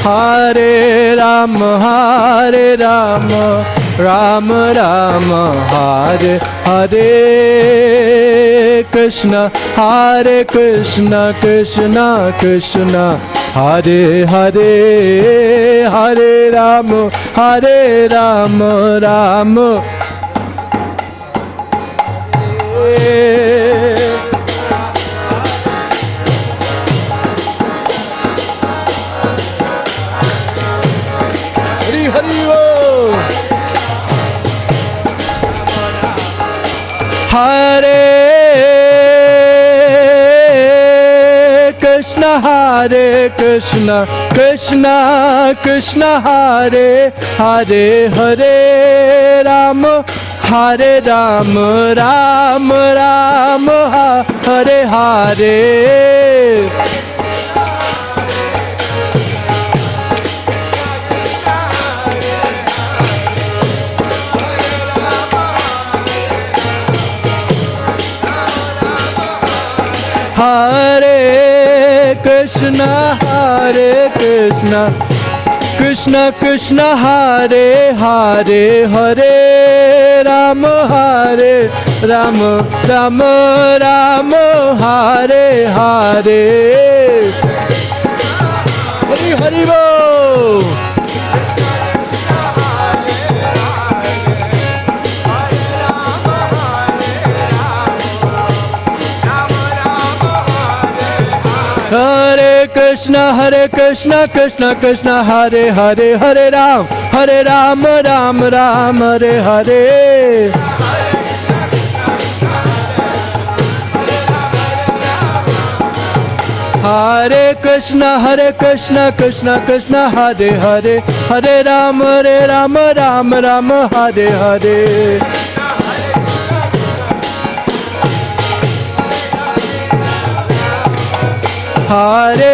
हरे राम राम राम हरे हरे कृष्ण कृष्ण कृष्ण हरे हरे हरे राम राम हरि हरि बोल। हरे कृष्ण कृष्ण कृष्ण हरे हरे हरे राम राम राम हरे हरे हरे कृष्ण कृष्ण कृष्ण हरे हरे हरे राम राम राम राम हरे हरे हरि हरि बोल। हरे कृष्ण कृष्ण कृष्ण हरे हरे हरे राम राम राम हरे हरे हरे कृष्ण कृष्ण कृष्ण हरे हरे हरे राम राम राम हरे हरे हरे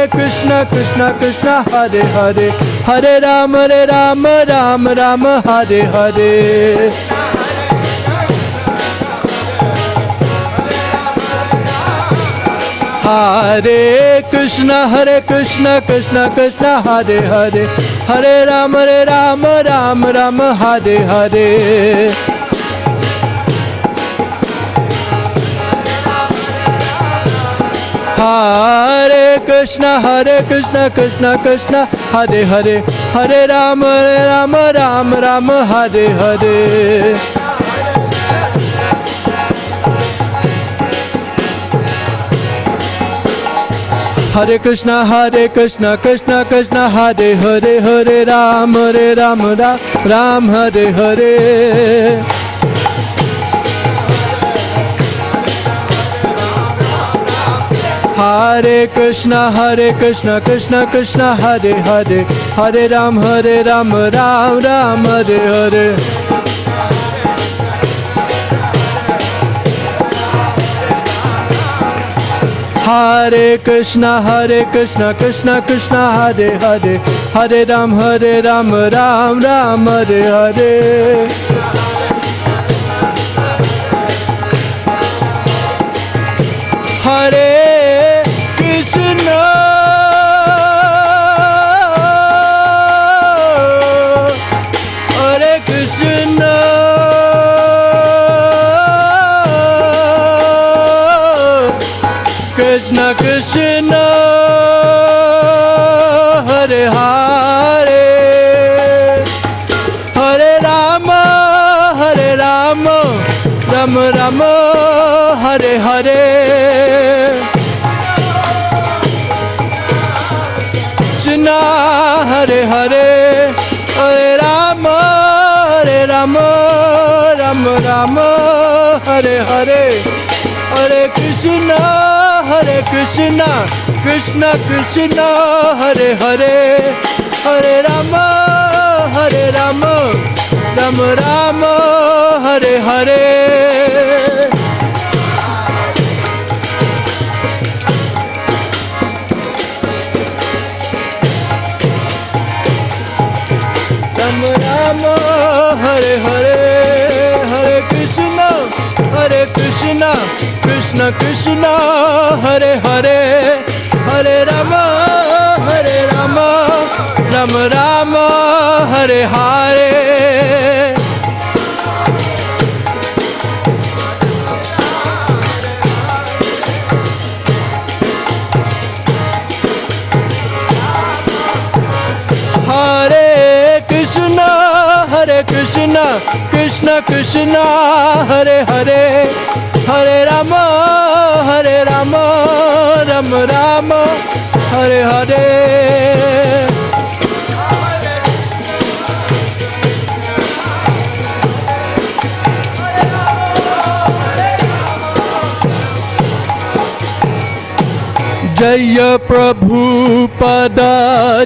कृष्ण कृष्ण कृष्ण हरे हरे हरे राम राम राम हरे हरे हरे कृष्ण कृष्ण कृष्ण हरे हरे हरे राम राम राम हरे हरे हरे कृष्ण कृष्ण कृष्ण हरे हरे हरे राम राम राम हरे हरे हरे कृष्ण कृष्ण कृष्ण हरे हरे हरे राम राम हरे हरे हरे कृष्ण कृष्ण कृष्ण हरे हरे हरे राम राम राम हरे हरे हरे कृष्ण कृष्ण कृष्ण हरे हरे हरे राम राम राम हरे हरे हरे कृष्ण हरे Krishna Krishna Krishna Hare Hare Hare Ram Ram Ram Hare Hare Krishna Hare Hare Hare Ram Ram Ram Hare Hare Hare Krishna Krishna Krishna Hare Hare Hare Ram Ram Ram Hare Hare Ram Hare Hare Hare Krishna Krishna Krishna Hare Hare Hare Ram Ram Rama Hare Hare. Hare Krishna, Krishna Krishna, Hare Hare, Hare Rama, Rama Rama, Hare Hare. Jaya Prabhupada,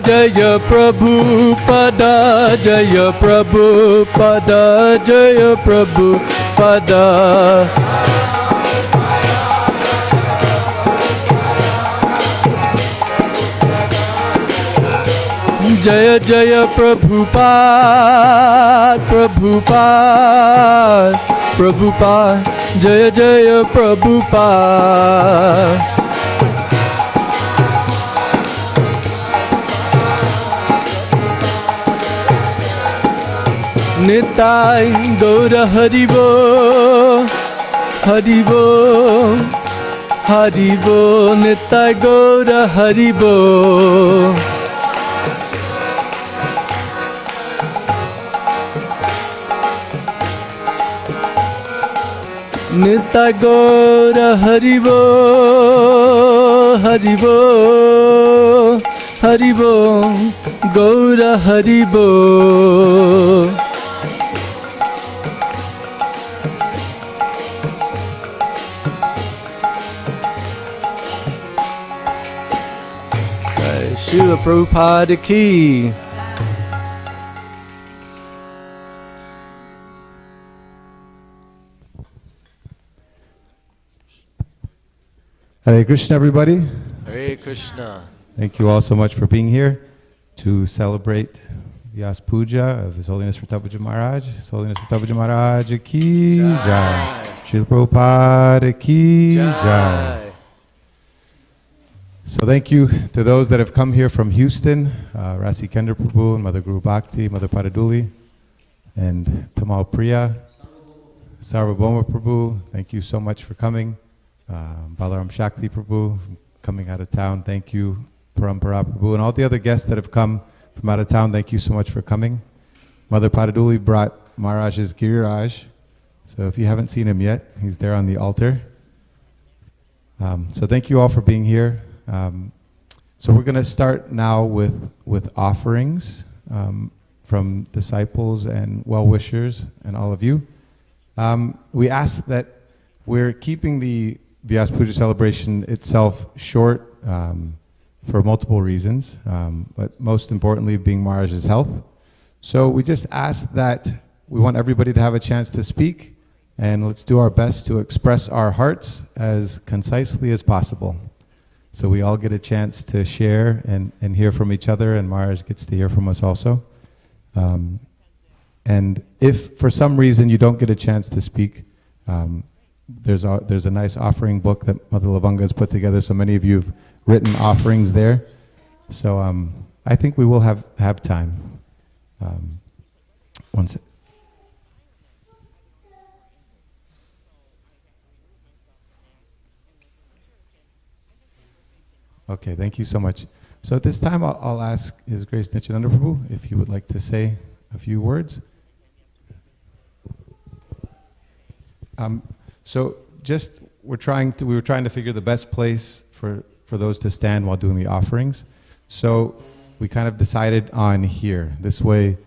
Jaya Prabhupada, Jaya Prabhupada, Jaya Prabhupada. Jaya Jaya Prabhupada, Prabhupada, Prabhupada, Jaya Jaya Prabhupada. Nitai Gaura Haribo, Haribo, Haribo, Nitai Gaura Haribo. Nitai Gaura Haribo, Haribo, Haribo, Gaura Haribo. Srila Prabhupada ki. Hare Krishna, everybody. Hare Krishna. Thank you all so much for being here to celebrate Vyas Puja of His Holiness Pratapaji Maharaj. His Holiness Pratapaji Maharaj ki jai. Srila Prabhupada ki jai. So thank you to those that have come here from Houston, Rasi Kendra Prabhu and Mother Guru Bhakti, Mother Padaduli, and Tamal Priya, Sarvabhauma Prabhu. Thank you so much for coming. Balaram Shakti Prabhu coming out of town. Thank you, Parampara Prabhu, and all the other guests that have come from out of town. Thank you so much for coming. Mother Padaduli brought Maharaj's Giriraj. So if you haven't seen him yet, he's there on the altar. So thank you all for being here. So we're going to start now with offerings from disciples and well-wishers and all of you. We ask that we're keeping the Vyas Puja celebration itself short for multiple reasons, but most importantly being Maharaj's health. So we just ask that we want everybody to have a chance to speak, and let's do our best to express our hearts as concisely as possible. So we all get a chance to share and hear from each other, and Maharaj gets to hear from us also. And if for some reason you don't get a chance to speak, there's a nice offering book that Mother Lavanga has put together, so many of you have written offerings there. So I think we will have time. One sec. Okay, thank you so much. So at this time, I'll ask His Grace Nityananda Prabhu if he would like to say a few words. So just we were trying to figure the best place for those to stand while doing the offerings. So we kind of decided on here. This way,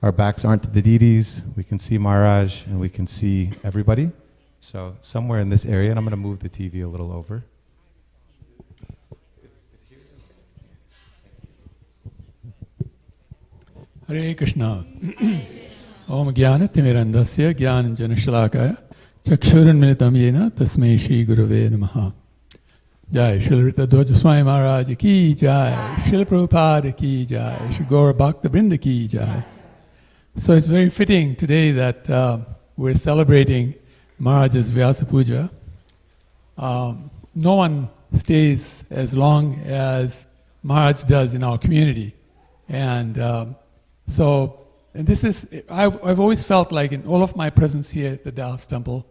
our backs aren't to the deities. We can see Maharaj and we can see everybody. So somewhere in this area, and I'm going to move the TV a little over. Hare Krishna. Om Jnana Timirandasya Jnananjana Shalakaya Chakshurunmilitam Yena Tasmai Shri Gurave Namaha. Jai Srila Rita Dwaja Swami Maharaj ki jai. Srila Prabhupada ki jai. Shri Gaura Bhakta Brinda ki jai. So it's very fitting today that we're celebrating Maharaj's Vyasa Puja. No one stays as long as Maharaj does in our community. And this is, I've always felt like in all of my presence here at the Dallas Temple,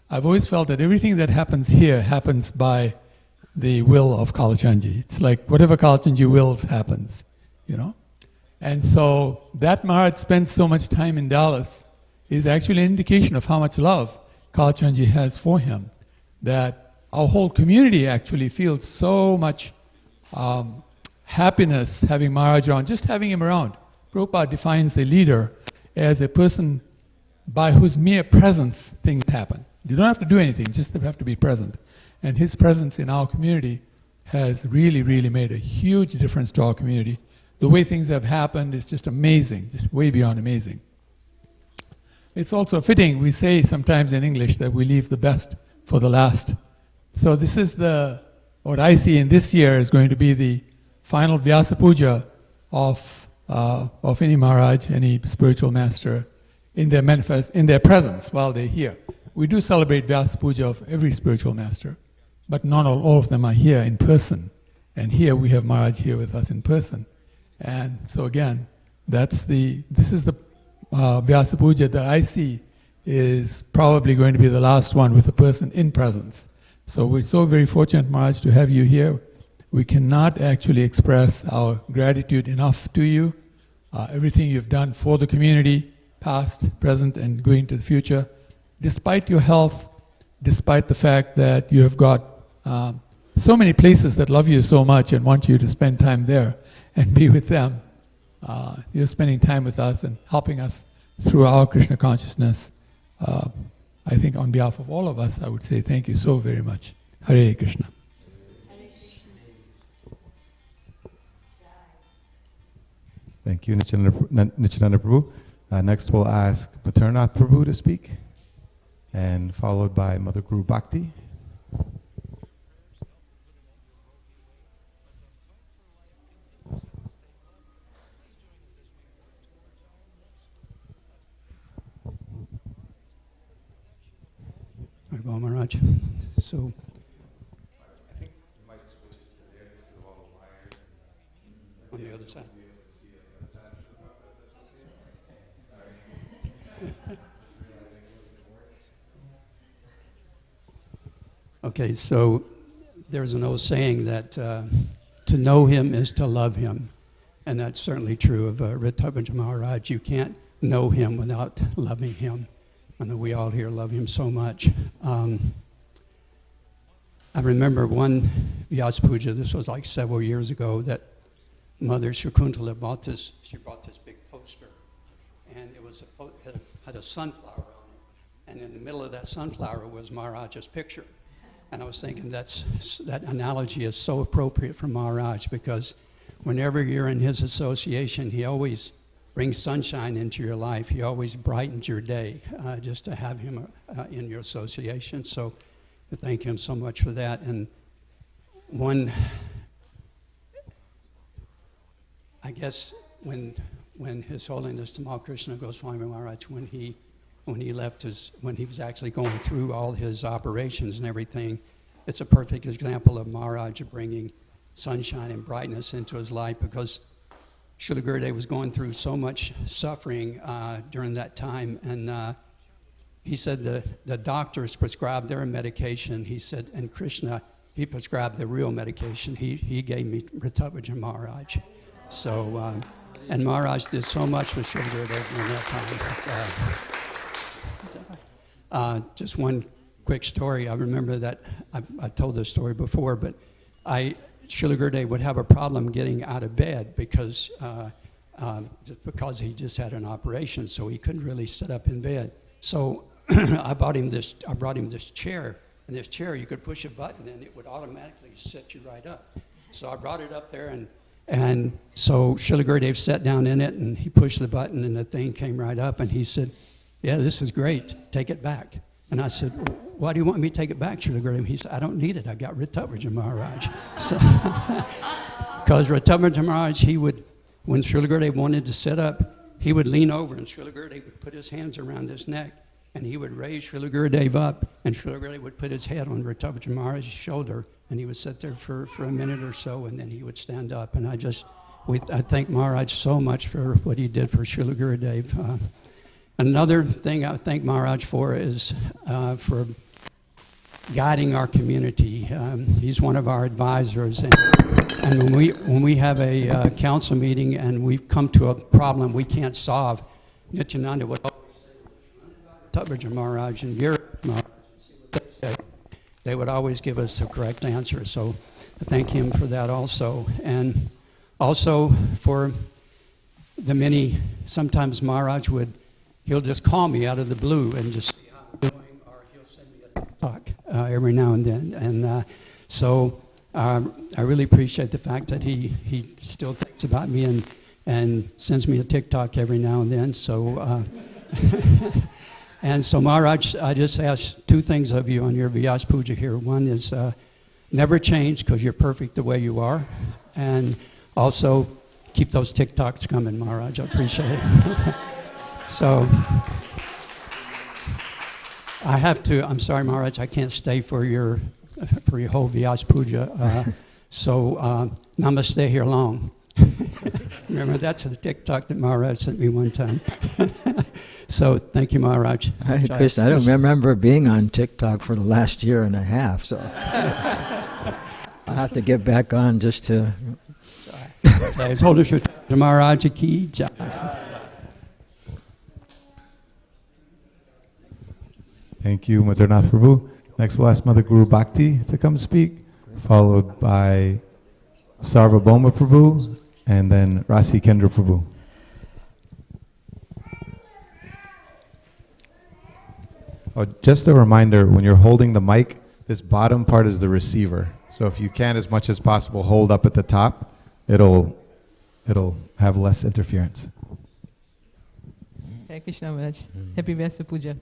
I've always felt that everything that happens here happens by the will of Kalachandji. It's like whatever Kalachandji wills happens, you know. And so that Maharaj spends so much time in Dallas is actually an indication of how much love Kalachandji has for him, that our whole community actually feels so much happiness having Maharaj around, just having him around. Prabhupada defines a leader as a person by whose mere presence things happen. You don't have to do anything, just have to be present. And his presence in our community has really, really made a huge difference to our community. The way things have happened is just amazing, just way beyond amazing. It's also fitting, we say sometimes in English that we leave the best for the last. So this is what I see in this year is going to be the final Vyasa Puja of any Maharaj, any spiritual master in their presence while they're here. We do celebrate Vyasa Puja of every spiritual master, but not all of them are here in person. And here we have Maharaj here with us in person. And so again, this is the Vyasa Puja that I see is probably going to be the last one with a person in presence. So we're so very fortunate, Maharaj, to have you here. We cannot actually express our gratitude enough to you. Everything you've done for the community, past, present, and going to the future. Despite your health, despite the fact that you have got so many places that love you so much and want you to spend time there and be with them, you're spending time with us and helping us through our Krishna consciousness. I think on behalf of all of us, I would say thank you so very much. Hare Krishna. Thank you, Nityananda Prabhu. Next we'll ask Paternath Prabhu to speak, and followed by Mother Guru Bhakti. Haribo Maharaj. So, I think you might switch it to there with all the wires. On the other side. Okay, so there's an old saying that to know him is to love him. And that's certainly true of Ritavaja Maharaj. You can't know him without loving him. I know we all here love him so much. I remember one Vyasa Puja, this was like several years ago, that Mother Shakuntala brought this big poster. And it was had a sunflower on it. And in the middle of that sunflower was Maharaj's picture. And I was thinking that analogy is so appropriate for Maharaj, because whenever you're in his association, he always brings sunshine into your life. He always brightens your day just to have him in your association. So I thank him so much for that. And I guess when His Holiness Tamal Krishna Goswami Maharaj, when he was actually going through all his operations and everything, it's a perfect example of Maharaj bringing sunshine and brightness into his life, because Srila Gurudev was going through so much suffering during that time, and he said the doctors prescribed their medication. He said, and Krishna, he prescribed the real medication. He gave me Ritavaja Maharaj. So, and Maharaj did so much with Srila Gurudev during that time. Just one quick story. I remember that I told this story before, but Srila Gurudev would have a problem getting out of bed because he just had an operation, so he couldn't really sit up in bed. So I brought him this chair, and this chair you could push a button and it would automatically set you right up. So I brought it up there, and so Srila Gurudev sat down in it, and he pushed the button, and the thing came right up, and he said, "Yeah, this is great. Take it back." And I said, "Why do you want me to take it back, Srila Gurudev?" He said, "I don't need it. I got Ritavaja Maharaj." Because Ritavaja Maharaj, when Srila Gurudev wanted to sit up, he would lean over, and Srila Gurudev would put his hands around his neck, and he would raise Srila Gurudev up, and Srila Gurudev would put his head on Ritavaja Maharaj's shoulder, and he would sit there for a minute or so, and then he would stand up. And I thank Maharaj so much for what he did for Srila Gurudev. Another thing I thank Maharaj for is for guiding our community. He's one of our advisors, and when we have a council meeting and we've come to a problem we can't solve, Nityananda would always say, Tabaja Maharaj and Gira Maharaj, and see what they say. They would always give us the correct answer. So I thank him for that also. And also for the many, sometimes Maharaj he'll just call me out of the blue and just see how I'm doing, or he'll send me a talk every now and then. And so I really appreciate the fact that he still thinks about me and sends me a TikTok every now and then. So, and so Maharaj, I just ask two things of you on your Vyas Puja here. One is never change because you're perfect the way you are. And also keep those TikToks coming, Maharaj. I appreciate it. So I have to, I'm sorry, Maharaj, I can't stay for your whole Vyas Puja. So namaste here long. Remember, that's the TikTok that Maharaj sent me one time. So thank you, Maharaj. Hare Krishna. I don't remember being on TikTok for the last year and a half, so I'll have to get back on just to... Maharaj ki jai. Thank you, Maturnath Prabhu. Next we'll ask Mother Guru Bhakti to come speak, followed by Sarvabhauma Prabhu, and then Rasi Kendra Prabhu. Oh, just a reminder, when you're holding the mic, this bottom part is the receiver. So if you can, as much as possible, hold up at the top, it'll have less interference. Hare Krishna Maharaj. Happy Vyasa Puja.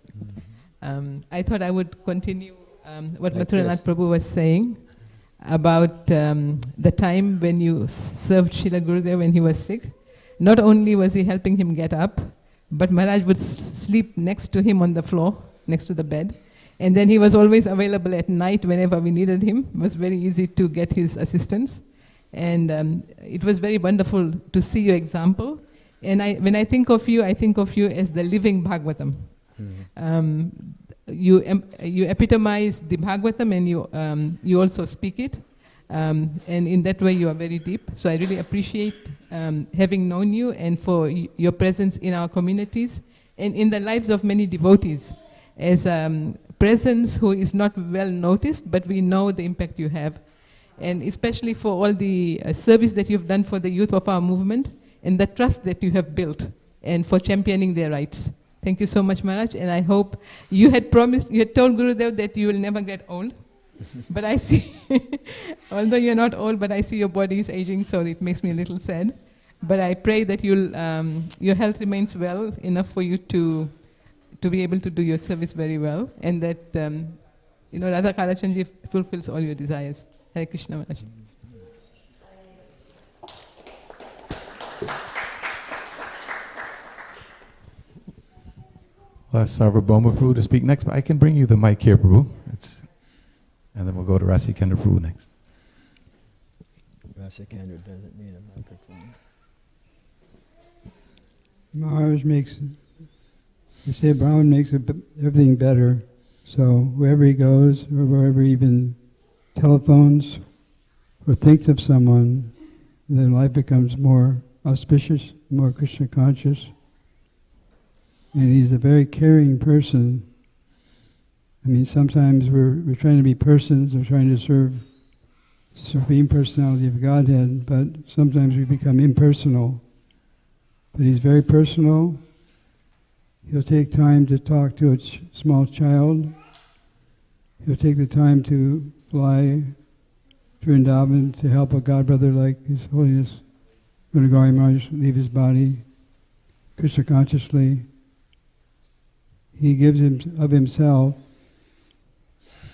I thought I would continue what Mathuranath Prabhu was saying about the time when you served Srila Gurudev when he was sick. Not only was he helping him get up, but Maharaj would sleep next to him on the floor, next to the bed. And then he was always available at night whenever we needed him. It was very easy to get his assistance. And it was very wonderful to see your example. And when I think of you as the living Bhagavatam. You epitomize the Bhagavatam, and you also speak it. And in that way you are very deep. So I really appreciate having known you and for your presence in our communities and in the lives of many devotees. As presence who is not well noticed, but we know the impact you have. And especially for all the service that you've done for the youth of our movement and the trust that you have built and for championing their rights. Thank you so much, Maharaj. And I hope you had told Gurudev that you will never get old. But I see, although you're not old, but I see your body is aging, so it makes me a little sad. But I pray that your health remains well enough for you to be able to do your service very well, and that Radha Kalachandji fulfills all your desires. Hare Krishna Maharaj. We'll ask Sarvabhauma Prabhu to speak next, but I can bring you the mic here, Prabhu. And then we'll go to Rasi Kendra Prabhu next. Rasi Kendra doesn't need a microphone. Maharaj they say Brahman makes everything better. So wherever he goes, or wherever he even telephones or thinks of someone, then life becomes more auspicious, more Krishna conscious. And he's a very caring person. I mean, sometimes we're trying to be persons, we're trying to serve Supreme Personality of Godhead, but sometimes we become impersonal. But he's very personal. He'll take time to talk to a small child. He'll take the time to fly to Vrindavan to help a godbrother like His Holiness Gunagari Maharaj leave his body Krishna consciously. He gives of himself.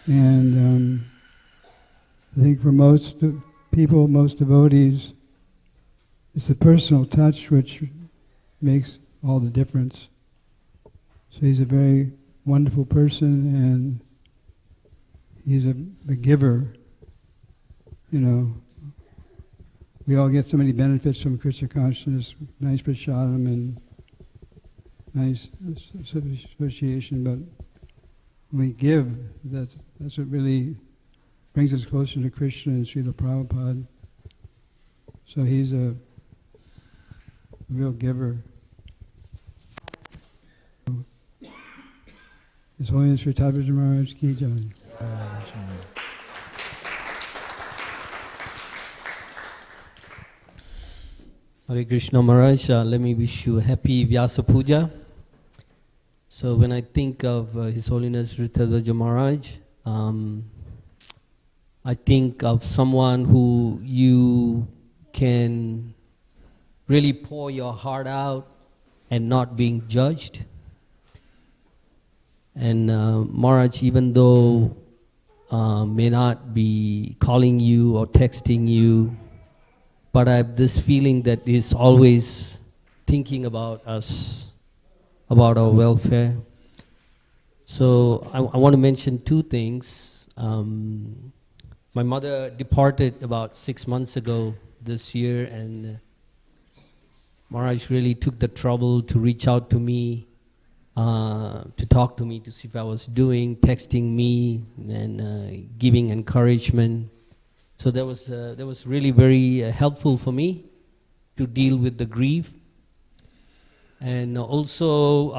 And I think for most people, most devotees, it's the personal touch which makes all the difference. So he's a very wonderful person, and he's a giver, we all get so many benefits from Krishna consciousness, nice prasadam and nice association, but when we give, that's what really brings us closer to Krishna and Srila Prabhupada. So he's a real giver. His Holiness Sri Tadvaja Maharaj Ki Jai. Hare Krishna Maharaj, let me wish you a happy Vyasa Puja. So when I think of His Holiness Sri Tadvaja Maharaj, I think of someone who you can really pour your heart out and not being judged. And Maharaj, even though may not be calling you or texting you, but I have this feeling that he's always thinking about us, about our welfare. So I want to mention two things. My mother departed about 6 months ago this year, and Maharaj really took the trouble to reach out to me, to talk to me, to see if I was doing, texting me, and giving encouragement. So that was really very helpful for me to deal with the grief. And also,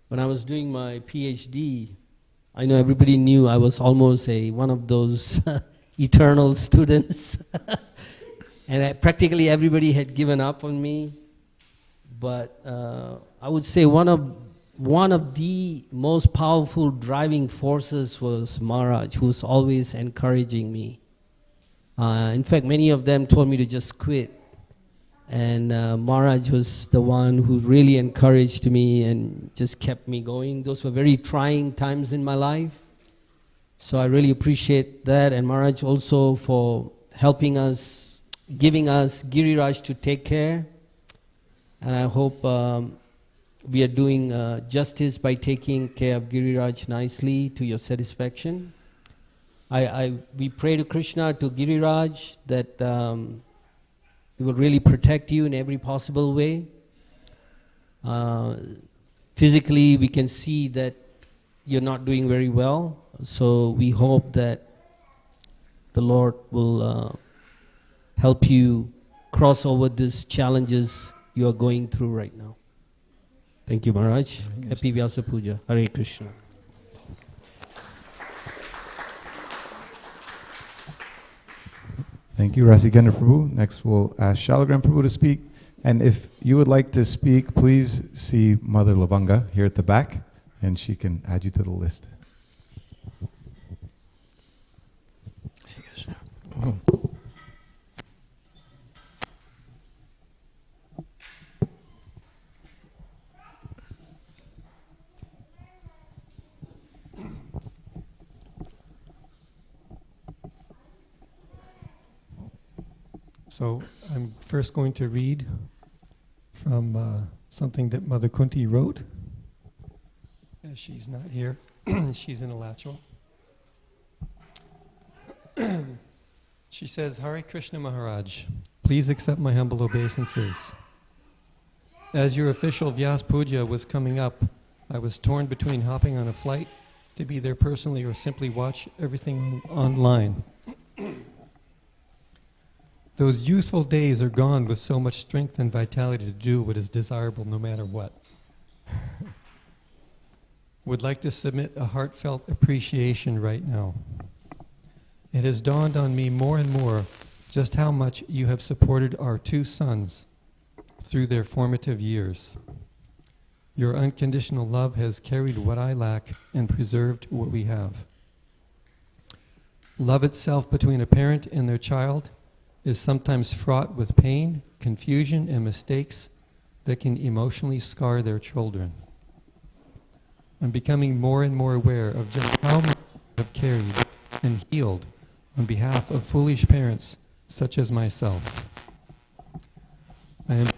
when I was doing my PhD, I know everybody knew I was almost one of those eternal students. And practically everybody had given up on me. But I would say one of the most powerful driving forces was Maharaj, who was always encouraging me. In fact, many of them told me to just quit. And Maharaj was the one who really encouraged me and just kept me going. Those were very trying times in my life. So I really appreciate that. And Maharaj also for helping us, giving us Giriraj to take care. And I hope we are doing justice by taking care of Giriraj nicely to your satisfaction. We pray to Krishna, to Giriraj, that he will really protect you in every possible way. Physically, we can see that you're not doing very well. So we hope that the Lord will help you cross over these challenges you are going through right now. Thank you, Maharaj. Happy Vyasa Puja. Hare Krishna. Thank you, Rasikendra Prabhu. Next, we'll ask Shalagram Prabhu to speak. And if you would like to speak, please see Mother Lavanga here at the back, and she can add you to the list. Oh. So I'm first going to read from something that Mother Kunti wrote. As she's not here, she's in Alachua. She says, Hare Krishna Maharaj, please accept my humble obeisances. As your official Vyas Puja was coming up, I was torn between hopping on a flight to be there personally or simply watch everything online. Those youthful days are gone with so much strength and vitality to do what is desirable no matter what. Would like to submit a heartfelt appreciation right now. It has dawned on me more and more just how much you have supported our two sons through their formative years. Your unconditional love has carried what I lack and preserved what we have. Love itself between a parent and their child is sometimes fraught with pain, confusion, and mistakes that can emotionally scar their children. I'm becoming more and more aware of just how much I have carried and healed on behalf of foolish parents such as myself. I am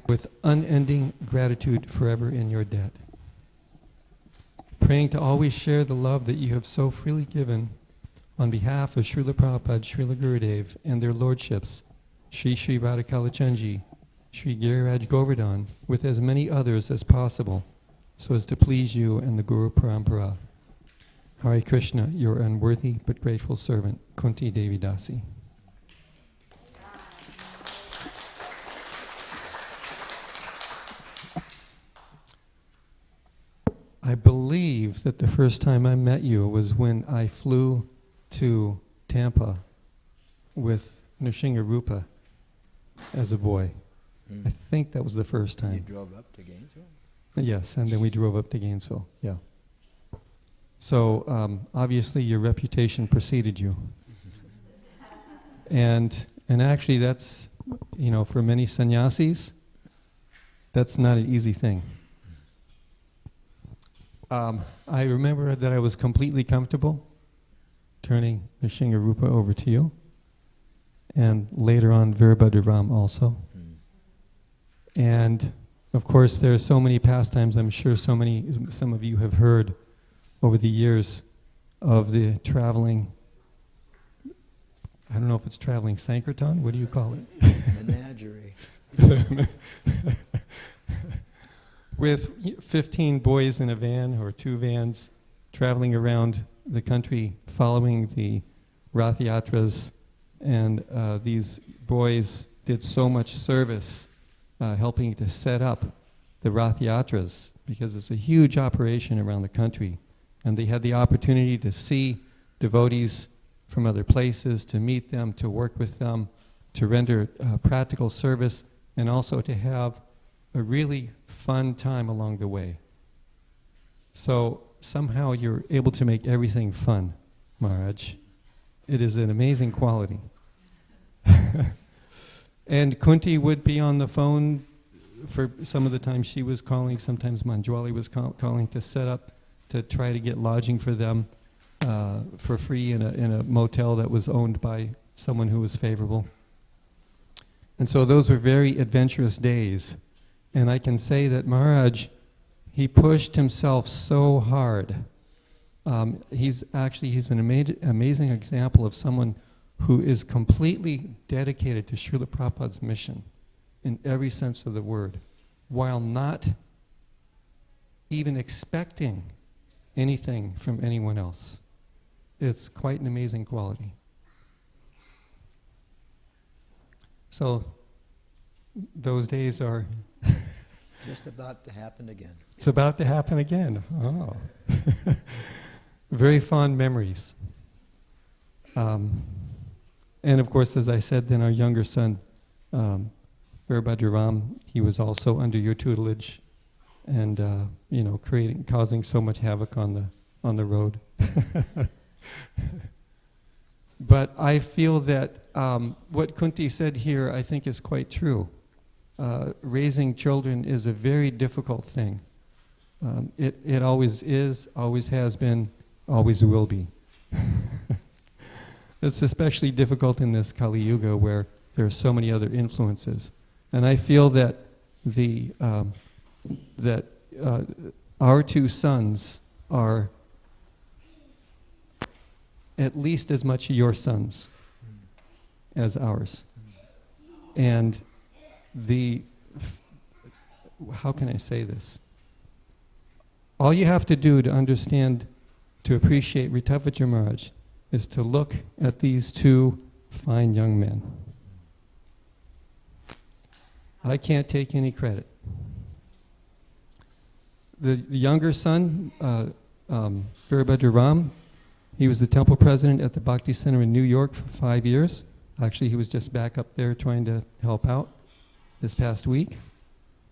with unending gratitude forever in your debt. Praying to always share the love that you have so freely given on behalf of Srila Prabhupada, Srila Gurudev, and their lordships, Sri Sri Radhakalachandji, Sri Giriraj Govardhan, with as many others as possible, so as to please you and the Guru Parampara. Hare Krishna, your unworthy but grateful servant, Kunti Devi Dasi. I believe that the first time I met you was when I flew to Tampa with Nrsimha Rupa as a boy. I think that was the first time. You drove up to Gainesville? Yes, and then we drove up to Gainesville, yeah. So obviously your reputation preceded you. And actually that's, you know, for many sannyasis, that's not an easy thing. I remember that I was completely comfortable turning Nrsimha Rupa over to you, and later on Virabhadra Ram also. And of course there are so many pastimes, I'm sure some of you have heard over the years of the traveling, I don't know if it's traveling Sankirtan, what do you call it? Menagerie. With 15 boys in a van or 2 vans traveling around the country following the Rath Yatras, and these boys did so much service helping to set up the Rath Yatras, because it's a huge operation around the country, and they had the opportunity to see devotees from other places, to meet them, to work with them, to render practical service, and also to have a really fun time along the way. So somehow you're able to make everything fun, Maharaj. It is an amazing quality. And Kunti would be on the phone for some of the time she was calling, sometimes Manjwali was calling to set up, to try to get lodging for them for free in a motel that was owned by someone who was favorable. And so those were very adventurous days. And I can say that Maharaj, he pushed himself so hard. He's an amazing example of someone who is completely dedicated to Srila Prabhupada's mission in every sense of the word, while not even expecting anything from anyone else. It's quite an amazing quality. So those days are just about to happen again. It's about to happen again. Oh. Very fond memories. And of course, as I said, then our younger son, Virabhadra Ram, he was also under your tutelage, and you know, causing so much havoc on the road. But I feel that what Kunti said here, I think, is quite true. Raising children is a very difficult thing. It always is, always has been, always will be. It's especially difficult in this Kali Yuga where there are so many other influences. And I feel that our 2 sons are at least as much your sons as ours. And how can I say this? All you have to do to understand, to appreciate Ritavajra Maharaj, is to look at these 2 fine young men. I can't take any credit. The younger son, Virabhadra Ram, he was the temple president at the Bhakti Center in New York for 5 years. Actually, he was just back up there trying to help out this past week.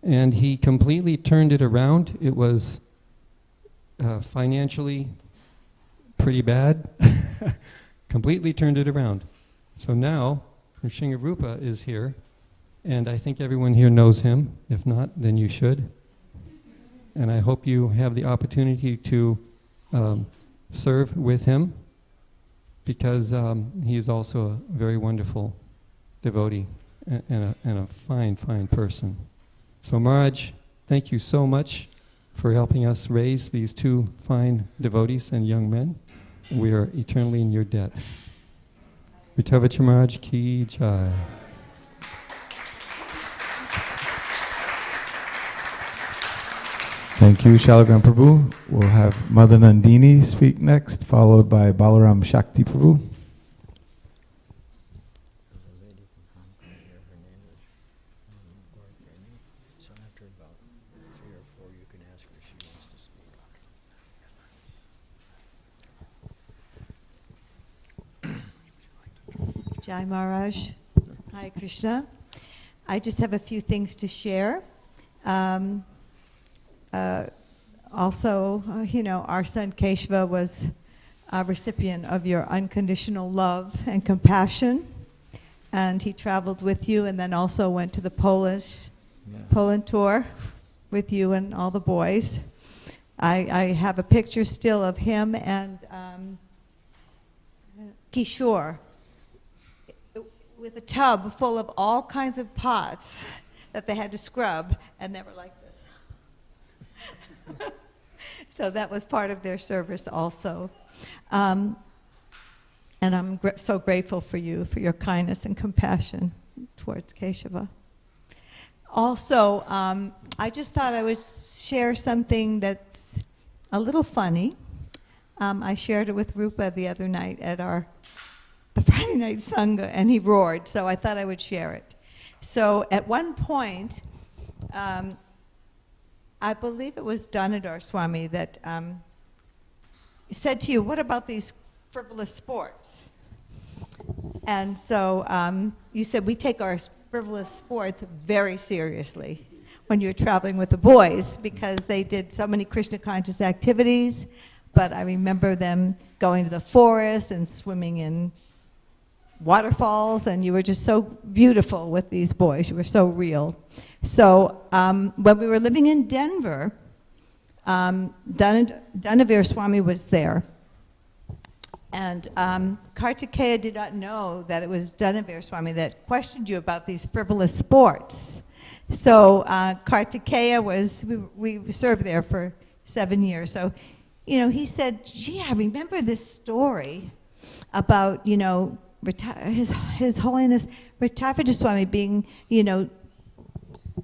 And he completely turned it around. It was financially pretty bad. Completely turned it around. So now, Nrsimha Rupa is here, and I think everyone here knows him. If not, then you should. And I hope you have the opportunity to serve with him, because he is also a very wonderful devotee and a fine, fine person. So Maharaj, thank you so much for helping us raise these 2 fine devotees and young men. We are eternally in your debt. Vitavacha Maharaj Ki Jai. Thank you, Shalagram Prabhu. We'll have Mother Nandini speak next, followed by Balaram Shakti Prabhu. Jai Maharaj. Hi Krishna. I just have a few things to share. Also, our son Keshava was a recipient of your unconditional love and compassion, and he traveled with you and then also went to the Poland tour with you and all the boys. I have a picture still of him and Kishore with a tub full of all kinds of pots that they had to scrub, and they were like this. So that was part of their service also. And I'm so grateful for you, for your kindness and compassion towards Keshava. Also, I just thought I would share something that's a little funny. I shared it with Rupa the other night at the Friday night Sangha, and he roared, so I thought I would share it. So at one point, I believe it was Dhanadhar Swami that said to you, what about these frivolous sports? And so you said, we take our frivolous sports very seriously when you're traveling with the boys, because they did so many Krishna conscious activities, but I remember them going to the forest and swimming in waterfalls, and you were just so beautiful with these boys. You were so real. So when we were living in Denver, Dhanavir Swami was there. And Kartikeya did not know that it was Dhanavir Swami that questioned you about these frivolous sports. So Kartikeya we served there for 7 years. So, he said, gee, I remember this story about, His Holiness Ritavija Swami being,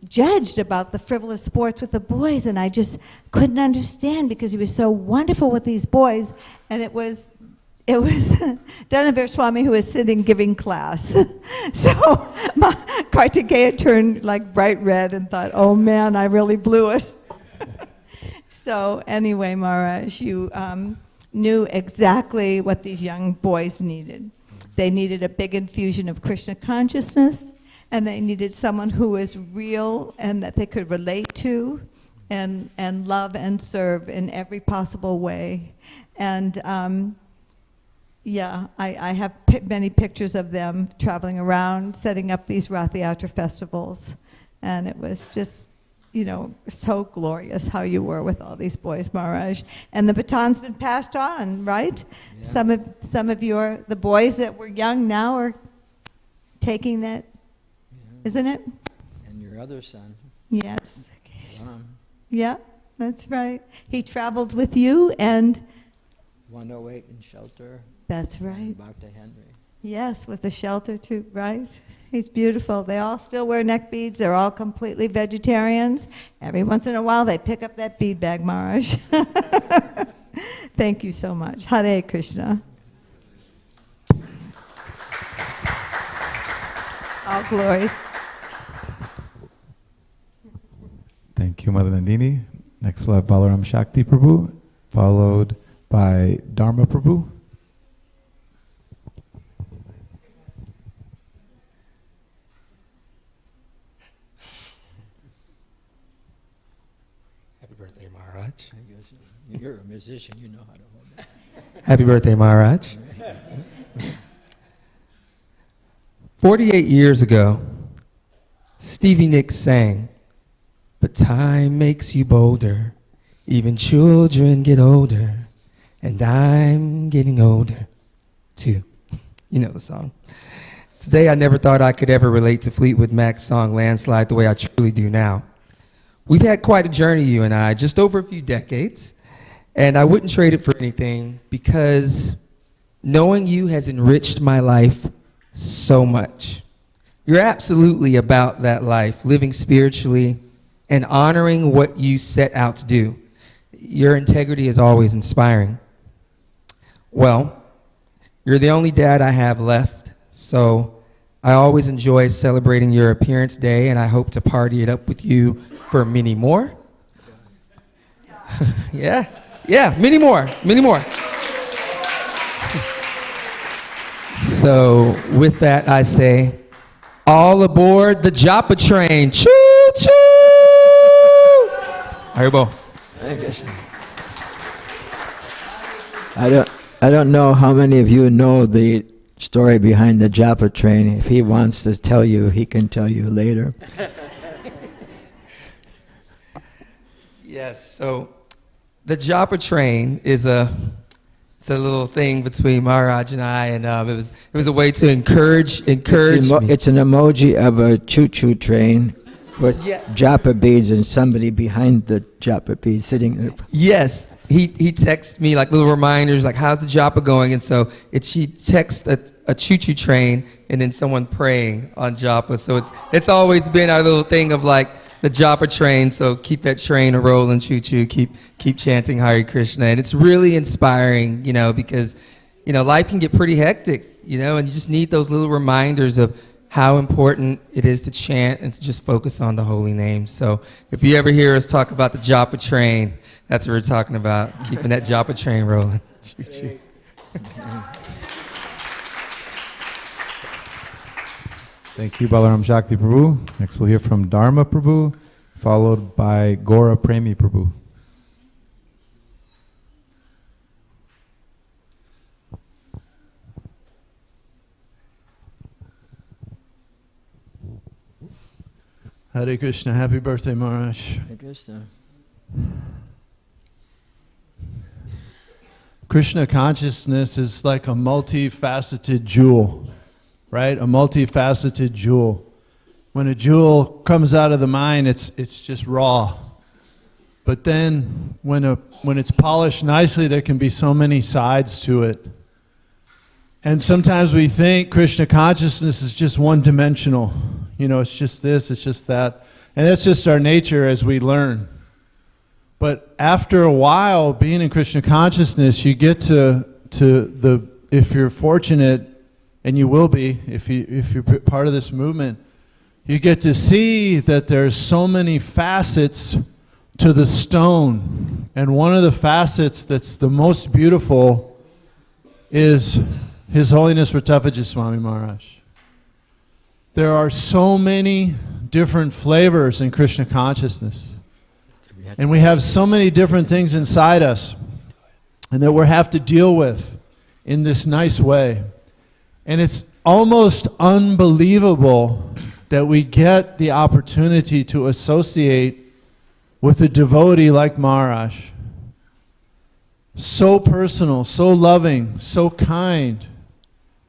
judged about the frivolous sports with the boys, and I just couldn't understand because he was so wonderful with these boys, and it was Dhanavir Swami who was sitting giving class. So Kartikeya turned like bright red and thought, oh man, I really blew it. So anyway, Maharaj, you knew exactly what these young boys needed. They needed a big infusion of Krishna consciousness, and they needed someone who was real and that they could relate to and love and serve in every possible way. And I have many pictures of them traveling around, setting up these Rath Yatra festivals, and it was just, so glorious how you were with all these boys, Maharaj. And the baton's been passed on, right? Yeah. Some of the boys that were young now are taking that, isn't it? And your other son. Yes. Yeah, that's right. He traveled with you and 108 in shelter. That's right. Bhakta Henry. Yes, with the shelter too, right? He's beautiful. They all still wear neck beads. They're all completely vegetarians. Every once in a while, they pick up that bead bag, Maharaj. Thank you so much. Hare Krishna. All glories. Thank you, Mother Nandini. Next we'll have Balaram Shakti Prabhu, followed by Dharma Prabhu. Happy birthday, Maharaj. I guess you're a musician, you know how to hold that. Happy birthday, Maharaj. 48 years ago, Stevie Nicks sang, "But time makes you bolder, even children get older, and I'm getting older, too." You know the song. Today, I never thought I could ever relate to Fleetwood Mac's song Landslide the way I truly do now. We've had quite a journey, you and I, just over a few decades, And I wouldn't trade it for anything because knowing you has enriched my life so much. You're absolutely about that life, living spiritually and honoring what you set out to do. Your integrity is always inspiring. Well, you're the only dad I have left, so I always enjoy celebrating your appearance day, and I hope to party it up with you for many more. Yeah, many more. So with that, I say, all aboard the Joppa train. Choo choo! Haribo. I don't know how many of you know the story behind the Joppa train. If he wants to tell you, he can tell you later. Yes, so the Joppa train is it's a little thing between Maharaj and I, and it was a way to encourage me. It's an emoji of a choo-choo train with Joppa beads and somebody behind the Joppa beads sitting there. Yes, he texts me like little reminders, like how's the Joppa going, and so she texts a choo-choo train and then someone praying on Joppa. So it's always been our little thing of like the Joppa train. So keep that train a rolling, choo-choo. Keep chanting Hare Krishna, and it's really inspiring, because life can get pretty hectic, and you just need those little reminders of how important it is to chant and to just focus on the holy name. So if you ever hear us talk about the Joppa train, that's what we're talking about, keeping that Joppa train rolling. Choo-choo. Thank you, Balaram Shakti Prabhu. Next we'll hear from Dharma Prabhu, followed by Gora Premi Prabhu. Hare Krishna. Happy birthday, Maharaj. Hare Krishna. Krishna consciousness is like a multifaceted jewel, right? A multifaceted jewel. When a jewel comes out of the mine, it's just raw. But then when it's polished nicely, there can be so many sides to it. And sometimes we think Krishna consciousness is just one-dimensional. It's just this, it's just that. And that's just our nature as we learn. But after a while, being in Krishna consciousness, you get to if you're fortunate, and you will be, if you're part of this movement, you get to see that there's so many facets to the stone. And one of the facets that's the most beautiful is His Holiness Vrtapajit Swami Maharaj. There are so many different flavors in Krishna consciousness. And we have so many different things inside us and that we have to deal with in this nice way. And it's almost unbelievable that we get the opportunity to associate with a devotee like Maharaj. So personal, so loving, so kind,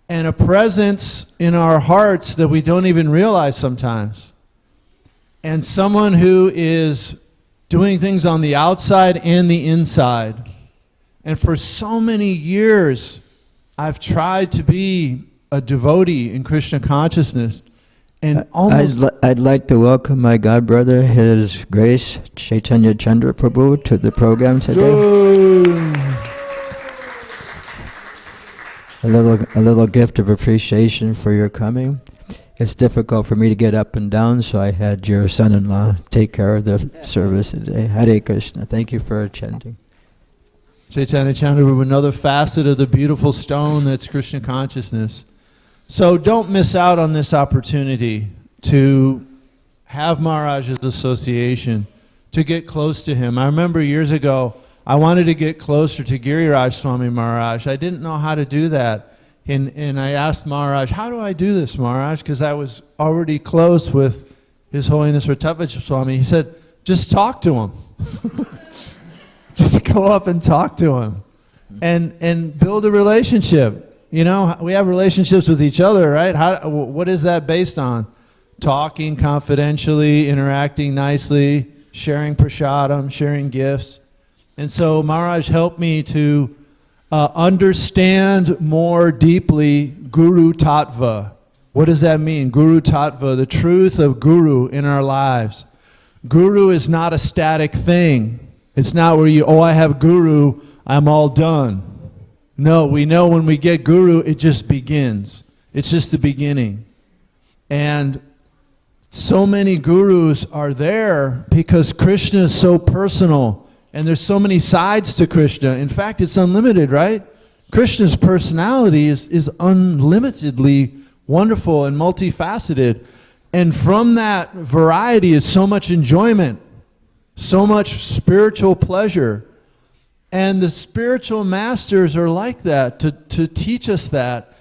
and a presence in our hearts that we don't even realize sometimes. And someone who is doing things on the outside and the inside. And for so many years, I've tried to be a devotee in Krishna consciousness. And I'd like to welcome my godbrother, His Grace Chaitanya Chandra Prabhu, to the program today. A little gift of appreciation for your coming. It's difficult for me to get up and down, so I had your son-in-law take care of the service today. Hare Krishna. Thank you for attending. Chaitanya Chandra Prabhu, another facet of the beautiful stone that's Krishna consciousness. So don't miss out on this opportunity to have Maharaj's association, to get close to him. I remember years ago, I wanted to get closer to Giriraj Swami Maharaj. I didn't know how to do that. And I asked Maharaj, how do I do this, Maharaj? Because I was already close with His Holiness Vrtapajit Swami. He said, just talk to him. Just go up and talk to him. And build a relationship. We have relationships with each other, right? What is that based on? Talking confidentially, interacting nicely, sharing prasadam, sharing gifts. And so Maharaj helped me to understand more deeply Guru Tattva. What does that mean? Guru Tattva, the truth of Guru in our lives. Guru is not a static thing. It's not where you, oh, I have Guru, I'm all done. No, we know when we get Guru, it just begins. It's just the beginning. And so many gurus are there because Krishna is so personal. And there's so many sides to Krishna. In fact, it's unlimited, right? Krishna's personality is unlimitedly wonderful and multifaceted. And from that variety is so much enjoyment, so much spiritual pleasure. And the spiritual masters are like that, to teach us that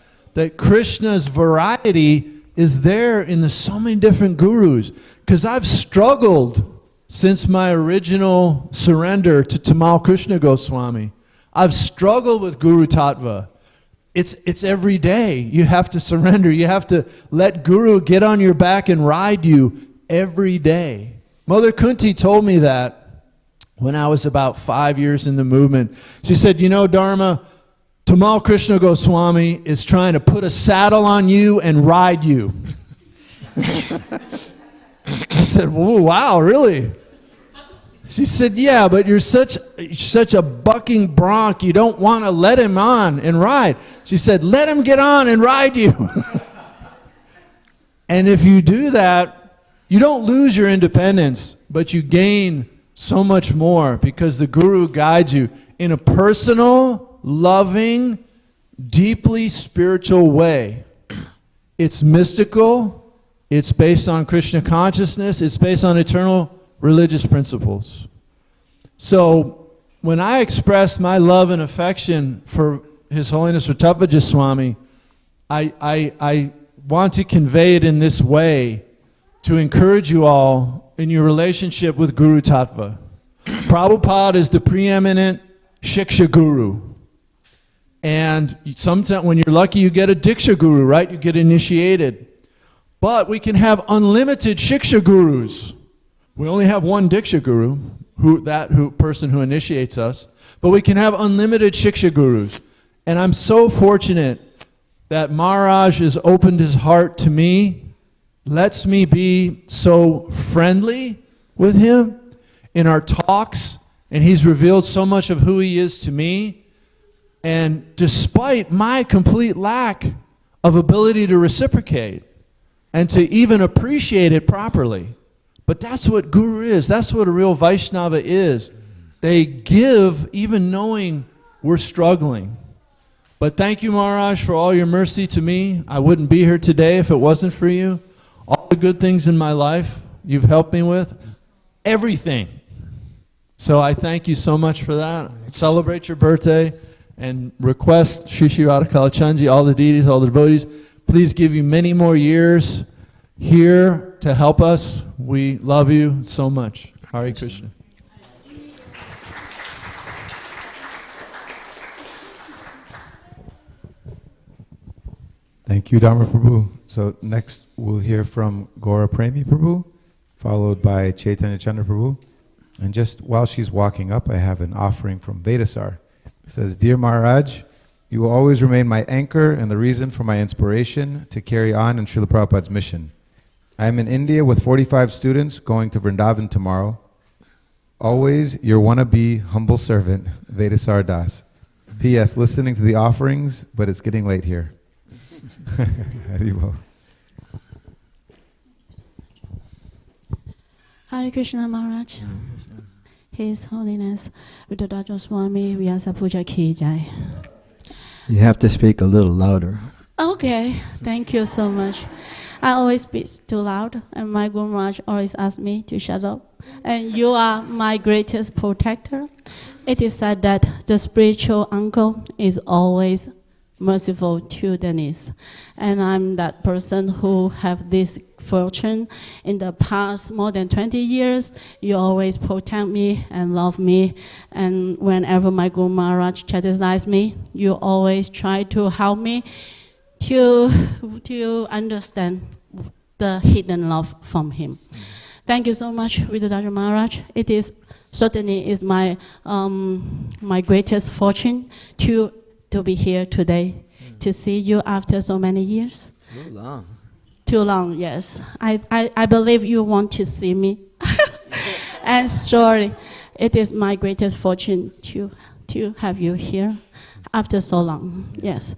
Krishna's variety is there in the so many different gurus. Because I've struggled since my original surrender to Tamal Krishna Goswami. I've struggled with Guru Tattva. It's every day. You have to surrender. You have to let Guru get on your back and ride you every day. Mother Kunti told me that when I was about 5 years in the movement. She said, you know, Dharma, Tamal Krishna Goswami is trying to put a saddle on you and ride you. I said, whoa, wow, really? She said, yeah, but you're such a bucking bronc, you don't want to let him on and ride. She said, let him get on and ride you. And if you do that, you don't lose your independence, but you gain so much more because the Guru guides you in a personal, loving, deeply spiritual way. It's mystical, it's based on Krishna consciousness, it's based on eternal religious principles. So when I express my love and affection for His Holiness Rattappaja Swami, I want to convey it in this way to encourage you all in your relationship with Guru Tattva. Prabhupada is the preeminent Shiksha Guru. And sometimes when you're lucky, you get a Diksha Guru, right? You get initiated. But we can have unlimited Shiksha Gurus. We only have one Diksha Guru, person who initiates us. But we can have unlimited Shiksha Gurus. And I'm so fortunate that Maharaj has opened his heart to me, lets me be so friendly with him in our talks, and he's revealed so much of who he is to me. And despite my complete lack of ability to reciprocate and to even appreciate it properly, but that's what Guru is. That's what a real Vaishnava is. They give even knowing we're struggling. But thank you, Maharaj, for all your mercy to me. I wouldn't be here today if it wasn't for you. All the good things in my life you've helped me with. Everything. So I thank you so much for that. Celebrate your birthday and request Shri Shri Radha Kalachandji, all the deities, all the devotees, please give you many more years here to help us. We love you so much. Hare Krishna. Thank you, Dharma Prabhu. So next we'll hear from Gaura Premi Prabhu, followed by Chaitanya Chandra Prabhu. And just while she's walking up, I have an offering from Vedasar. It says, Dear Maharaj, you will always remain my anchor and the reason for my inspiration to carry on in Srila Prabhupada's mission. I am in India with 45 students going to Vrindavan tomorrow. Always your wannabe humble servant, Vedasar Das. P.S. Listening to the offerings, but it's getting late here. Haribol. Hare Krishna Maharaj. His Holiness Rattappaja Swami Vyasa Puja Ki Jai. You have to speak a little louder. Okay, thank you so much. I always speak too loud, and my Guru Maharaj always asks me to shut up. And you are my greatest protector. It is said that the spiritual uncle is always merciful to the needs. And I'm that person who have this fortune. In the past more than 20 years, you always protect me and love me. And whenever my Guru Maharaj chastises me, you always try to help me to understand the hidden love from him. Thank you so much, Vidadaja Maharaj. It is certainly is my my greatest fortune to be here today, to see you after so many years. Too long. Too long, yes. I believe you want to see me. And sorry, it is my greatest fortune to have you here after so long. Yes.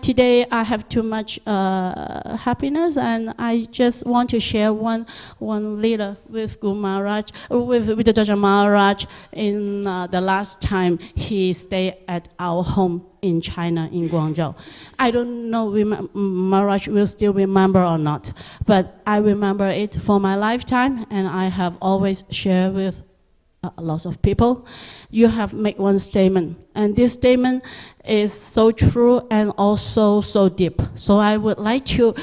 Today I have too much happiness, and I just want to share one letter with Guru Maharaj, with Vidadaja Maharaj in the last time he stayed at our home in China, in Guangzhou. I don't know Maharaj will still remember or not, but I remember it for my lifetime, and I have always shared with lots of people. You have made one statement, and this statement is so true and also so deep. So I would like to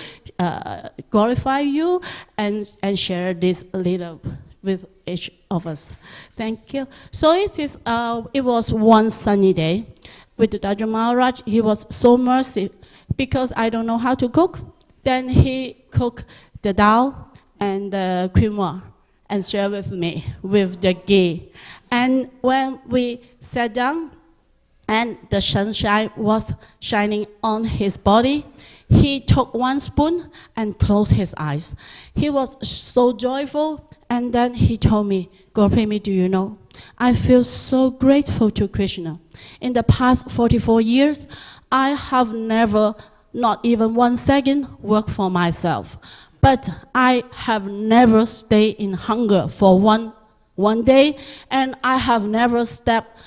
glorify you and share this little with each of us. Thank you. So it was one sunny day with the Daja Maharaj. He was so merciful because I don't know how to cook. Then he cooked the dal and the quinoa and shared with me with the ghee. And when we sat down and the sunshine was shining on his body, he took one spoon and closed his eyes. He was so joyful, and then he told me, Gorpemi, do you know, I feel so grateful to Krishna. In the past 44 years, I have never, not even 1 second, worked for myself. But I have never stayed in hunger for one day, and I have never slept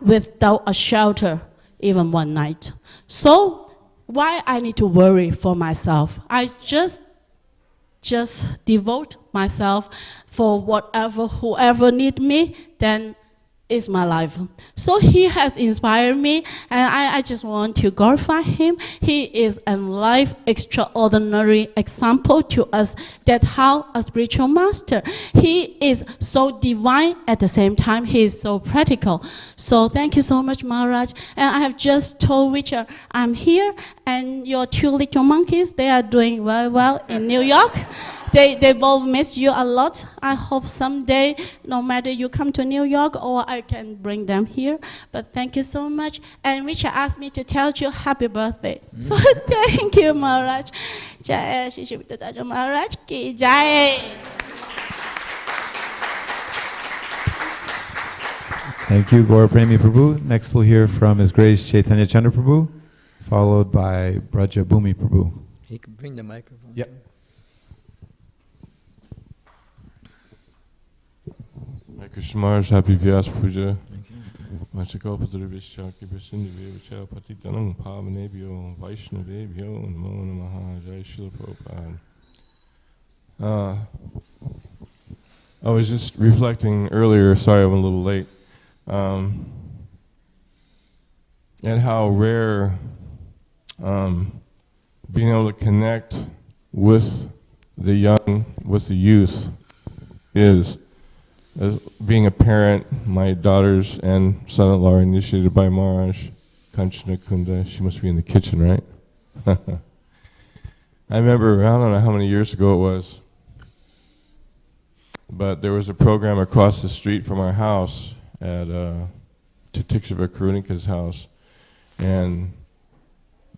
without a shelter, even one night. So why I need to worry for myself? I just devote myself for whoever need me, then is my life. So he has inspired me, and I just want to glorify him. He is a life extraordinary example to us that how a spiritual master. He is so divine at the same time. He is so practical. So thank you so much, Maharaj. And I have just told Richard I'm here, and your two little monkeys, they are doing very well in New York. They both miss you a lot. I hope someday, no matter you come to New York, or I can bring them here. But thank you so much. And Richard asked me to tell you happy birthday. So thank you, Maharaj. Jai Shri Shri Vidadaja Maharaj ki jai. Thank you, Gaur Premi Prabhu. Next we'll hear from His Grace Chaitanya Chandra Prabhu, followed by Braja Bhumi Prabhu. He can bring the microphone. Yep. Krishna Maharaj, happy Vyas Puja. Vachakopadrivishya Kipasindhavya Patitanam Pavanebhyo Vaishnavebhyo Namo Namaha Jai Srila Prabhupada. I was just reflecting earlier, sorry I'm a little late, and how rare being able to connect with the young, with the youth is. As being a parent, my daughters and son-in-law are initiated by Maharaj, Kanchana Kunda. She must be in the kitchen, right? I remember, I don't know how many years ago it was, but there was a program across the street from our house at Titikshava Karunika's house, and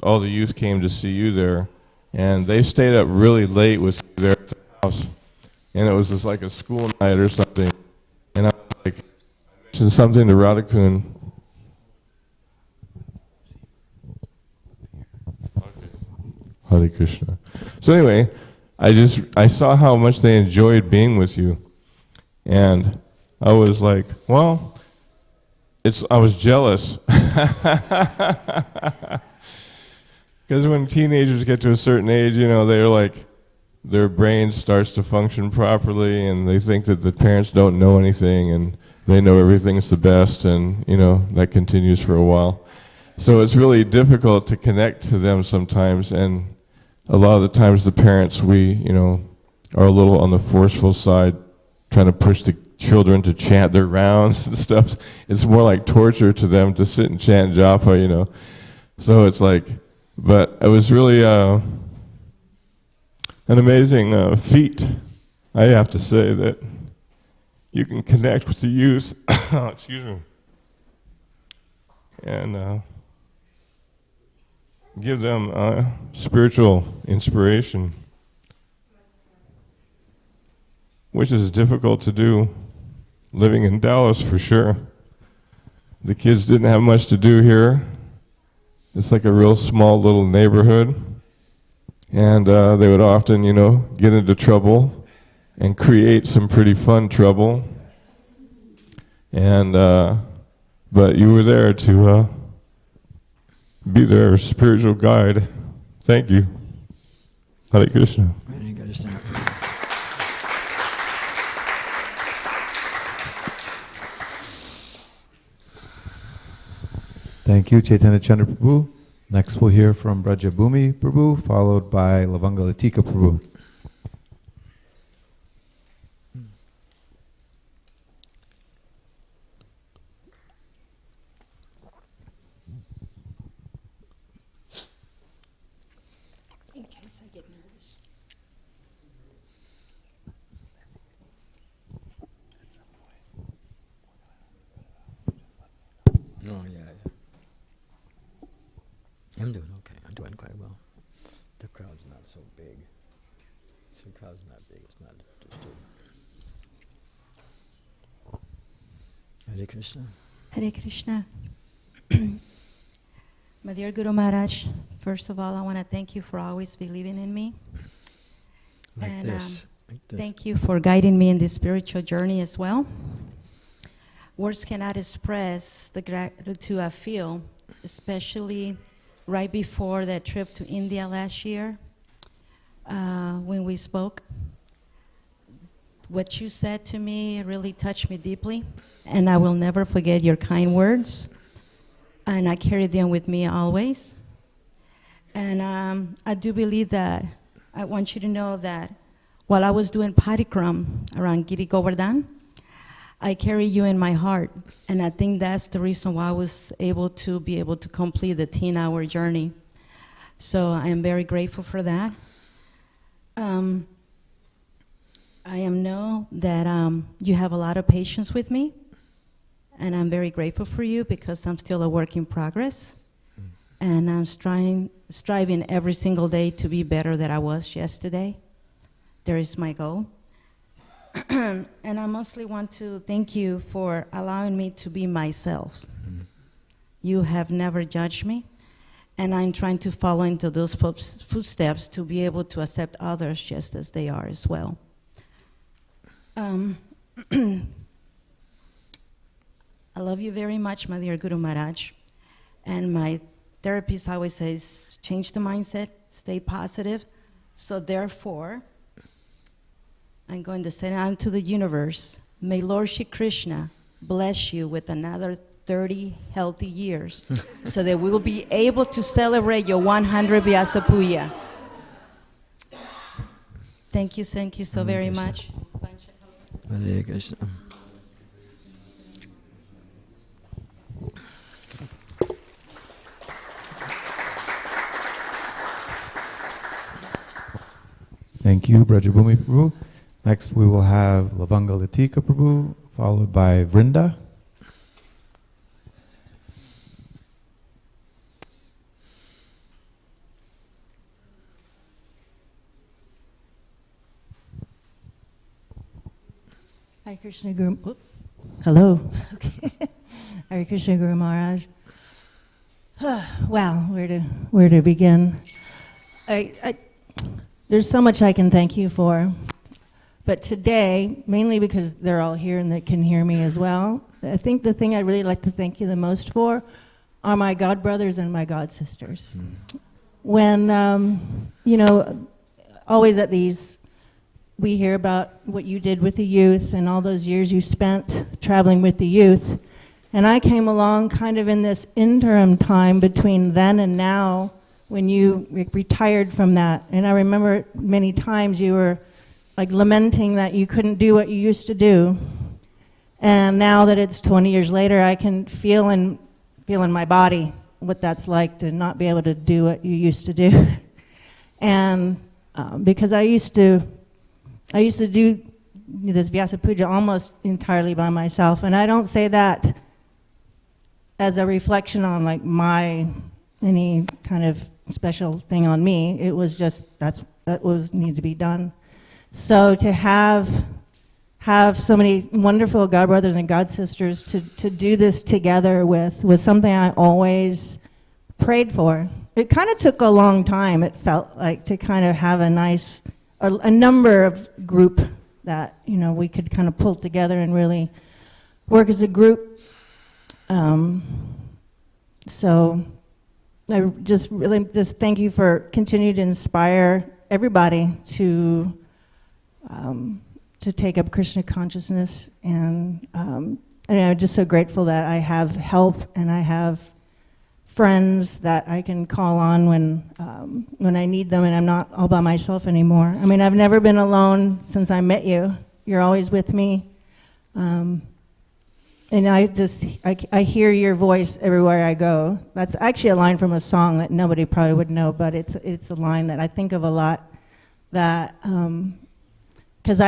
all the youth came to see you there, and they stayed up really late with you there at the house, and it was just like a school night or something. And I was like, I mentioned something to Radhakun. Hare Krishna. So anyway, I saw how much they enjoyed being with you. And I was like, well, I was jealous. Because when teenagers get to a certain age, you know, they're like, their brain starts to function properly, and they think that the parents don't know anything, and they know everything's the best, and you know that continues for a while. So it's really difficult to connect to them sometimes, and a lot of the times the parents, we are a little on the forceful side, trying to push the children to chant their rounds and stuff. It's more like torture to them to sit and chant japa, you know. So it's like, but it was really an amazing feat I have to say that you can connect with the youth, excuse me, and give them spiritual inspiration, which is difficult to do living in Dallas for sure. The kids didn't have much to do here. It's like a real small little neighborhood. And they would often, get into trouble and create some pretty fun trouble. And, but you were there to be their spiritual guide. Thank you. Hare Krishna. Hare Krishna. Thank you, Chaitanya Chandra Prabhu. Next we'll hear from Brajabhumi Prabhu, followed by Lavangalatika Prabhu. In case I get nervous. Oh, yeah. I'm doing okay. I'm doing quite well. The crowd's not so big. The crowd's not big. It's not disturbing. Hare Krishna. Hare Krishna. My dear Guru Maharaj, first of all, I want to thank you for always believing in me. Like this. Thank you for guiding me in this spiritual journey as well. Words cannot express the gratitude I feel, especially right before that trip to India last year, when we spoke. What you said to me really touched me deeply, and I will never forget your kind words, and I carry them with me always. And I do believe that, I want you to know that while I was doing parikram around Giri Govardhan, I carry you in my heart, and I think that's the reason why I was able to complete the 10-hour journey. So I am very grateful for that. I know that you have a lot of patience with me, and I'm very grateful for you because I'm still a work in progress, and I'm striving every single day to be better than I was yesterday. There is my goal. And I mostly want to thank you for allowing me to be myself. You have never judged me, and I'm trying to follow into those footsteps to be able to accept others just as they are as well. I love you very much, my dear Guru Maharaj. And my therapist always says, change the mindset, stay positive. So therefore, I'm going to send out to the universe, may Lord Shri Krishna bless you with another 30 healthy years so that we will be able to celebrate your 100 Vyasa Puja. Thank you so very much. Hare Krishna. Thank you, Brajabhumi Prabhu. Next we will have Lavangalatika Prabhu, followed by Vrinda. Hare Krishna Guru. Hello. Okay. Hare Krishna Guru Maharaj. Wow, where to begin? There's so much I can thank you for, but today, mainly because they're all here and they can hear me as well, I think the thing I'd really like to thank you the most for are my god brothers and my god sisters. When always at these, we hear about what you did with the youth and all those years you spent traveling with the youth. And I came along kind of in this interim time between then and now when you retired from that. And I remember many times you were like lamenting that you couldn't do what you used to do. And now that it's 20 years later, I can feel in my body what that's like to not be able to do what you used to do. And because I used to I used to do this Vyasa Puja almost entirely by myself, and I don't say that as a reflection on like any kind of special thing on me. It was just that was needed to be done. So to have so many wonderful God brothers and God sisters to do this together with was something I always prayed for. It kind of took a long time, it felt like, to kind of have a number of group that, we could kind of pull together and really work as a group. So I really thank you for continuing to inspire everybody to take up Krishna consciousness, and I'm just so grateful that I have help and I have friends that I can call on when I need them, and I'm not all by myself anymore. I mean, I've never been alone since I met you. You're always with me, and I hear your voice everywhere I go. That's actually a line from a song that nobody probably would know, but it's a line that I think of a lot. That because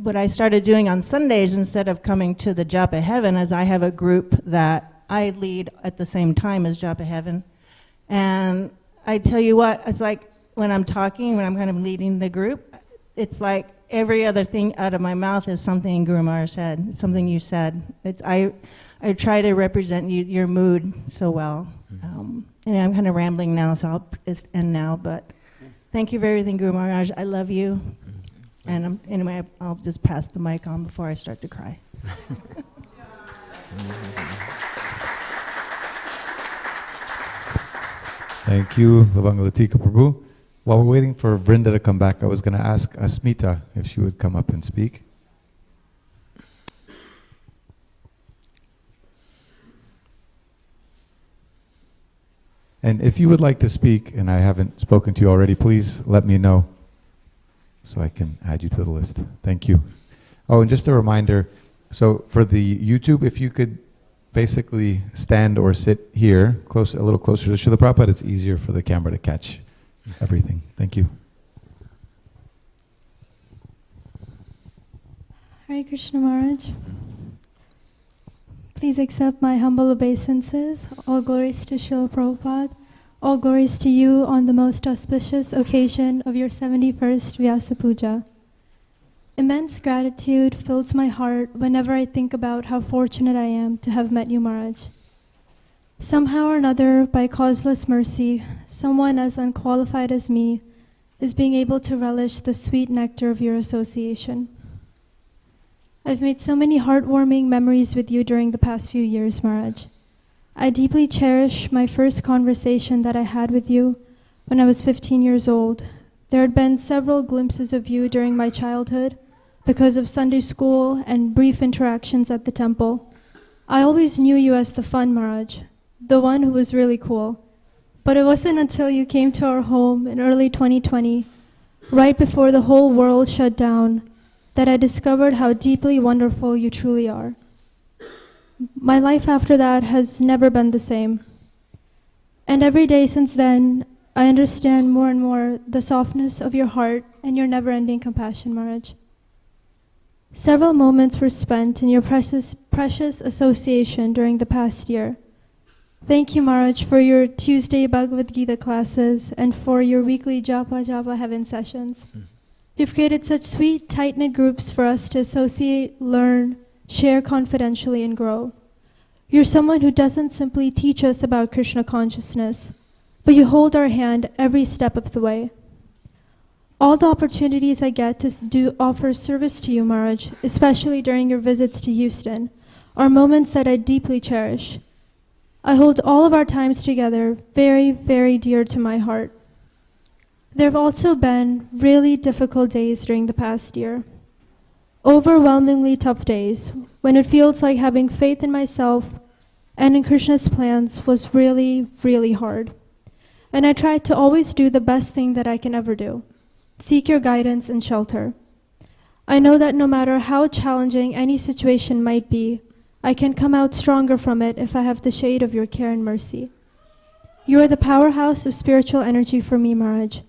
what I started doing on Sundays, instead of coming to the Japa Heaven, is I have a group that I lead at the same time as Japa Heaven. And I tell you what, it's like when I'm talking, when I'm kind of leading the group, it's like every other thing out of my mouth is something Guru Maharaj said. It's something you said. I try to represent your mood so well. And I'm kind of rambling now, so I'll just end now. But thank you for everything, Guru Maharaj. I love you. And anyway, I'll just pass the mic on before I start to cry. Thank you, Lavangalatika Prabhu. While we're waiting for Vrinda to come back, I was going to ask Asmita if she would come up and speak. And if you would like to speak, and I haven't spoken to you already, please let me know so I can add you to the list. Thank you. Oh, and just a reminder, so for the YouTube, if you could basically stand or sit here, a little closer to Srila Prabhupada, it's easier for the camera to catch everything. Thank you. Hare Krishna Maharaj. Please accept my humble obeisances. All glories to Srila Prabhupada. All glories to you on the most auspicious occasion of your 71st Vyasa Puja. Immense gratitude fills my heart whenever I think about how fortunate I am to have met you, Maharaj. Somehow or another, by causeless mercy, someone as unqualified as me is being able to relish the sweet nectar of your association. I've made so many heartwarming memories with you during the past few years, Maharaj. I deeply cherish my first conversation that I had with you when I was 15 years old. There had been several glimpses of you during my childhood because of Sunday school and brief interactions at the temple. I always knew you as the fun Maharaj, the one who was really cool. But it wasn't until you came to our home in early 2020, right before the whole world shut down, that I discovered how deeply wonderful you truly are. My life after that has never been the same. And every day since then, I understand more and more the softness of your heart and your never-ending compassion, Maharaj. Several moments were spent in your precious association during the past year. Thank you, Maharaj, for your Tuesday Bhagavad Gita classes and for your weekly Japa Heaven sessions. You've created such sweet, tight-knit groups for us to associate, learn, share confidentially, and grow. You're someone who doesn't simply teach us about Krishna consciousness, but you hold our hand every step of the way. All the opportunities I get to offer service to you, Maharaj, especially during your visits to Houston, are moments that I deeply cherish. I hold all of our times together very, very dear to my heart. There have also been really difficult days during the past year. Overwhelmingly tough days, when it feels like having faith in myself and in Krishna's plans was really, really hard. And I try to always do the best thing that I can ever do, seek your guidance and shelter. I know that no matter how challenging any situation might be, I can come out stronger from it if I have the shade of your care and mercy. You are the powerhouse of spiritual energy for me, Maharaj.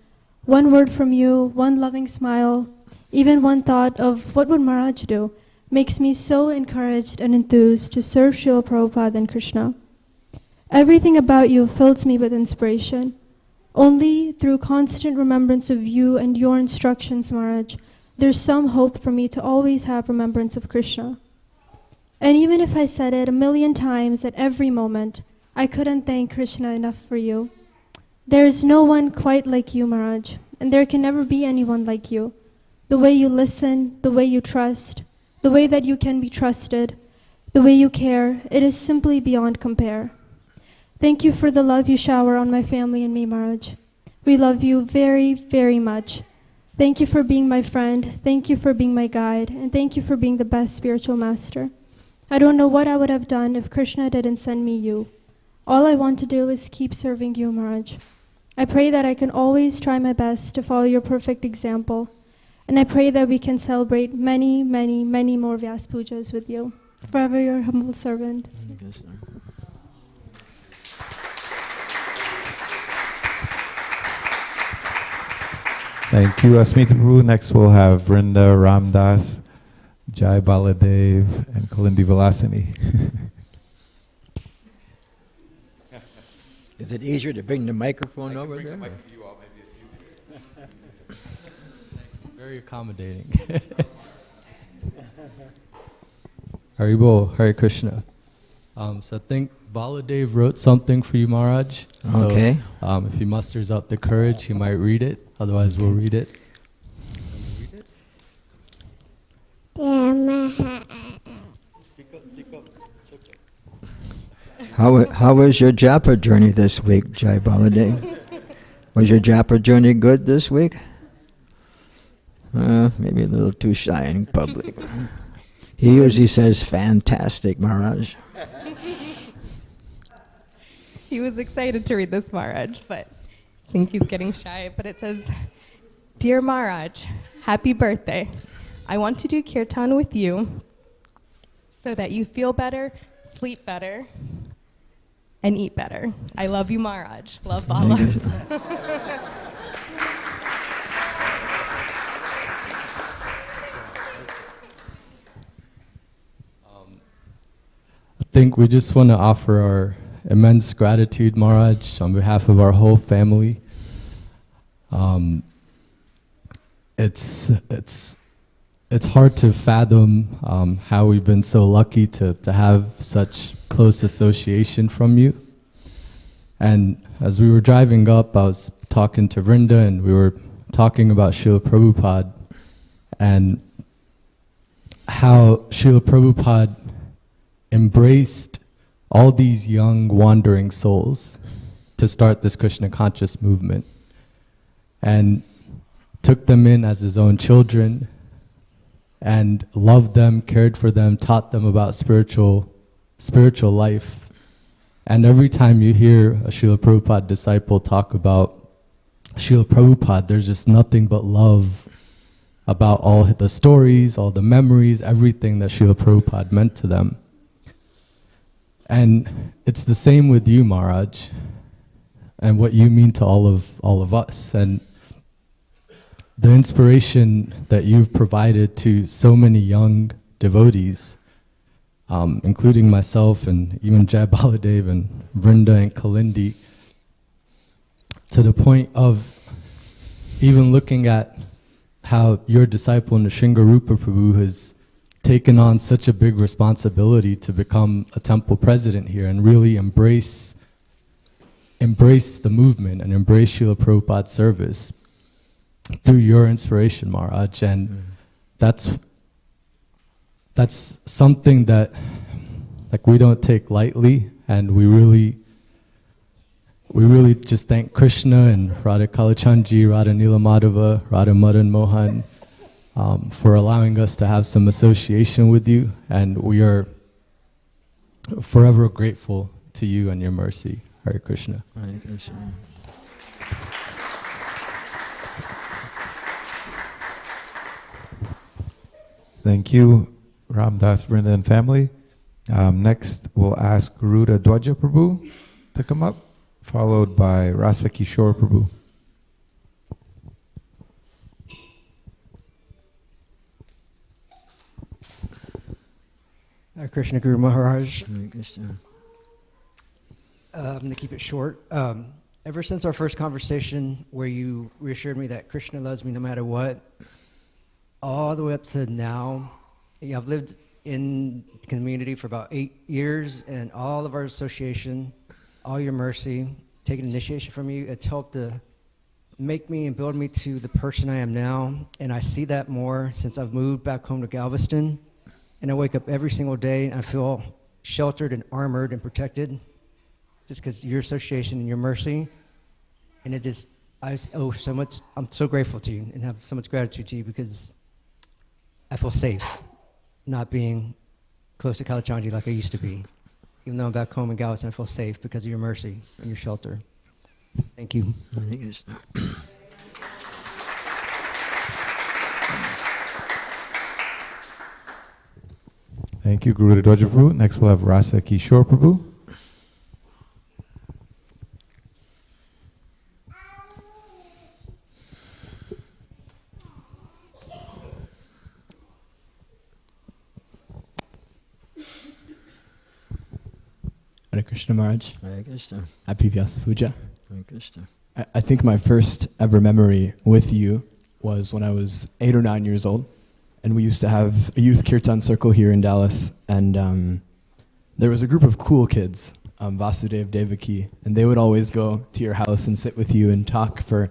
One word from you, one loving smile, Even one thought of what would Maharaj do makes me so encouraged and enthused to serve Srila Prabhupada and Krishna. Everything about you fills me with inspiration. Only through constant remembrance of you and your instructions, Maharaj, there's some hope for me to always have remembrance of Krishna. And even if I said it 1,000,000 times at every moment, I couldn't thank Krishna enough for you. There is no one quite like you, Maharaj, and there can never be anyone like you. The way you listen, the way you trust, the way that you can be trusted, the way you care, it is simply beyond compare. Thank you for the love you shower on my family and me, Maharaj. We love you very, very much. Thank you for being my friend, thank you for being my guide, and thank you for being the best spiritual master. I don't know what I would have done if Krishna didn't send me you. All I want to do is keep serving you, Maharaj. I pray that I can always try my best to follow your perfect example, and I pray that we can celebrate many, many, many more Vyas Pujas with you. Forever your humble servant. Thank you, Asmita Prabhu. Next we'll have Vrinda, Ramdas, Jai Baladev, and Kalindi Vilasini. Is it easier to bring the microphone over there? Very accommodating. Haribol, Hare Krishna. So I think Baladev wrote something for you, Maharaj. So, Okay. If he musters up the courage, he might read it. Otherwise, we'll read it. How was your Japa journey this week, Jai Baladev? Was your Japa journey good this week? Maybe a little too shy in public. He usually says, "Fantastic, Maharaj." He was excited to read this, Maharaj, but I think he's getting shy. But it says, "Dear Maharaj, happy birthday. I want to do kirtan with you so that you feel better, sleep better, and eat better. I love you, Maharaj. Love, Bala." I think we just want to offer our immense gratitude, Maharaj, on behalf of our whole family. It's hard to fathom how we've been so lucky to have such close association from you. And as we were driving up, I was talking to Vrinda, and we were talking about Srila Prabhupada and how Srila Prabhupada embraced all these young wandering souls to start this Krishna conscious movement, and took them in as his own children and loved them, cared for them, taught them about spiritual life. And every time you hear a Srila Prabhupada disciple talk about Srila Prabhupada, there's just nothing but love about all the stories, all the memories, everything that Srila Prabhupada meant to them. And it's the same with you, Maharaj, and what you mean to all of us. And the inspiration that you've provided to so many young devotees, including myself and even Jai Baladev and Vrinda and Kalindi, to the point of even looking at how your disciple Nrsingarupa Prabhu has taken on such a big responsibility to become a temple president here and really embrace the movement and embrace Srila Prabhupada's service through your inspiration, Maharaj. And that's something that we don't take lightly, and we really just thank Krishna and Radha Kalachandji, Radha Nilamadava, Radha Madan Mohan for allowing us to have some association with you, and we are forever grateful to you and your mercy. Hare Krishna. Hare Krishna. Thank you, Ramdas, Vrinda, and family. Next, we'll ask Garuda Dwaja Prabhu to come up, followed by Rasa Kishore Prabhu. Krishna Guru Maharaj. Hare Krishna. I'm going to keep it short. Ever since our first conversation where you reassured me that Krishna loves me no matter what, all the way up to now, I've lived in the community for about 8 years, and all of our association, all your mercy, taking initiation from you, it's helped to make me and build me to the person I am now. And I see that more since I've moved back home to Galveston. And I wake up every single day and I feel sheltered and armored and protected just because your association and your mercy. And it just, I owe so much, I'm so grateful to you and have so much gratitude to you because I feel safe not being close to Kalachandji like I used to be. Even though I'm back home in Galveston, I feel safe because of your mercy and your shelter. Thank you. Thank you, Guru Doja Prabhu. Next we'll have Rasa Kishore Prabhu. Hare Krishna Maharaj. Hare Krishna. Happy Vyasa Puja. Hare Krishna. I think my first ever memory with you was when I was 8 or 9 years old, and we used to have a youth kirtan circle here in Dallas, and there was a group of cool kids, Vasudev, Devaki, and they would always go to your house and sit with you and talk for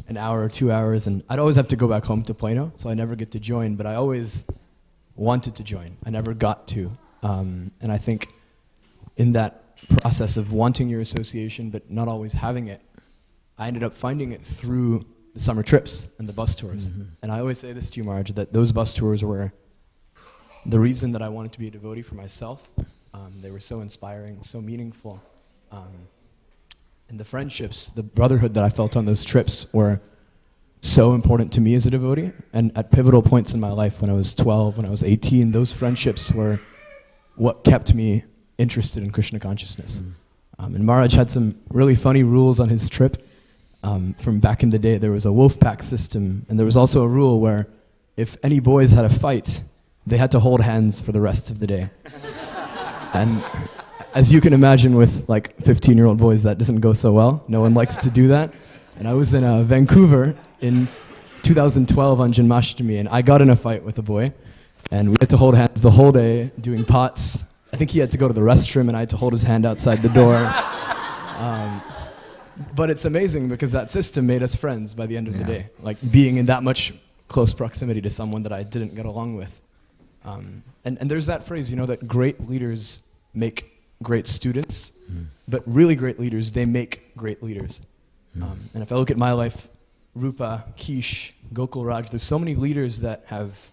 an hour or 2 hours, and I'd always have to go back home to Plano, so I never get to join, but I always wanted to join. I never got to, and I think in that process of wanting your association but not always having it, I ended up finding it through the summer trips and the bus tours. Mm-hmm. And I always say this to you, Maharaj, that those bus tours were the reason that I wanted to be a devotee for myself. They were so inspiring, so meaningful. And the friendships, the brotherhood that I felt on those trips were so important to me as a devotee. And at pivotal points in my life, when I was 12, when I was 18, those friendships were what kept me interested in Krishna consciousness. And Maharaj had some really funny rules on his trip. From back in the day, there was a wolf pack system, and there was also a rule where if any boys had a fight, they had to hold hands for the rest of the day. And as you can imagine with like 15-year-old boys, that doesn't go so well. No one likes to do that. And I was in Vancouver in 2012 on Janmashtami, and I got in a fight with a boy, and we had to hold hands the whole day doing pots. I think he had to go to the restroom, and I had to hold his hand outside the door. But it's amazing because that system made us friends by the end of the day, like being in that much close proximity to someone that I didn't get along with. And there's that phrase, you know, that great leaders make great students, but really great leaders, they make great leaders. And if I look at my life, Rupa, Kish, Gokul Raj, there's so many leaders that have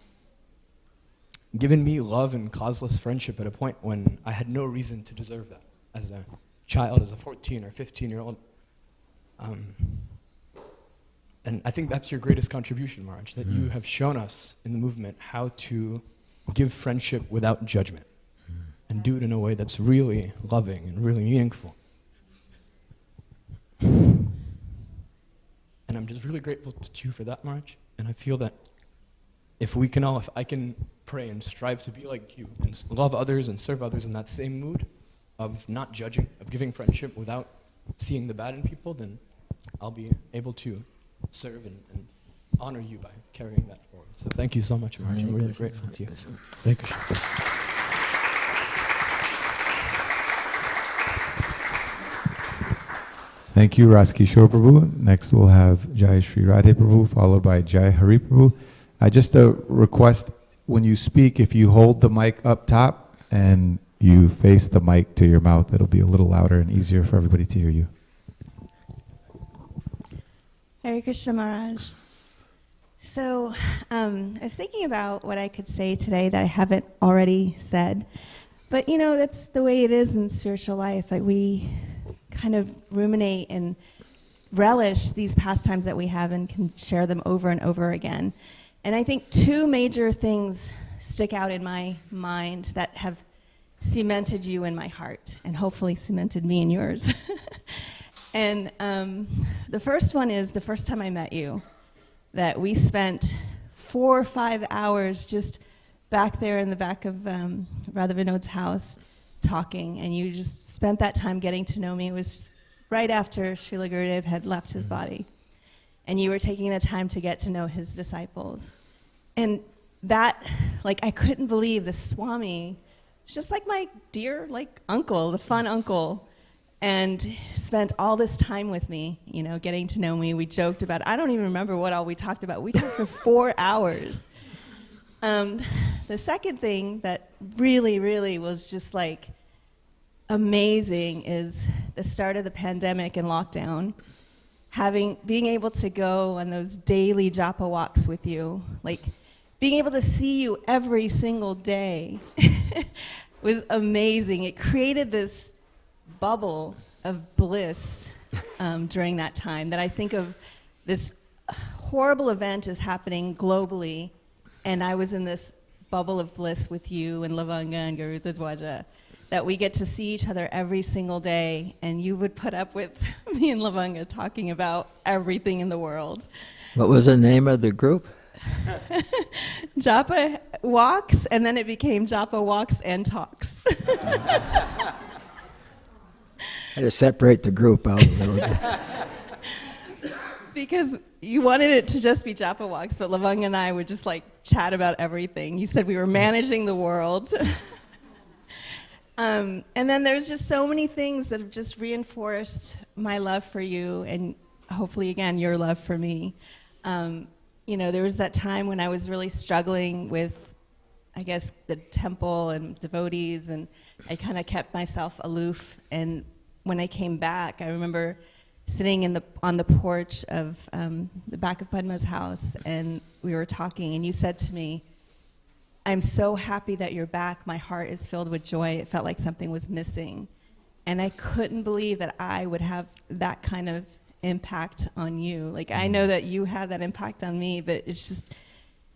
given me love and causeless friendship at a point when I had no reason to deserve that as a child, as a 14 or 15-year-old. And I think that's your greatest contribution, Maharaj, that you have shown us in the movement how to give friendship without judgment and do it in a way that's really loving and really meaningful. And I'm just really grateful to you for that, Maharaj. And I feel that if I can pray and strive to be like you and love others and serve others in that same mood of not judging, of giving friendship without seeing the bad in people, then I'll be able to serve and honor you by carrying that forward. So thank you so much, Maharaj. I'm really grateful to you. Thank you. Thank you, Raskishore Prabhu. Next we'll have Jai Shri Radhe Prabhu, followed by Jai Hari Prabhu. Just a request, when you speak, if you hold the mic up top and you face the mic to your mouth, it'll be a little louder and easier for everybody to hear you. Hare Krishna Maharaj. So I was thinking about what I could say today that I haven't already said. But you know, that's the way it is in spiritual life. Like we kind of ruminate and relish these pastimes that we have and can share them over and over again. And I think two major things stick out in my mind that have cemented you in my heart and hopefully cemented me in yours. And the first one is the first time I met you, that we spent 4 or 5 hours just back there in the back of Radha Vinod's house talking, and you just spent that time getting to know me. It was right after Srila Gurudev had left his body, and you were taking the time to get to know his disciples. And that, like, I couldn't believe the Swami was just like my dear, like, uncle, the fun uncle, and spent all this time with me, you know, getting to know me. We joked about, I don't even remember what all we talked about. We talked for 4 hours. The second thing that really was just like amazing is the start of the pandemic and lockdown. Being able to go on those daily japa walks with you, like being able to see you every single day was amazing. It created this bubble of bliss during that time that I think of. This horrible event is happening globally, and I was in this bubble of bliss with you and Lavanga and Garutha Dwaja, that we get to see each other every single day, and you would put up with me and Lavanga talking about everything in the world. What was the name of the group? Japa Walks, and then it became Japa Walks and Talks. I had to separate the group out a little bit. Because you wanted it to just be Japa Walks, but Lavanga and I would just like chat about everything. You said we were managing the world. And then there's just so many things that have just reinforced my love for you, and hopefully again your love for me. You know, there was that time when I was really struggling with, I guess, the temple and devotees, and I kind of kept myself aloof. And when I came back, I remember sitting on the porch of the back of Padma's house, and we were talking, and you said to me, "I'm so happy that you're back. My heart is filled with joy. It felt like something was missing." And I couldn't believe that I would have that kind of impact on you. Like, I know that you had that impact on me, but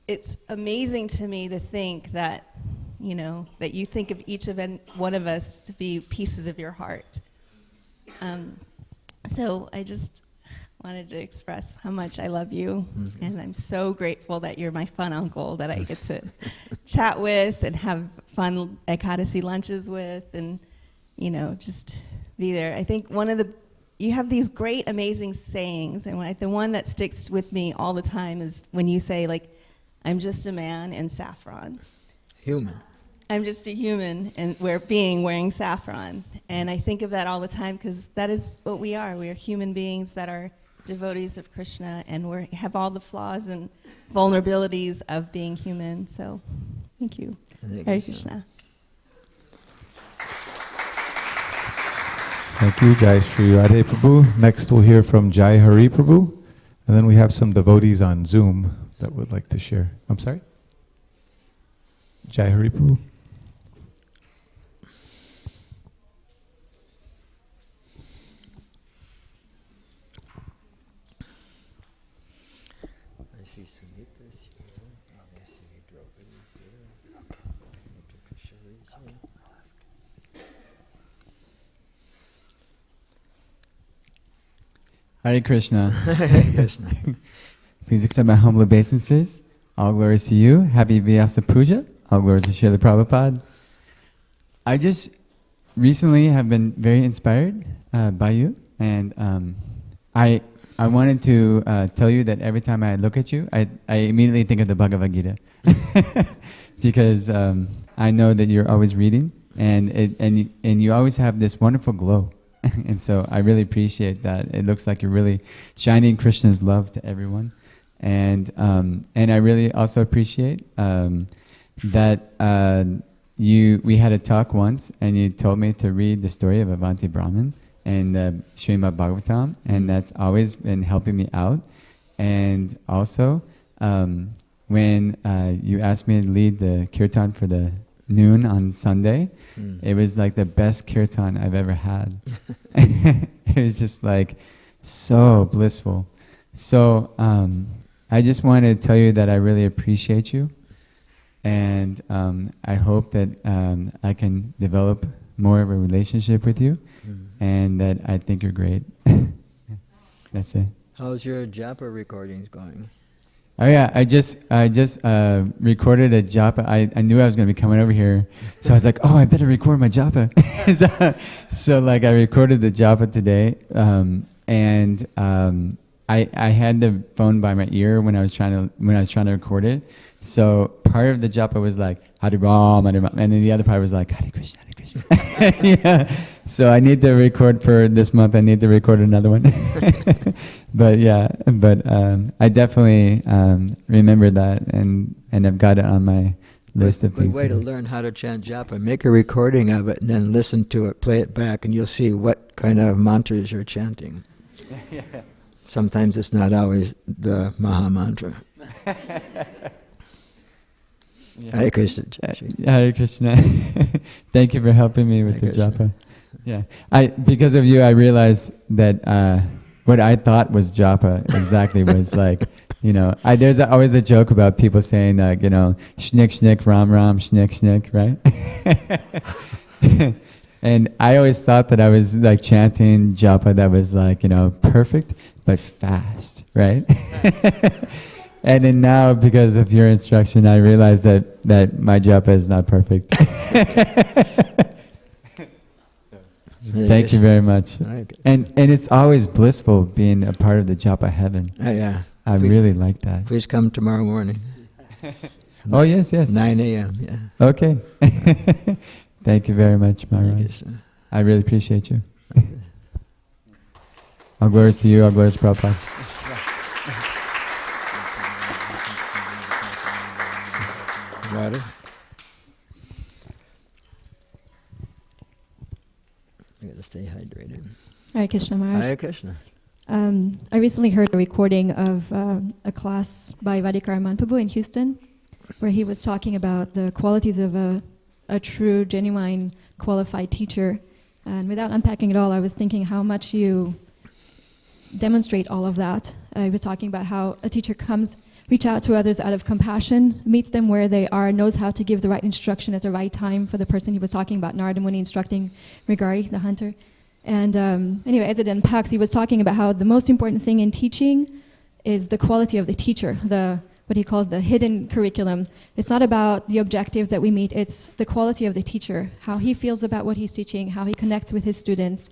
it's amazing to me to think that, you know, that you think of each of one of us to be pieces of your heart. So I just wanted to express how much I love you, and I'm so grateful that you're my fun uncle that I get to chat with and have fun Ekadasi lunches with, and, you know, just be there. I think you have these great, amazing sayings, and the one that sticks with me all the time is when you say, like, "I'm just a man in saffron." Human. I'm just a human, and wearing saffron. And I think of that all the time, because that is what we are. We are human beings that are devotees of Krishna, and we have all the flaws and vulnerabilities of being human. So, thank you. Hare Krishna. Thank you, Jai Shri Radhe Prabhu. Next we'll hear from Jai Hari Prabhu, and then we have some devotees on Zoom that would like to share. I'm sorry? Jai Hari Prabhu. I see Sunita's here. I see Draupadi's here. Dr. Kishori's here. Hare Krishna. Hare Krishna. Please accept my humble obeisances. All glories to you. Happy Vyasa Puja. All glories to Srila Prabhupada. I just recently have been very inspired by you, and I wanted to tell you that every time I look at you, I immediately think of the Bhagavad Gita, because I know that you're always reading, and you always have this wonderful glow. And so I really appreciate that. It looks like you're really shining Krishna's love to everyone. And I really also appreciate that we had a talk once, and you told me to read the story of Avanti Brahman and Srimad Bhagavatam, and that's always been helping me out. And also, when you asked me to lead the kirtan for the noon on Sunday, it was like the best kirtan I've ever had. It was just like so blissful. So I just wanted to tell you that I really appreciate you, and I hope that I can develop more of a relationship with you, and that I think you're great. That's it. How's your japa recordings going? Oh yeah, I just recorded a japa. I knew I was going to be coming over here, so I was like, oh, I better record my japa. so like I recorded the japa today, and I had the phone by my ear when I was trying to record it. So part of the japa was like Hare Ram, and then the other part was like Hare Krishna, Hare Krishna. Yeah. So I need to record for this month. I need to record another one. But I definitely remember that, and I've got it on my list of things. Good way to learn how to chant japa. Make a recording of it and then listen to it, play it back, and you'll see what kind of mantras you're chanting. Yeah. Sometimes it's not always the Maha Mantra. Yeah. Hare Krishna. Hare Krishna. Thank you for helping me with Hare the Krishna. japa. Yeah, because of you, I realized that what I thought was japa exactly was like, there's always a joke about people saying like, shnik shnik ram ram shnik shnik, right? And I always thought that I was like chanting japa that was like, perfect but fast, right? And then now, because of your instruction, I realize that my japa is not perfect. Thank you very much. And it's always blissful being a part of the japa heaven. Yeah. I really like that. Please come tomorrow morning. Oh, yes. 9 a.m., yeah. Okay. Thank you very much, Maharaj. I really appreciate you. All glories to you, all glories to Prabhupada. Water. I gotta stay hydrated. Hare Krishna, Maharaj. Hare Krishna. I recently heard a recording of a class by Vadikar Manprabhu in Houston, where he was talking about the qualities of a true, genuine, qualified teacher. And without unpacking it all, I was thinking how much you demonstrate all of that. I was talking about how a teacher reach out to others out of compassion, meets them where they are, knows how to give the right instruction at the right time for the person. He was talking about Narada Muni instructing Mrigari, the hunter. And anyway, as it unpacks, he was talking about how the most important thing in teaching is the quality of the teacher, what he calls the hidden curriculum. It's not about the objectives that we meet, it's the quality of the teacher, how he feels about what he's teaching, how he connects with his students,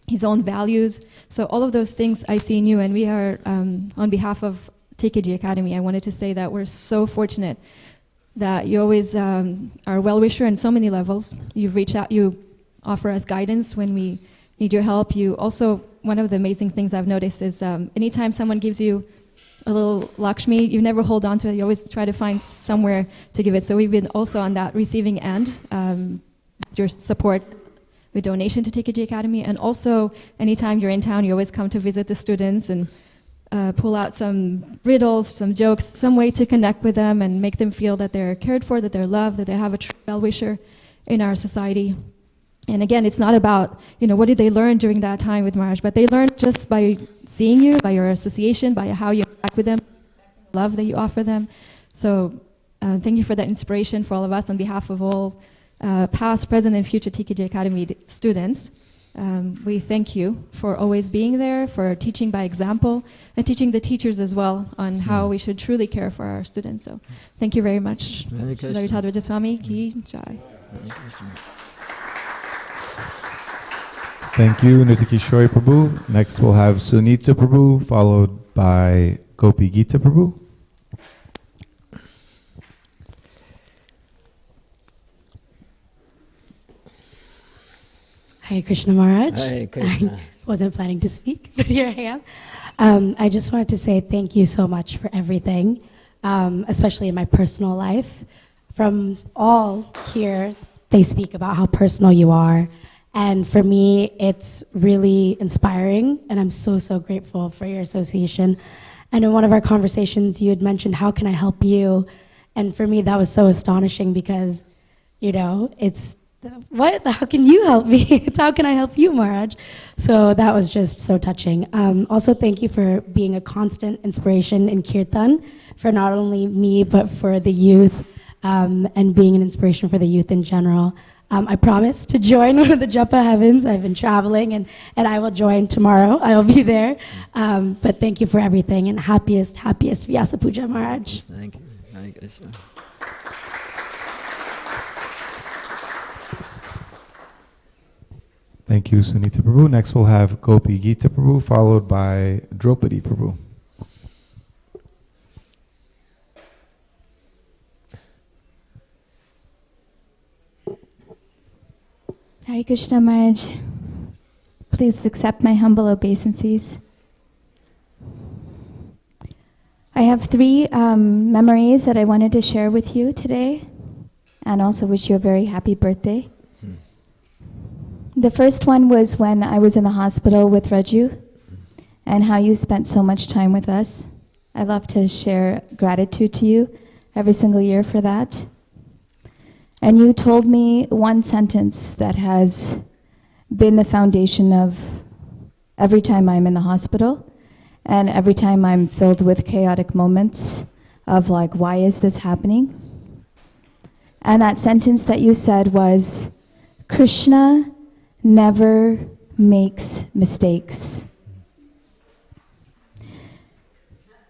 his own values. So all of those things I see in you, and we are, on behalf of TKG Academy, I wanted to say that we're so fortunate that you always are a well-wisher on so many levels. You've reached out, you offer us guidance when we need your help. You also, one of the amazing things I've noticed is anytime someone gives you a little Lakshmi, you never hold on to it. You always try to find somewhere to give it. So we've been also on that receiving end, your support with donation to TKG Academy. And also, anytime you're in town, you always come to visit the students and pull out some riddles, some jokes, some way to connect with them and make them feel that they're cared for, that they're loved, that they have a true well-wisher in our society. And again, it's not about, what did they learn during that time with Maharaj, but they learned just by seeing you, by your association, by how you interact with them, love that you offer them. So thank you for that inspiration for all of us on behalf of all past, present, and future TKG Academy students. We thank you for always being there, for teaching by example, and teaching the teachers as well on how we should truly care for our students. So thank you very much. Hare Swami Ki Jai. Thank you, Nitikishori Prabhu. Next we'll have Sunita Prabhu, followed by Gopi Gita Prabhu. Hare Krishna Maharaj. Hare Krishna. I wasn't planning to speak, but here I am. I just wanted to say thank you so much for everything, especially in my personal life. From all here, they speak about how personal you are. And for me, it's really inspiring, and I'm so, so grateful for your association. And in one of our conversations, you had mentioned, how can I help you? And for me, that was so astonishing because, it's, what? How can you help me? It's how can I help you, Maharaj? So that was just so touching. Also, thank you for being a constant inspiration in Kirtan, for not only me, but for the youth, and being an inspiration for the youth in general. I promise to join one of the Japa heavens. I've been traveling, and I will join tomorrow. I'll be there. But thank you for everything, and happiest Vyasa Puja Maharaj. Thank you. Hare Krishna. Thank you, Sunita Prabhu. Next we'll have Gopi Gita Prabhu, followed by Draupadi Prabhu. Hare Krishna Maharaj, please accept my humble obeisances. I have 3 memories that I wanted to share with you today, and also wish you a very happy birthday. The first one was when I was in the hospital with Raju, and how you spent so much time with us. I love to share gratitude to you every single year for that. And you told me one sentence that has been the foundation of every time I'm in the hospital, and every time I'm filled with chaotic moments of like, why is this happening? And that sentence that you said was, Krishna never makes mistakes.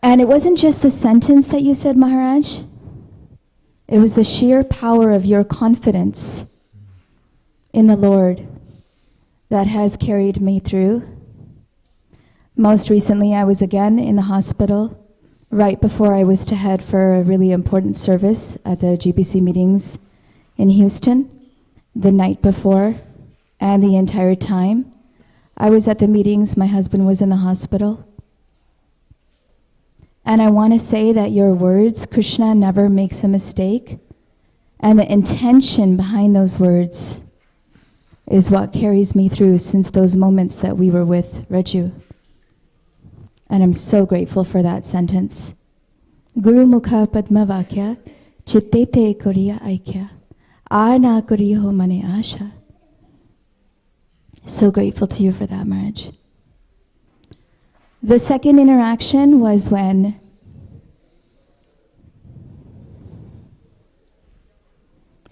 And it wasn't just the sentence that you said, Maharaj. It was the sheer power of your confidence in the Lord that has carried me through. Most recently, I was again in the hospital right before I was to head for a really important service at the GBC meetings in Houston the night before. And the entire time I was at the meetings, my husband was in the hospital. And I want to say that your words, Krishna never makes a mistake, and the intention behind those words is what carries me through since those moments that we were with Raju. And I'm so grateful for that sentence. Guru Mukha Padma Vakya, Chitte Te Koriya Aikya, Ana Koriho Mane Asha. So grateful to you for that, Maharaj. The second interaction was when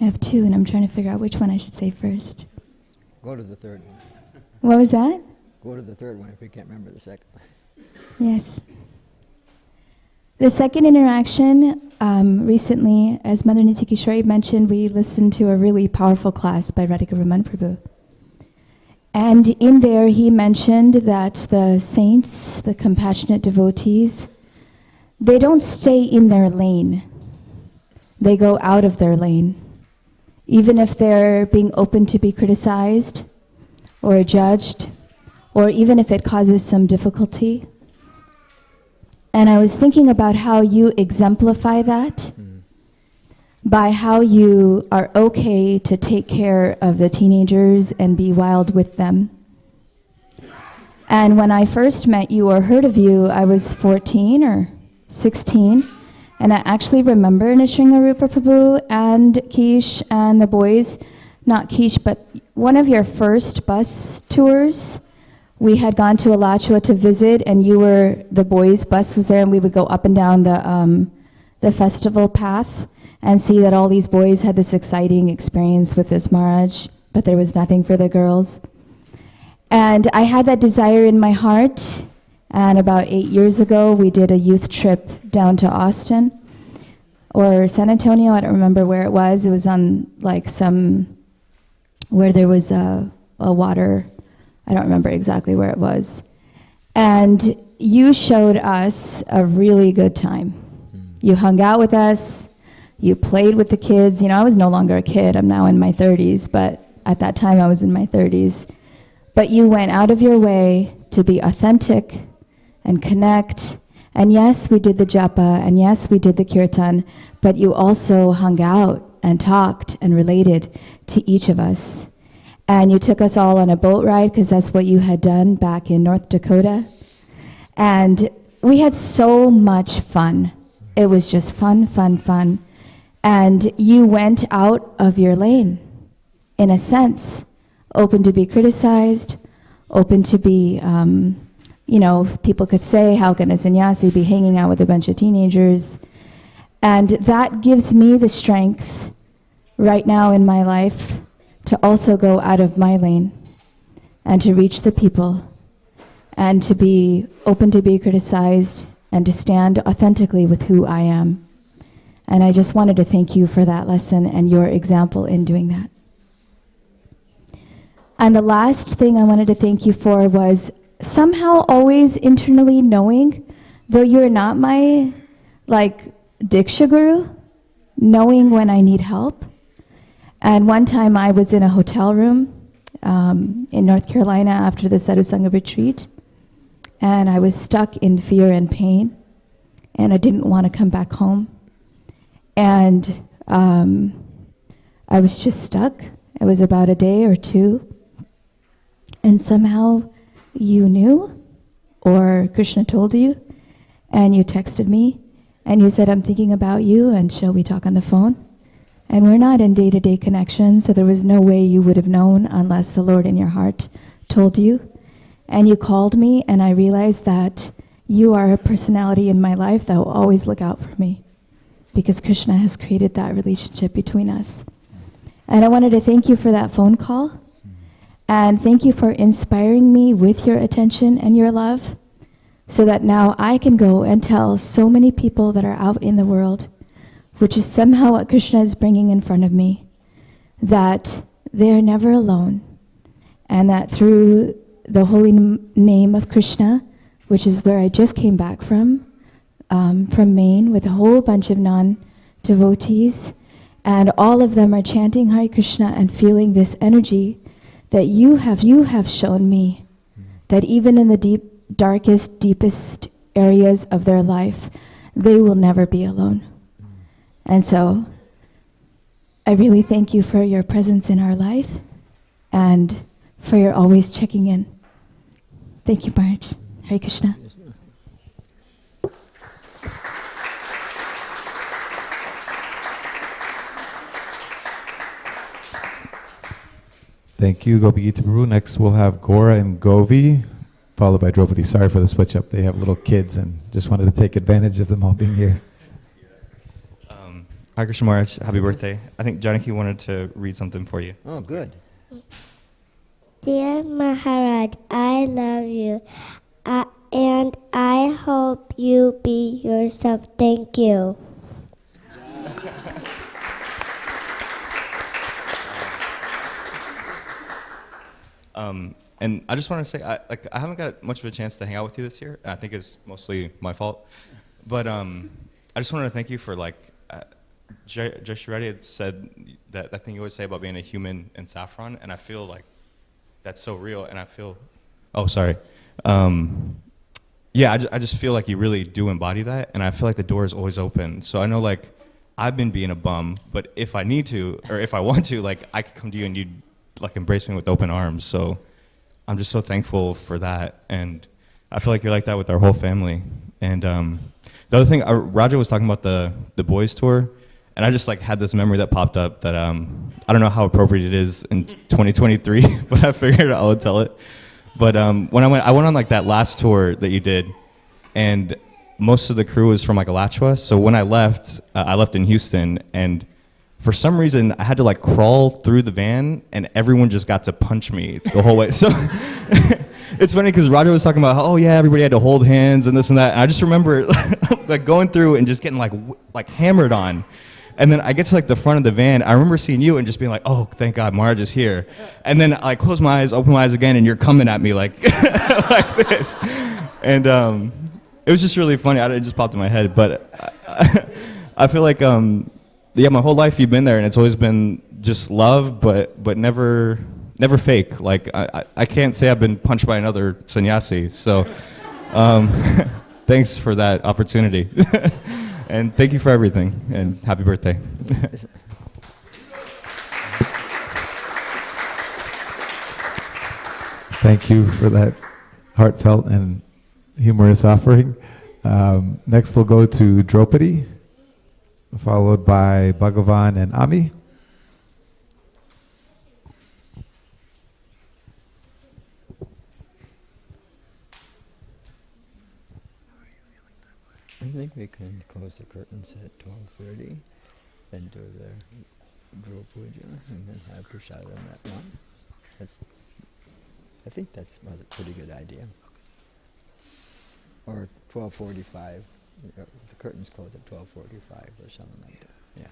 I have 2, and I'm trying to figure out which one I should say first. Go to the third one. What was that? Go to the third one if you can't remember the second one. Yes. The second interaction, recently, as Mother Nitya Kishore mentioned, we listened to a really powerful class by Radhika Raman Prabhu. And in there, he mentioned that the saints, the compassionate devotees, they don't stay in their lane. They go out of their lane. Even if they're being open to be criticized or judged, or even if it causes some difficulty. And I was thinking about how you exemplify that by how you are okay to take care of the teenagers and be wild with them. And when I first met you or heard of you, I was 14 or 16, and I actually remember Nrsimharupa Prabhu and Kish and the boys, not Kish, but one of your first bus tours. We had gone to Alachua to visit, and you were, the boys' bus was there, and we would go up and down the festival path and see that all these boys had this exciting experience with this Maharaj, but there was nothing for the girls. And I had that desire in my heart, and about 8 years ago, we did a youth trip down to Austin, or San Antonio, I don't remember where it was. It was on like where there was a water, I don't remember exactly where it was. And you showed us a really good time. You hung out with us, you played with the kids. You know, I was no longer a kid, I'm now in my 30s, but at that time I was in my 30s. But you went out of your way to be authentic and connect. And yes, we did the japa, and yes, we did the kirtan, but you also hung out and talked and related to each of us. And you took us all on a boat ride, because that's what you had done back in North Dakota. And we had so much fun. It was just fun, fun, fun. And you went out of your lane, in a sense, open to be criticized, open to be, you know, people could say, how can a sannyasi be hanging out with a bunch of teenagers? And that gives me the strength right now in my life to also go out of my lane and to reach the people and to be open to be criticized and to stand authentically with who I am. And I just wanted to thank you for that lesson and your example in doing that. And the last thing I wanted to thank you for was somehow always internally knowing, though you're not my Diksha guru, knowing when I need help. And one time I was in a hotel room in North Carolina after the Sadhu Sangha retreat, and I was stuck in fear and pain, and I didn't want to come back home. And I was just stuck. It was about a day or two. And somehow you knew, or Krishna told you, and you texted me, and you said, I'm thinking about you, and shall we talk on the phone? And we're not in day-to-day connection, so there was no way you would have known unless the Lord in your heart told you. And you called me, and I realized that you are a personality in my life that will always look out for me, because Krishna has created that relationship between us. And I wanted to thank you for that phone call, and thank you for inspiring me with your attention and your love, so that now I can go and tell so many people that are out in the world, which is somehow what Krishna is bringing in front of me, that they are never alone, and that through the holy name of Krishna, which is where I just came back from Maine with a whole bunch of non-devotees, and all of them are chanting Hare Krishna and feeling this energy that you have shown me, that even in the darkest, deepest areas of their life, they will never be alone. And so I really thank you for your presence in our life and for your always checking in. Thank you, Maharaj. Hare Krishna. Thank you, Gopi Gita Prabhu. Next we'll have Gora and Govi, followed by Draupadi. Sorry for the switch up. They have little kids and just wanted to take advantage of them all being here. Hare Krishna Maharaj, happy birthday. I think Janaki wanted to read something for you. Oh, good. Dear Maharaj, I love you, and I hope you be yourself. Thank you. And I just want to say, I haven't got much of a chance to hang out with you this year, and I think it's mostly my fault. But I just wanted to thank you for Josh Reddy had said that thing you always say about being a human in saffron, and I feel like that's so real, and I feel, oh, sorry. Yeah, I just feel like you really do embody that, and I feel like the door is always open. So I know I've been being a bum, but if I need to, or if I want to, I could come to you and you'd embrace me with open arms. So I'm just so thankful for that, and I feel like you're like that with our whole family. And the other thing, Raja was talking about the boys tour, and I just had this memory that popped up that I don't know how appropriate it is in 2023, but I figured I would tell it. But when I went on that last tour that you did, and most of the crew was from Alachua. So when I left in Houston, and for some reason I had to crawl through the van, and everyone just got to punch me the whole way. So it's funny because Roger was talking about, oh yeah, everybody had to hold hands and this and that. And I just remember going through and just getting hammered on. And then I get to the front of the van. I remember seeing you and just being oh, thank God, Maharaj is here. And then I close my eyes, open my eyes again, and you're coming at me like this. And it was just really funny. It just popped in my head. But I feel yeah, my whole life you've been there, and it's always been just love, but never fake. I can't say I've been punched by another sannyasi. So thanks for that opportunity. And thank you for everything, and happy birthday. Thank you for that heartfelt and humorous offering. Next we'll go to Draupadi, followed by Bhagavan and Ami. I think we can close the curtains at 12:30 and do the Dhruv Puja and then have Prasad on that one. I think that's a pretty good idea. Or 12:45. The curtains close at 12:45 or something like that. Yeah.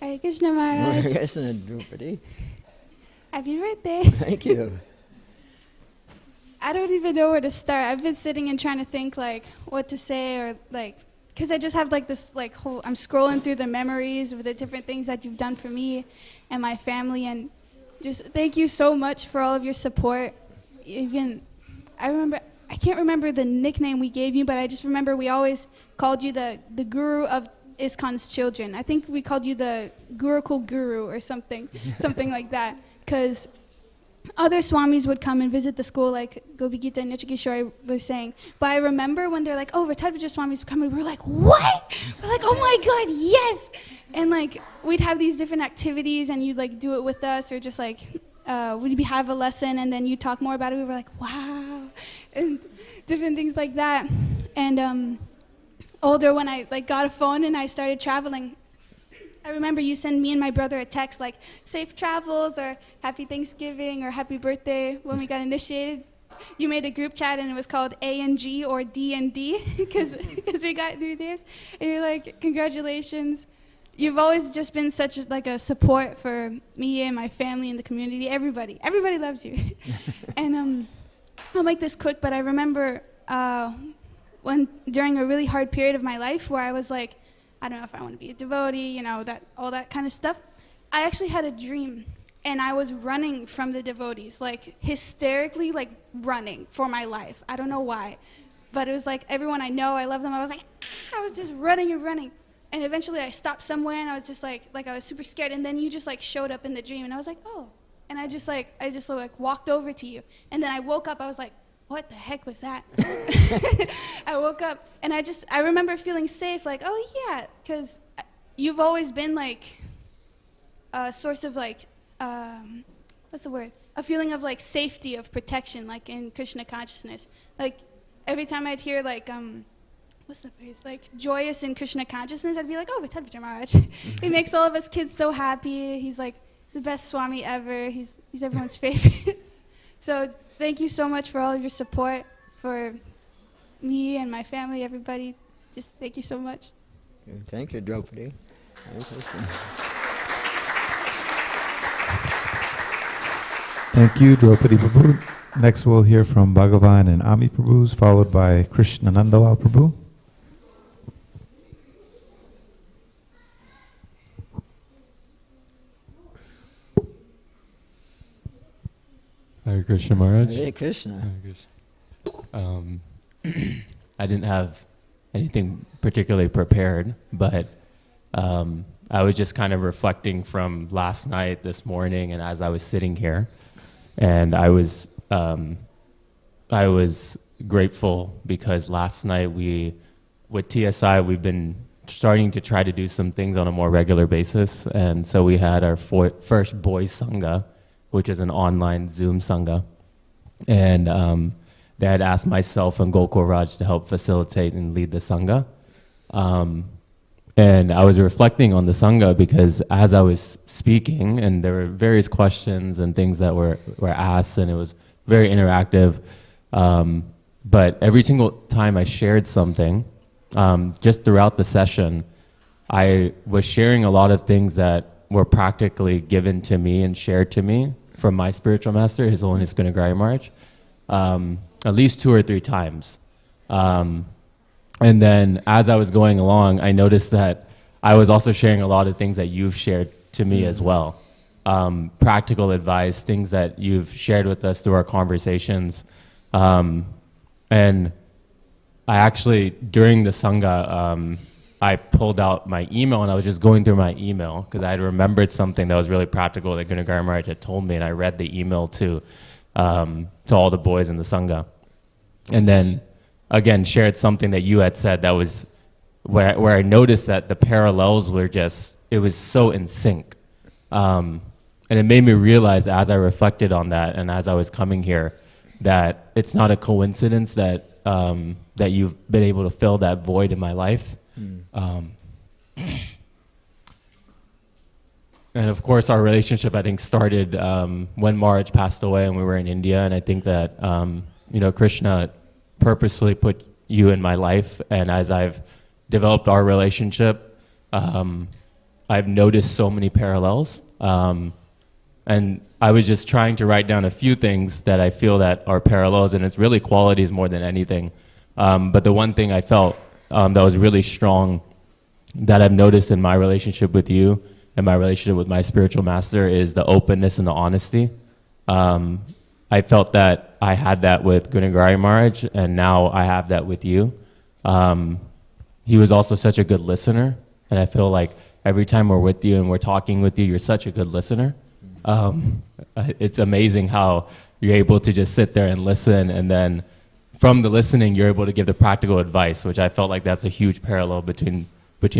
Hare Krishna Maharaj. Hare Krishna Drupadi. Happy birthday. Thank you. I don't even know where to start. I've been sitting and trying to think like what to say or like, because I just have like this like whole, I'm scrolling through the memories of the different things that you've done for me and my family, and just thank you so much for all of your support. Even, I can't remember the nickname we gave you, but I just remember we always called you the guru of ISKCON's children. I think we called you the Gurukul Guru or something like that, because other swamis would come and visit the school, like Gopi Gita and Nichikishore were saying. But I remember when they're like, oh, Ritadvija swamis were coming, we were like, what? We're like, oh my God, yes! And like, we'd have these different activities and you'd like do it with us, or just like, we'd have a lesson and then you talk more about it. We were like, wow, and different things like that. And older, when I like got a phone and I started traveling, I remember you send me and my brother a text like, safe travels, or happy Thanksgiving, or happy birthday when we got initiated. You made a group chat and it was called A&G or D&D because we got through this. And you're like, congratulations. You've always just been such like a support for me and my family and the community. Everybody loves you. And I'll make this quick, but I remember when during a really hard period of my life where I was like, I don't know if I want to be a devotee, you know, that all that kind of stuff. I actually had a dream, and I was running from the devotees, like hysterically, like running for my life. I don't know why, but it was like everyone I know, I love them. I was like, I was just running and running, and eventually I stopped somewhere, and I was just like I was super scared, and then you just like showed up in the dream, and I was like, oh, and I just walked over to you, and then I woke up. I was like, what the heck was that? I woke up and I remember feeling safe, like, oh yeah, because you've always been like a source of like, what's the word? A feeling of like safety, of protection, like in Krishna consciousness. Like every time I'd hear like, what's the phrase? Like joyous in Krishna consciousness, I'd be like, oh, Ritadvija Maharaj. He makes all of us kids so happy. He's like the best Swami ever. He's everyone's favorite. So thank you so much for all of your support for me and my family, everybody. Just thank you so much. Thank you, Draupadi. Thank you, Draupadi Prabhu. Next we'll hear from Bhagavan and Ami Prabhus, followed by Krishna Nandalal Prabhu. Hare Krishna Maharaj. Hare Krishna. Hare Krishna. I didn't have anything particularly prepared, but I was just kind of reflecting from last night, this morning, and as I was sitting here, and I was grateful because last night with TSI, we've been starting to try to do some things on a more regular basis, and so we had our first boys Sangha, which is an online Zoom Sangha. And they had asked myself and Gokul Raj to help facilitate and lead the Sangha. And I was reflecting on the Sangha because as I was speaking, and there were various questions and things that were asked, and it was very interactive. But every single time I shared something, just throughout the session, I was sharing a lot of things that were practically given to me and shared to me from my spiritual master, His Holiness Gunagari Maharaj, at least 2 or 3 times. And then as I was going along, I noticed that I was also sharing a lot of things that you've shared to me as well. Practical advice, things that you've shared with us through our conversations. And I actually, during the Sangha, I pulled out my email and I was just going through my email because I had remembered something that was really practical that Gunagari Maharaj had told me, and I read the email to all the boys in the Sangha. And then, again, shared something that you had said that was where I noticed that the parallels were just, it was so in sync. And it made me realize as I reflected on that and as I was coming here that it's not a coincidence that that you've been able to fill that void in my life. and of course, our relationship, I think, started when Maharaj passed away and we were in India. And I think that, you know, Krishna purposefully put you in my life. And as I've developed our relationship, I've noticed so many parallels. And I was just trying to write down a few things that I feel that are parallels, and it's really qualities more than anything. But the one thing I felt that was really strong that I've noticed in my relationship with you and my relationship with my spiritual master is the openness and the honesty. I felt that I had that with Gunagari Maharaj, and now I have that with you. He was also such a good listener, and I feel like every time we're with you and we're talking with you, you're such a good listener. It's amazing how you're able to just sit there and listen, and then from the listening, you're able to give the practical advice, which I felt like that's a huge parallel between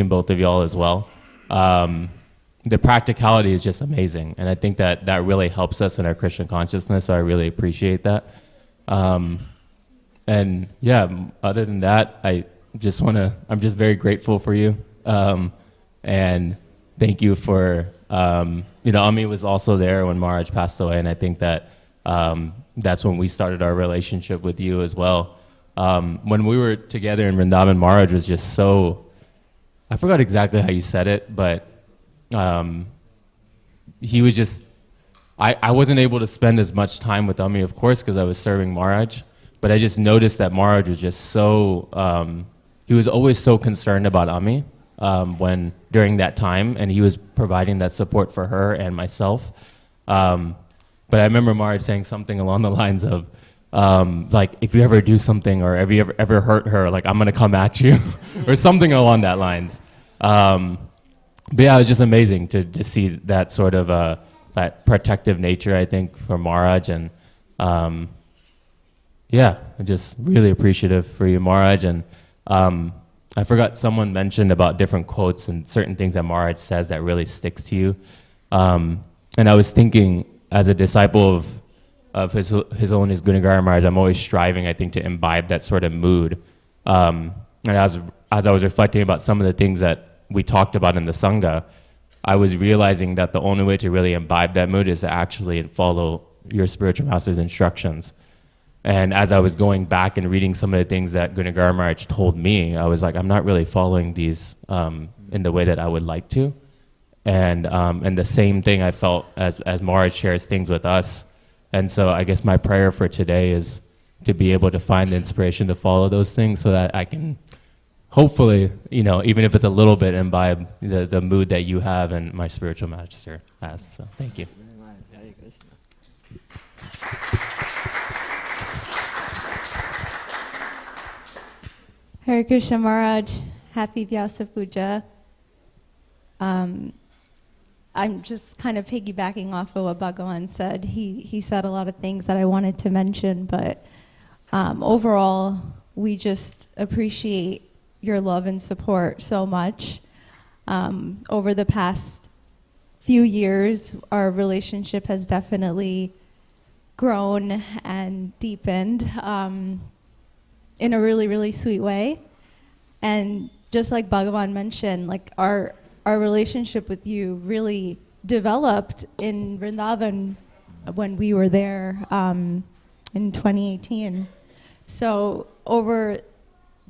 both of y'all as well. The practicality is just amazing, and I think that that really helps us in our Christian consciousness, so I really appreciate that. And yeah, other than that, I'm just very grateful for you, and thank you for, you know, Ami was also there when Maharaj passed away, and I think that that's when we started our relationship with you as well. When we were together in Vrindavan, Maharaj was just so, I forgot exactly how you said it, but he was just, I wasn't able to spend as much time with Ami, of course, because I was serving Maharaj, but I just noticed that Maharaj was just so, he was always so concerned about Ami during that time, and he was providing that support for her and myself. But I remember Maharaj saying something along the lines of, like, if you ever do something or if you ever hurt her, like, I'm going to come at you, or something along that lines. But yeah, it was just amazing to see that sort of that protective nature, I think, for Maharaj. And yeah, I'm just really appreciative for you, Maharaj. And I forgot, someone mentioned about different quotes and certain things that Maharaj says that really sticks to you. And I was thinking, as a disciple of His Holiness Gunagari Maharaj, I'm always striving, I think, to imbibe that sort of mood. And as I was reflecting about some of the things that we talked about in the Sangha, I was realizing that the only way to really imbibe that mood is to actually follow your spiritual master's instructions. And as I was going back and reading some of the things that Gunagari Maharaj told me, I was like, I'm not really following these in the way that I would like to. And the same thing I felt as Maharaj shares things with us. And so I guess my prayer for today is to be able to find the inspiration to follow those things so that I can hopefully, you know, even if it's a little bit, imbibe the mood that you have and my spiritual master has. So thank you. Hare Krishna Maharaj, happy Vyasa Puja. I'm just kind of piggybacking off of what Bhagavan said. He said a lot of things that I wanted to mention, but overall, we just appreciate your love and support so much. Over the past few years, our relationship has definitely grown and deepened in a really, really sweet way. And just like Bhagavan mentioned, like our relationship with you really developed in Vrindavan when we were there in 2018. So over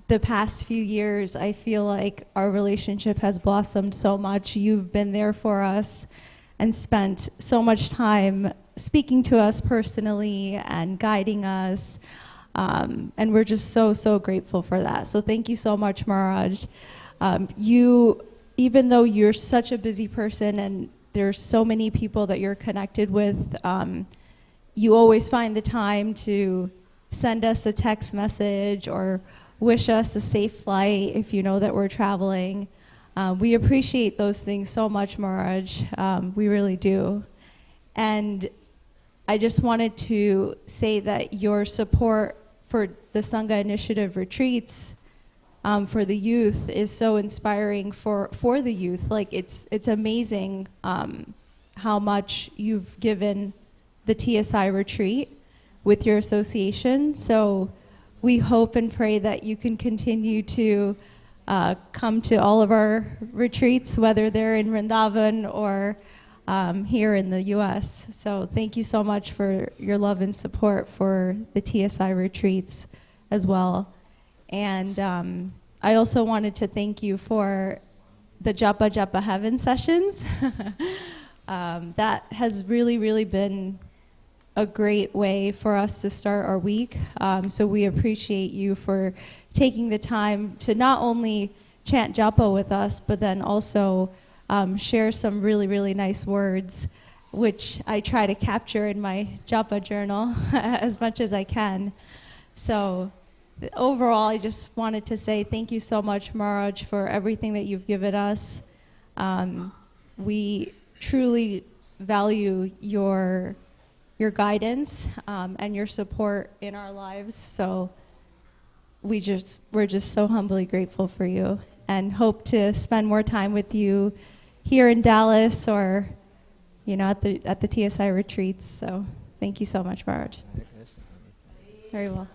the past few years, I feel like our relationship has blossomed so much. You've been there for us and spent so much time speaking to us personally and guiding us. And we're just so, so grateful for that. So thank you so much, Maharaj. Even though you're such a busy person and there's so many people that you're connected with, you always find the time to send us a text message or wish us a safe flight if you know that we're traveling. We appreciate those things so much, Maharaj. We really do. And I just wanted to say that your support for the Sangha Initiative retreats for the youth is so inspiring for the youth. Like it's amazing how much you've given the TSI retreat with your association. So we hope and pray that you can continue to come to all of our retreats, whether they're in Vrindavan or here in the U.S. So thank you so much for your love and support for the TSI retreats as well. And I also wanted to thank you for the Japa Japa Heaven sessions. That has really, really been a great way for us to start our week. So we appreciate you for taking the time to not only chant Japa with us, but then also share some really, really nice words, which I try to capture in my Japa journal as much as I can. So overall, I just wanted to say thank you so much, Maharaj, for everything that you've given us. We truly value your guidance and your support in our lives. So we're just so humbly grateful for you, and hope to spend more time with you here in Dallas or, at the TSI retreats. So thank you so much, Maharaj. Very well.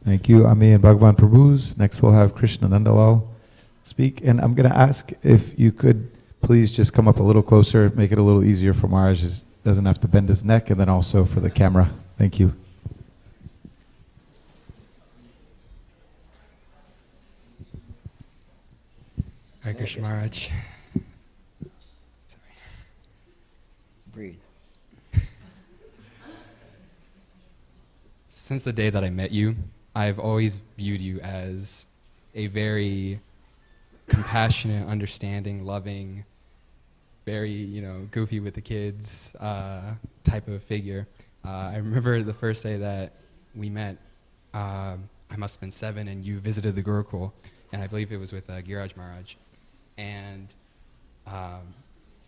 Thank you, Ami and Bhagavan Prabhus. Next we'll have Krishna Nandalal speak. And I'm going to ask if you could please just come up a little closer, make it a little easier for Maharaj. He doesn't have to bend his neck, and then also for the camera. Thank you. Hare Krishna Maharaj. Sorry. Breathe. Since the day that I met you, I've always viewed you as a very compassionate, understanding, loving, very, goofy with the kids type of figure. I remember the first day that we met, I must have been 7, and you visited the Gurukul, and I believe it was with Giraj Maharaj. And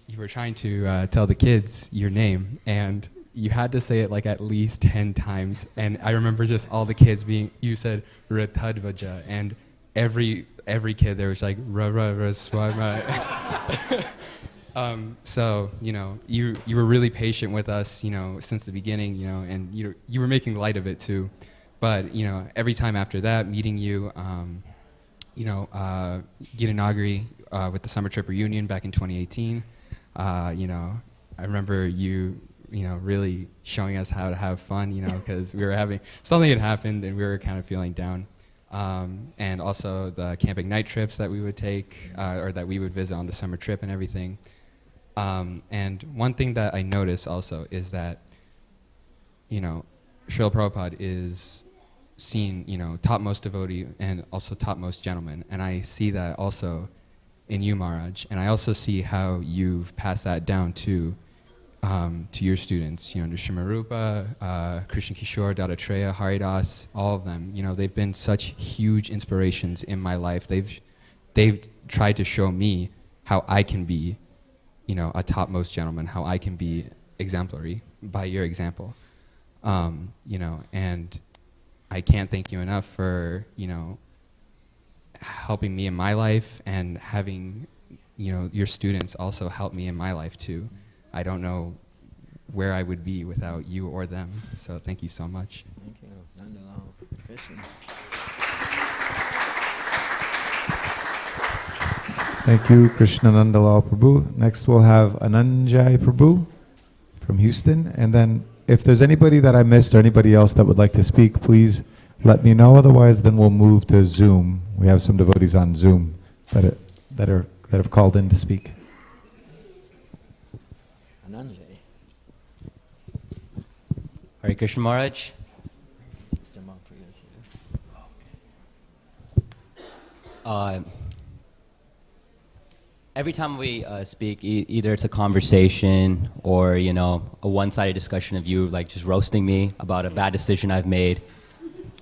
you were trying to tell the kids your name, and you had to say it like at least 10 times. And I remember just all the kids you said Ratadvaja, and every kid there was like ra ra ra swama. So you were really patient with us, since the beginning, and you were making light of it too. But every time after that, meeting you, Gitanagari with the summer trip reunion back in 2018, I remember you really showing us how to have fun, because we were having something had happened and we were kind of feeling down. And also the camping night trips that we would take, or that we would visit on the summer trip and everything. And one thing that I noticed also is that, Srila Prabhupada is seen, topmost devotee and also topmost gentleman. And I see that also in you, Maharaj. And I also see how you've passed that down to your students, Nrsimharupa, Krishna Kishore, Dattatreya, Haridas, all of them. They've been such huge inspirations in my life. They've tried to show me how I can be, a topmost gentleman, how I can be exemplary by your example. And I can't thank you enough for, helping me in my life, and having, your students also help me in my life too. I don't know where I would be without you or them. So thank you so much. Thank you. Nandalal. Krishna. Thank you, Krishna Nandalal Prabhu. Next we'll have Ananjay Prabhu from Houston. And then if there's anybody that I missed or anybody else that would like to speak, please let me know. Otherwise, then we'll move to Zoom. We have some devotees on Zoom that have called in to speak. Ananjay. Hare Krishna Maharaj. Every time we speak, either it's a conversation or, a one-sided discussion of you like just roasting me about a bad decision I've made,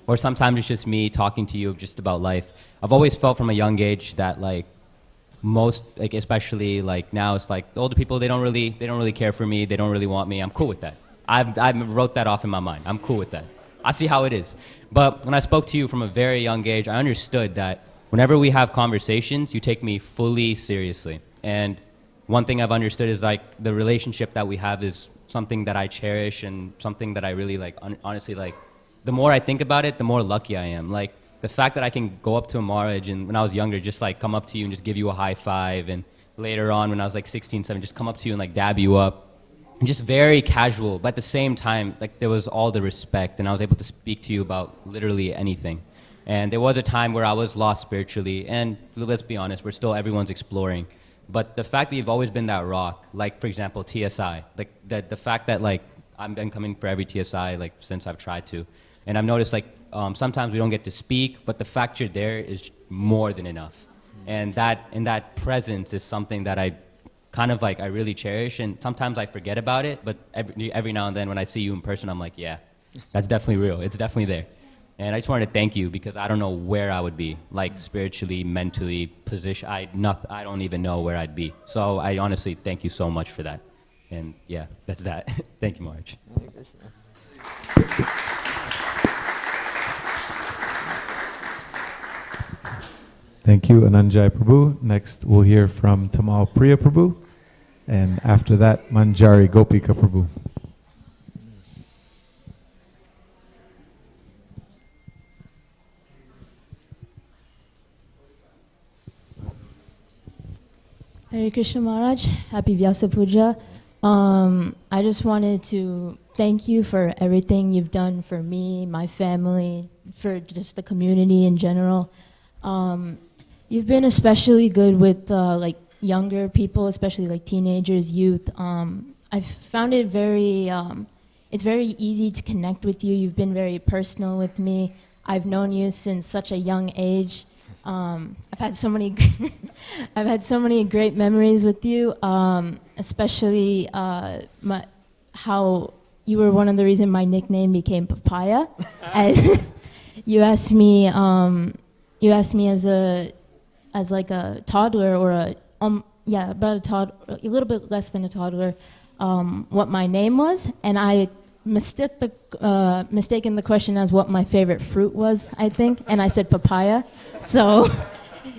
or sometimes it's just me talking to you just about life. I've always felt from a young age that especially now, it's like the older people, they don't really care for me, they don't really want me. I'm cool with that. I wrote that off in my mind. I'm cool with that. I see how it is. But when I spoke to you from a very young age, I understood that whenever we have conversations, you take me fully seriously. And one thing I've understood is the relationship that we have is something that I cherish and something that I really honestly, the more I think about it, the more lucky I am. the fact that I can go up to a Maharaj and when I was younger, just like come up to you and just give you a high five, and later on when I was like 16, 17, just come up to you and like dab you up. And just very casual, but at the same time, like there was all the respect, and I was able to speak to you about literally anything. And there was a time where I was lost spiritually, and let's be honest, everyone's exploring. But the fact that you've always been that rock, like for example, TSI, like the fact that like I've been coming for every TSI like since I've tried to, and I've noticed like sometimes we don't get to speak, but the fact you're there is more than enough. And that presence is something that I kind of like I really cherish, and sometimes I forget about it, but every now and then when I see you in person, I'm like, yeah, that's definitely real. It's definitely there. And I just wanted to thank you because I don't know where I would be, like spiritually, mentally, position. I don't even know where I'd be. So I honestly thank you so much for that. And yeah, that's that. Thank you, Marge. Thank you, Ananjay Prabhu. Next, we'll hear from Tamal Priya Prabhu. And after that, Manjari Gopika Prabhu. Hare Krishna Maharaj, happy Vyasa Puja. I just wanted to thank you for everything you've done for me, my family, for just the community in general. You've been especially good with like younger people, especially like teenagers, youth. I've found it it's very easy to connect with you. You've been very personal with me. I've known you since such a young age. I've had so many great memories with you, especially how you were one of the reasons my nickname became Papaya. You asked me as like a toddler or about a little bit less than a toddler, what my name was, and I mistaken the question as what my favorite fruit was, I think, and I said papaya. So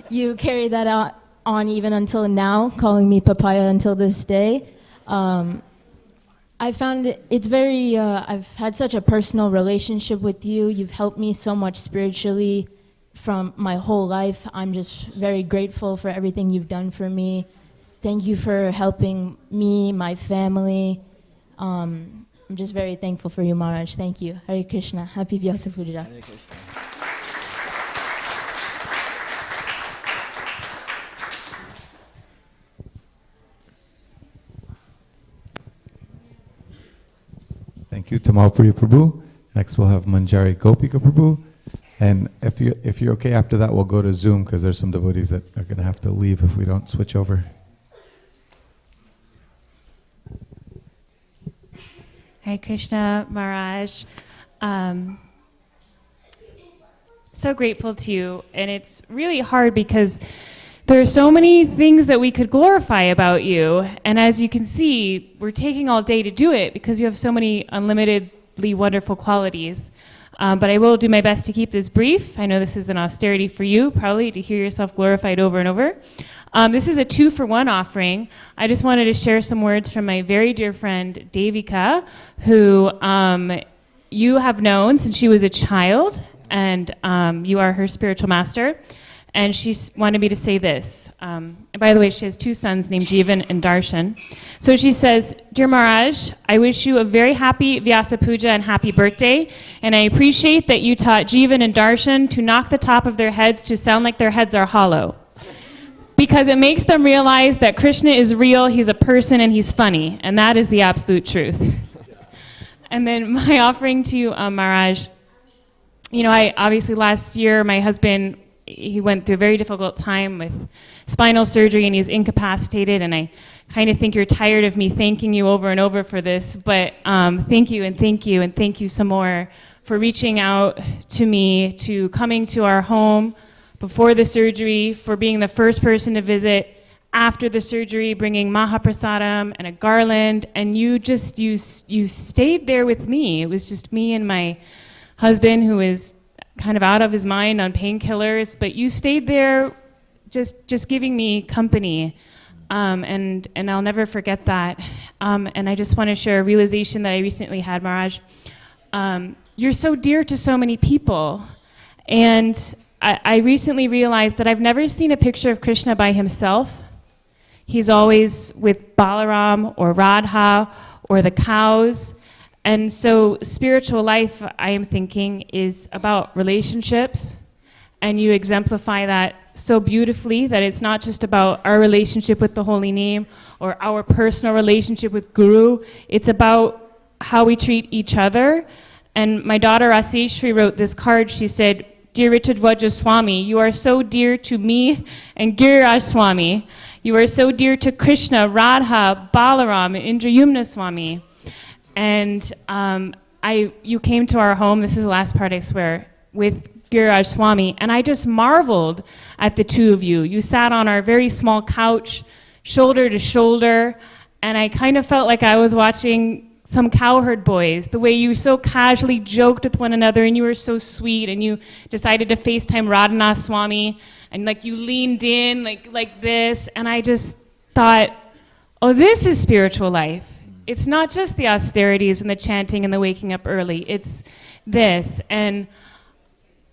you carry that on even until now, calling me Papaya until this day. I found it's very, I've had such a personal relationship with you. You've helped me so much spiritually from my whole life. I'm just very grateful for everything you've done for me. Thank you for helping me, my family. I'm just very thankful for you, Maharaj. Thank you. Hare Krishna. Happy Vyasa Puja. Hare Krishna. Thank you, Tamal Priya Prabhu. Next, we'll have Manjari Gopika Prabhu. And if you're okay after that, we'll go to Zoom because there's some devotees that are going to have to leave if we don't switch over. Hare Krishna Maharaj. So grateful to you. And it's really hard because there are so many things that we could glorify about you. And as you can see, we're taking all day to do it because you have so many unlimitedly wonderful qualities. But I will do my best to keep this brief. I know this is an austerity for you, probably, to hear yourself glorified over and over. This is a 2-for-1 offering. I just wanted to share some words from my very dear friend, Devika, who you have known since she was a child, and you are her spiritual master. And she wanted me to say this. And by the way, she has 2 sons named Jivan and Darshan. So she says, Dear Maharaj, I wish you a very happy Vyasa Puja and happy birthday. And I appreciate that you taught Jivan and Darshan to knock the top of their heads to sound like their heads are hollow. Because it makes them realize that Krishna is real, he's a person, and he's funny. And that is the absolute truth. And then my offering to you, Maharaj, you know, obviously last year my husband, he went through a very difficult time with spinal surgery and he's incapacitated, and I kind of think you're tired of me thanking you over and over for this, but thank you and thank you and thank you some more for reaching out to me, to coming to our home before the surgery, for being the first person to visit after the surgery, bringing Mahaprasadam and a garland, and you stayed there with me. It was just me and my husband, who is kind of out of his mind on painkillers, but you stayed there just giving me company, and I'll never forget that. And I just want to share a realization that I recently had, Maharaj. You're so dear to so many people, And I recently realized that I've never seen a picture of Krishna by himself. He's always with Balaram or Radha or the cows. And so spiritual life, I am thinking, is about relationships. And you exemplify that so beautifully, that it's not just about our relationship with the holy name or our personal relationship with Guru. It's about how we treat each other. And my daughter Asishri wrote this card. She said, "Dear Richard Vajraswami, you are so dear to me and Giriraj Swami. You are so dear to Krishna, Radha, Balaram, and Indrayumna Swami." And you came to our home, this is the last part I swear, with Giriraj Swami, and I just marveled at the two of you. You sat on our very small couch, shoulder to shoulder, and I kind of felt like I was watching some cowherd boys, the way you so casually joked with one another, and you were so sweet, and you decided to FaceTime Radhanath Swami, and like you leaned in like this, and I just thought, oh, this is spiritual life. It's not just the austerities and the chanting and the waking up early, it's this. And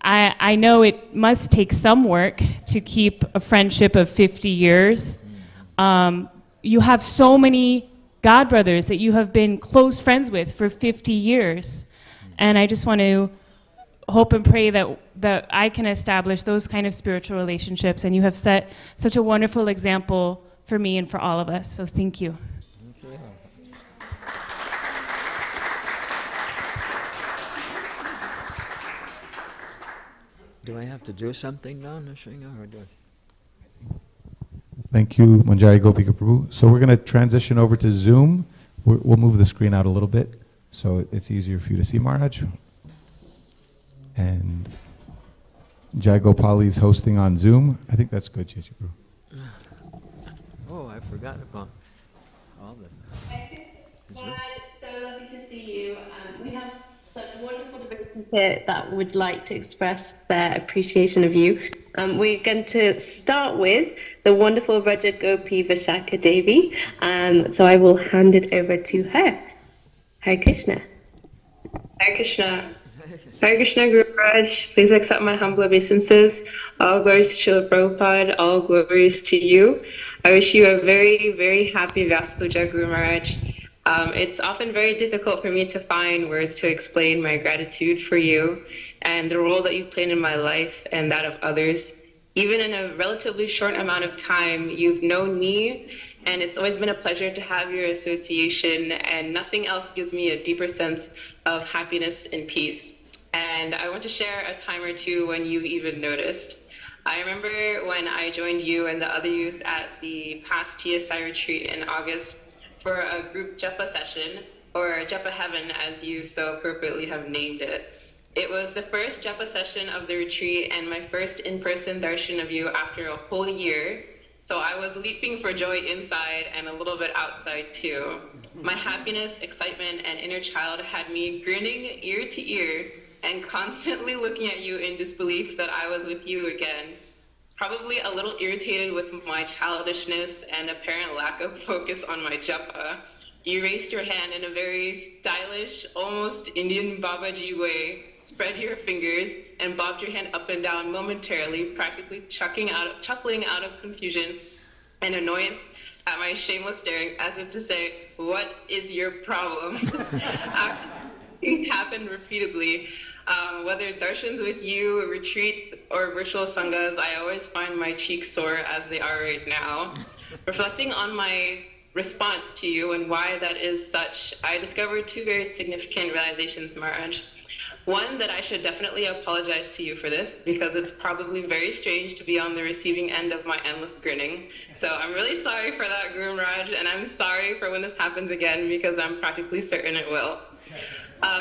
I know it must take some work to keep a friendship of 50 years. You have so many godbrothers that you have been close friends with for 50 years. And I just want to hope and pray that I can establish those kind of spiritual relationships. And you have set such a wonderful example for me and for all of us. So thank you. Do I have to do something now, Nrsimha, or do I? Thank you, Manjari Gopika Prabhu. So we're going to transition over to Zoom. We'll move the screen out a little bit so it's easier for you to see, Maharaj. And Jai Gopali is hosting on Zoom. I think that's good, Chechi Prabhu. Oh, I forgot about all the... Maharaj, so lovely to see you. We have such wonderful devotees here that would like to express their appreciation of you. We're going to start with the wonderful Raja Gopi Vishaka Devi. So I will hand it over to her. Hare Krishna. Hare Krishna. Hare Krishna, Guru Maharaj. Please accept my humble obeisances. All glories to Srila Prabhupada. All glories to you. I wish you a very, very happy Vyasa Puja, Guru Maharaj. It's often very difficult for me to find words to explain my gratitude for you and the role that you've played in my life and that of others. Even in a relatively short amount of time, you've known me, and it's always been a pleasure to have your association, and nothing else gives me a deeper sense of happiness and peace. And I want to share a time or two when you even noticed. I remember when I joined you and the other youth at the past TSI retreat in August for a group Japa session, or Japa Heaven as you so appropriately have named it. It was the first Japa session of the retreat and my first in-person darshan of you after a whole year. So I was leaping for joy inside and a little bit outside too. My happiness, excitement, and inner child had me grinning ear to ear and constantly looking at you in disbelief that I was with you again. Probably a little irritated with my childishness and apparent lack of focus on my japa, you raised your hand in a very stylish, almost Indian Babaji way, spread your fingers, and bobbed your hand up and down momentarily, practically chuckling out of confusion and annoyance at my shameless staring, as if to say, "What is your problem?" Things happened repeatedly. Whether darshans with you, retreats, or virtual sanghas, I always find my cheeks sore as they are right now. Reflecting on my response to you and why that is such, I discovered two very significant realizations, Maharaj. One, that I should definitely apologize to you for this, because it's probably very strange to be on the receiving end of my endless grinning. So I'm really sorry for that, Guru Maharaj, and I'm sorry for when this happens again, because I'm practically certain it will.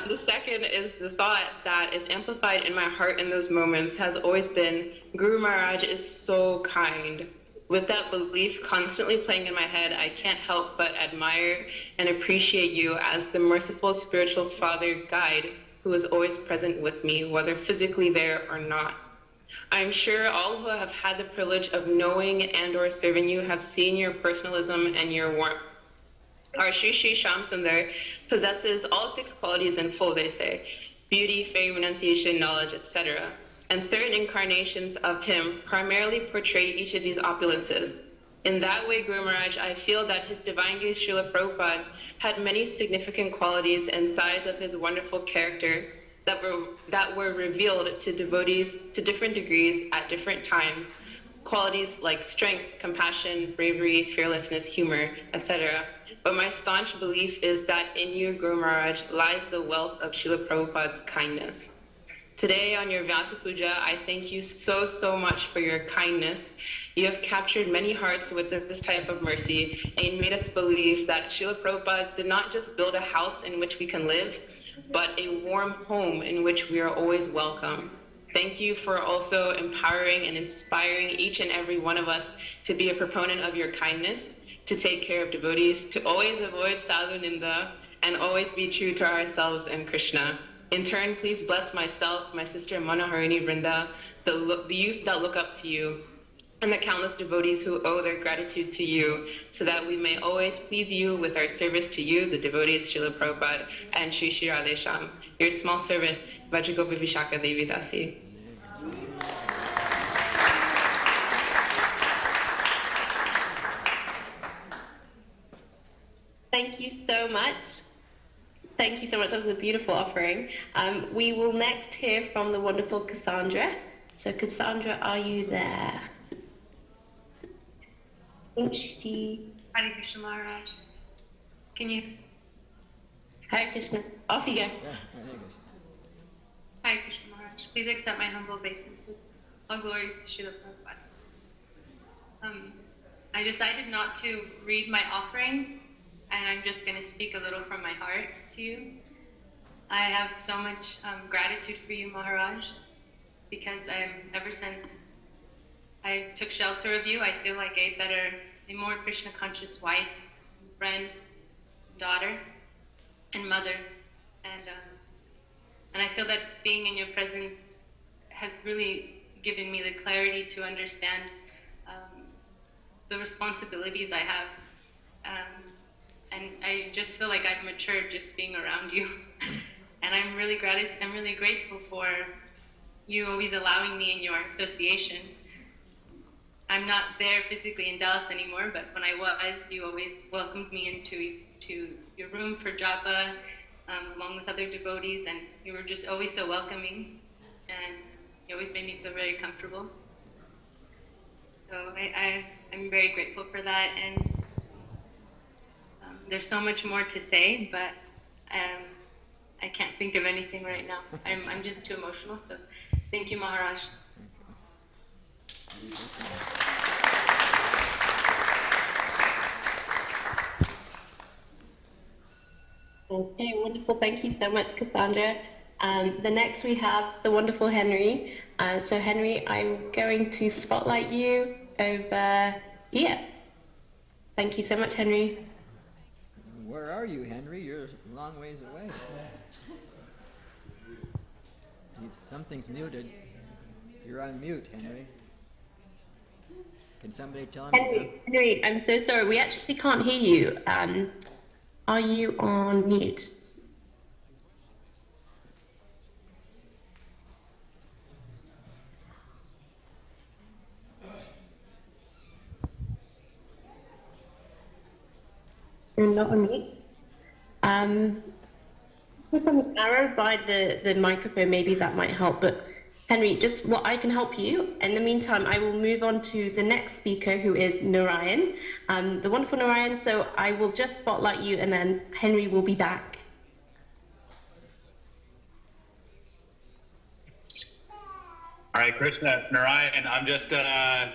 The second is the thought that is amplified in my heart in those moments has always been, Guru Maharaj is so kind. With that belief constantly playing in my head, I can't help but admire and appreciate you as the merciful spiritual father guide who is always present with me, whether physically there or not. I'm sure all who have had the privilege of knowing and or serving you have seen your personalism and your warmth. Our Sri Sri Shyam Sundar possesses all 6 qualities in full, they say: beauty, fame, renunciation, knowledge, etc. and certain incarnations of him primarily portray each of these opulences. In that way, Guru Maharaj, I feel that His Divine Grace Srila Prabhupada had many significant qualities and sides of his wonderful character that were revealed to devotees to different degrees at different times. Qualities like strength, compassion, bravery, fearlessness, humor, etc. But my staunch belief is that in you, Guru Maharaj, lies the wealth of Srila Prabhupada's kindness. Today on your Vyasa Puja, I thank you so, so much for your kindness. You have captured many hearts with this type of mercy, and you made us believe that Srila Prabhupada did not just build a house in which we can live, but a warm home in which we are always welcome. Thank you for also empowering and inspiring each and every one of us to be a proponent of your kindness, to take care of devotees, to always avoid sadhu ninda, and always be true to ourselves and Krishna. In turn, please bless myself, my sister Manoharini Vrinda, the youth that look up to you, and the countless devotees who owe their gratitude to you, so that we may always please you with our service to you, the devotees Srila Prabhupada and Sri Sri Radhesham. Your small servant, Vajragopa Vishaka Devi Dasi. Thank you so much. Thank you so much. That was a beautiful offering. We will next hear from the wonderful Cassandra. So Cassandra, are you there? Hare Krishna Maharaj. Can you? Hare Krishna. Off you go. Hare Krishna Maharaj. Please accept my humble obeisances. All glories to Srila Prabhupada. I decided not to read my offering, and I'm just going to speak a little from my heart to you. I have so much gratitude for you, Maharaj, because ever since I took shelter of you, I feel like a more Krishna conscious wife, friend, daughter, and mother. And I feel that being in your presence has really given me the clarity to understand the responsibilities I have. And I just feel like I've matured just being around you. And I'm really grateful for you always allowing me in your association. I'm not there physically in Dallas anymore, but when I was, you always welcomed me into your room for japa, along with other devotees, and you were just always so welcoming, and you always made me feel very comfortable. So I'm very grateful for that, and there's so much more to say, but I can't think of anything right now. I'm just too emotional, so thank you, Maharaj. Okay, wonderful. Thank you so much, Cassandra. The next we have the wonderful Henry. So Henry, I'm going to spotlight you over here. Thank you so much, Henry. Where are you, Henry? You're a long ways away. Something's muted. You're on mute, Henry. Can somebody tell me? Henry, I'm so sorry. We actually can't hear you. Are you on mute? You're not on mute. If I'm arrow by the microphone, maybe that might help. But Henry, just what I can help you. In the meantime, I will move on to the next speaker, who is Narayan, the wonderful Narayan. So I will just spotlight you, and then Henry will be back. All right, Krishna, it's Narayan. I'm just, I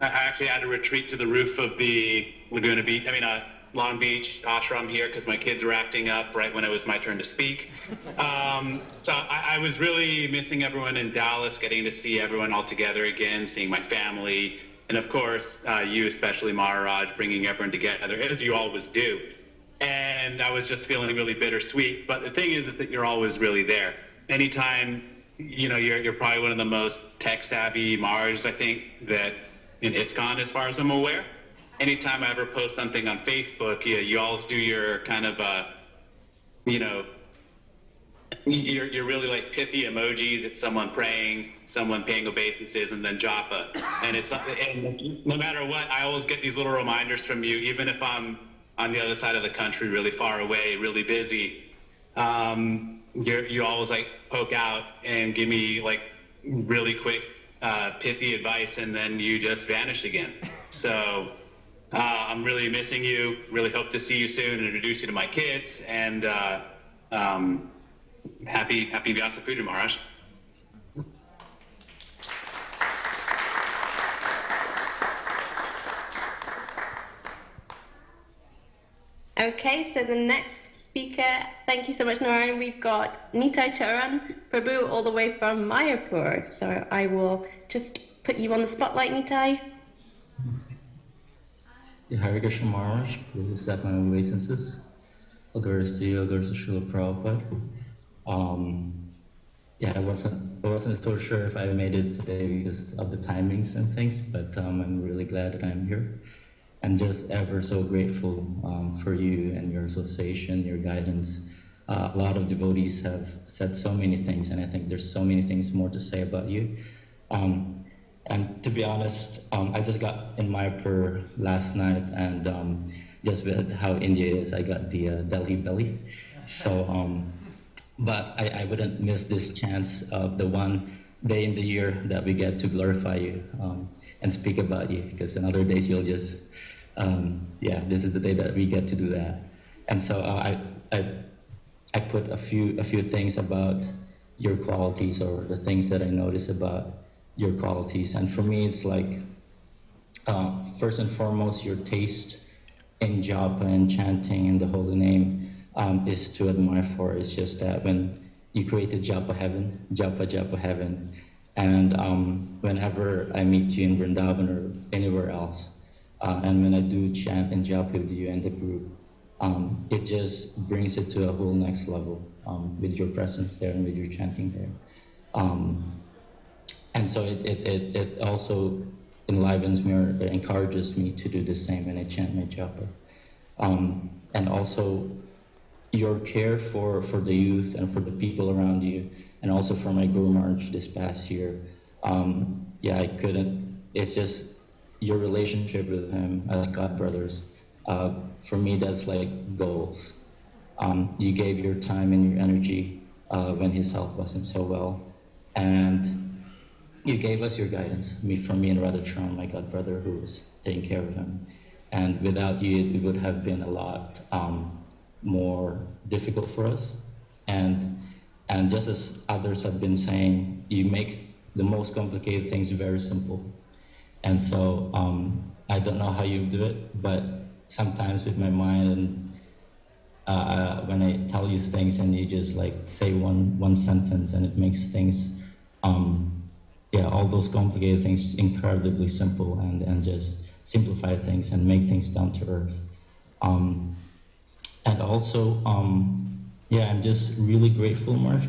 actually had to retreat to the roof of the Laguna Beach, Long Beach ashram here because my kids were acting up right when it was my turn to speak. So I was really missing everyone in Dallas, getting to see everyone all together again, seeing my family, and of course, you, especially Maharaj, bringing everyone together, as you always do. And I was just feeling really bittersweet. But the thing is that you're always really there. Anytime, you're probably one of the most tech-savvy Maharajs, I think, that in ISKCON, as far as I'm aware. Anytime I ever post something on Facebook, you always do your kind of, you're really like pithy emojis. It's someone praying, someone paying obeisances, and then japa. And no matter what, I always get these little reminders from you, even if I'm on the other side of the country, really far away, really busy. You always like poke out and give me like really quick pithy advice, and then you just vanish again. So I'm really missing you. Really hope to see you soon and introduce you to my kids. And happy Vyasa Puja, Maharaj. Okay, so the next speaker, thank you so much, Narayan. We've got Nitai Charan Prabhu all the way from Mayapur. So I will just put you on the spotlight, Nitai. Hare Krishna Maharaj, please accept my obeisances. All glories to you, all glories to Srila Prabhupada. Yeah, I wasn't so sure if I made it today because of the timings and things, but I'm really glad that I'm here. And just ever so grateful for you and your association, your guidance. A lot of devotees have said so many things, and I think there's so many things more to say about you. And to be honest, I just got in Mayapur last night, and just with how India is, I got the Delhi belly. So, but I wouldn't miss this chance of the one day in the year that we get to glorify you and speak about you, because in other days you'll just, yeah, this is the day that we get to do that. And so I put a few things about your qualities, or the things that I notice about your qualities. And for me, it's like, first and foremost, your taste in japa and chanting and the holy name is to admire for. It's just that when you created japa heaven, and whenever I meet you in Vrindavan or anywhere else, and when I do chant and japa with you and the group, it just brings it to a whole next level with your presence there and with your chanting there. And so it also enlivens me or encourages me to do the same when I chant my japa. And also your care for the youth and for the people around you, and also for my Guru Maharaj this past year. Yeah, I couldn't, it's just your relationship with him as God brothers. For me, that's like goals. You gave your time and your energy when his health wasn't so well. And you gave us your guidance, for me and Radhatran, my God brother, who was taking care of him. And without you, it would have been a lot more difficult for us. And just as others have been saying, you make the most complicated things very simple. And so I don't know how you do it, but sometimes with my mind, and when I tell you things and you just like say one sentence and it makes things, yeah, all those complicated things incredibly simple, and just simplify things and make things down to earth. And also, yeah, I'm just really grateful, Marsh.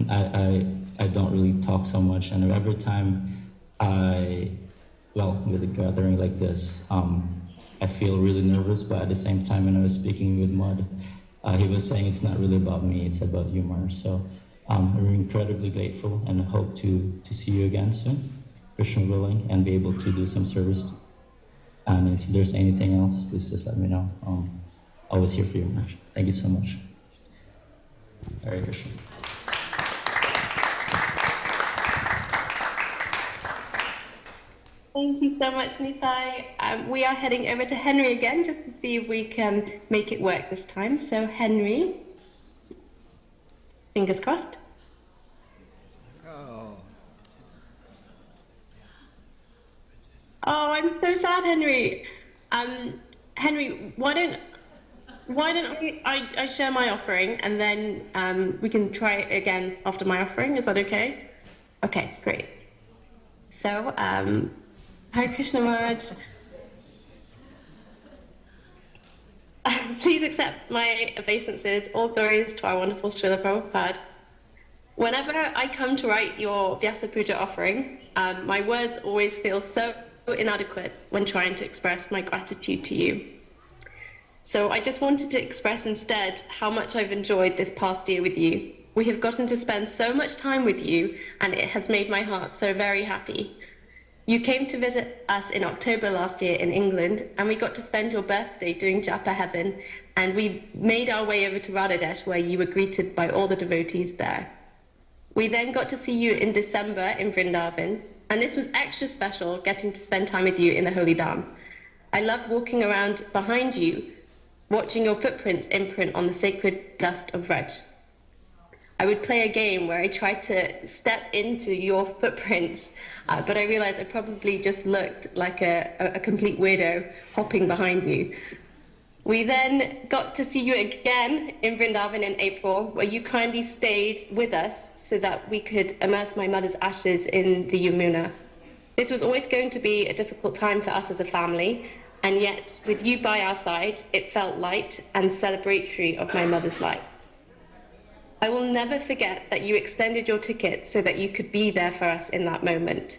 I don't really talk so much, and every time with a gathering like this, I feel really nervous, but at the same time, when I was speaking with Mud, he was saying it's not really about me, it's about you, Marsh. So I'm incredibly grateful and hope to see you again soon, Krishna willing, and be able to do some service. And if there's anything else, please just let me know. Always here for you, Marsh. Thank you so much. Hare Krishna. Thank you so much, Nitai. We are heading over to Henry again, just to see if we can make it work this time. So Henry, fingers crossed. Oh, I'm so sad, Henry. Henry, why don't I share my offering, and then we can try it again after my offering. Is that okay? Okay, great. So, Hare Krishna Maharaj. Please accept my obeisances. All glories to our wonderful Srila Prabhupada. Whenever I come to write your Vyasa Puja offering, my words always feel so inadequate when trying to express my gratitude to you. So I just wanted to express instead how much I've enjoyed this past year with you, We have gotten to spend so much time with you, and it has made my heart so very happy. You came to visit us in October last year in England, and we got to spend your birthday doing Japa Heaven, and we made our way over to Radhadesh, where you were greeted by all the devotees there. We then got to see you in December in Vrindavan, and this was extra special, getting to spend time with you in the Holy Dham. I loved walking around behind you, watching your footprints imprint on the sacred dust of Vraj. I would play a game where I tried to step into your footprints, but I realized I probably just looked like a complete weirdo hopping behind you. We then got to see you again in Vrindavan in April, where you kindly stayed with us so that we could immerse my mother's ashes in the Yamuna. This was always going to be a difficult time for us as a family, and yet with you by our side, it felt light and celebratory of my mother's life. I will never forget that you extended your ticket so that you could be there for us in that moment.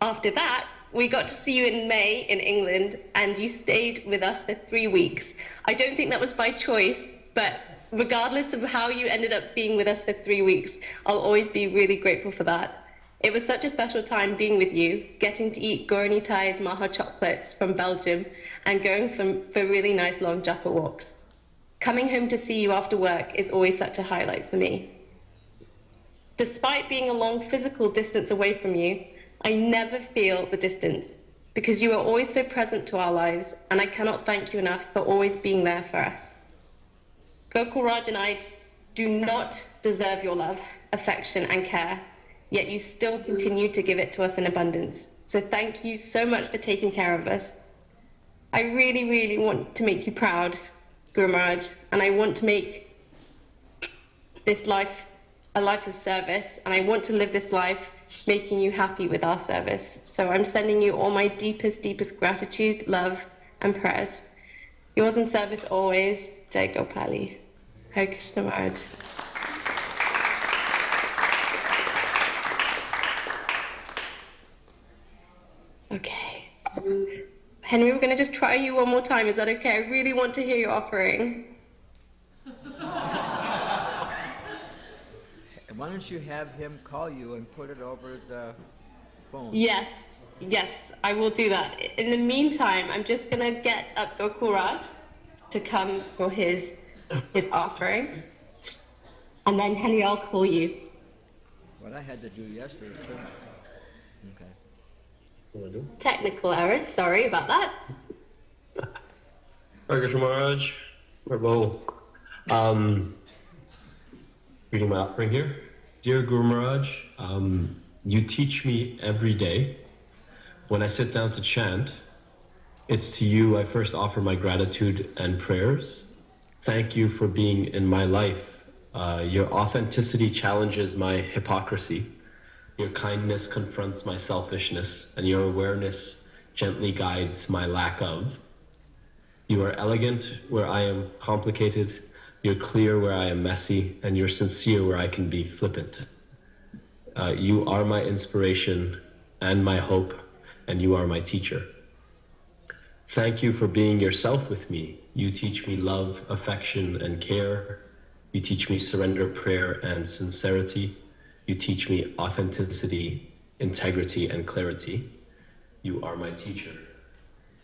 After that, we got to see you in May in England, and you stayed with us for 3 weeks. I don't think that was by choice, but regardless of how you ended up being with us for 3 weeks, I'll always be really grateful for that. It was such a special time being with you, getting to eat Goranitai's Maha chocolates from Belgium, and going for really nice long japa walks. Coming home to see you after work is always such a highlight for me. Despite being a long physical distance away from you, I never feel the distance because you are always so present to our lives, and I cannot thank you enough for always being there for us. Gokul Raj and I do not deserve your love, affection, and care, yet you still continue to give it to us in abundance. So thank you so much for taking care of us. I really, really want to make you proud, Guru Maharaj, and I want to make this life a life of service, and I want to live this life making you happy with our service. So I'm sending you all my deepest, deepest gratitude, love, and prayers. Yours in service always, Jai Gopali. Hare Krishna Maharaj. Okay, so Henry, we're going to just try you one more time. Is that okay? I really want to hear your offering. Why don't you have him call you and put it over the phone? Yes, I will do that. In the meantime, I'm just going to get up Gokul Raj to come for his offering. And then Henry, I'll call you. What I had to do yesterday was turn Okay. Technical errors, sorry about that. Hare Krishna Maharaj, Prabhu. Reading my offering here. Dear Guru Maharaj, you teach me every day. When I sit down to chant, it's to you I first offer my gratitude and prayers. Thank you for being in my life. Your authenticity challenges my hypocrisy. Your kindness confronts my selfishness, and your awareness gently guides my lack of. You are elegant where I am complicated. You're clear where I am messy, and you're sincere where I can be flippant. You are my inspiration and my hope, and you are my teacher. Thank you for being yourself with me. You teach me love, affection, and care. You teach me surrender, prayer, and sincerity. You teach me authenticity, integrity, and clarity. You are my teacher.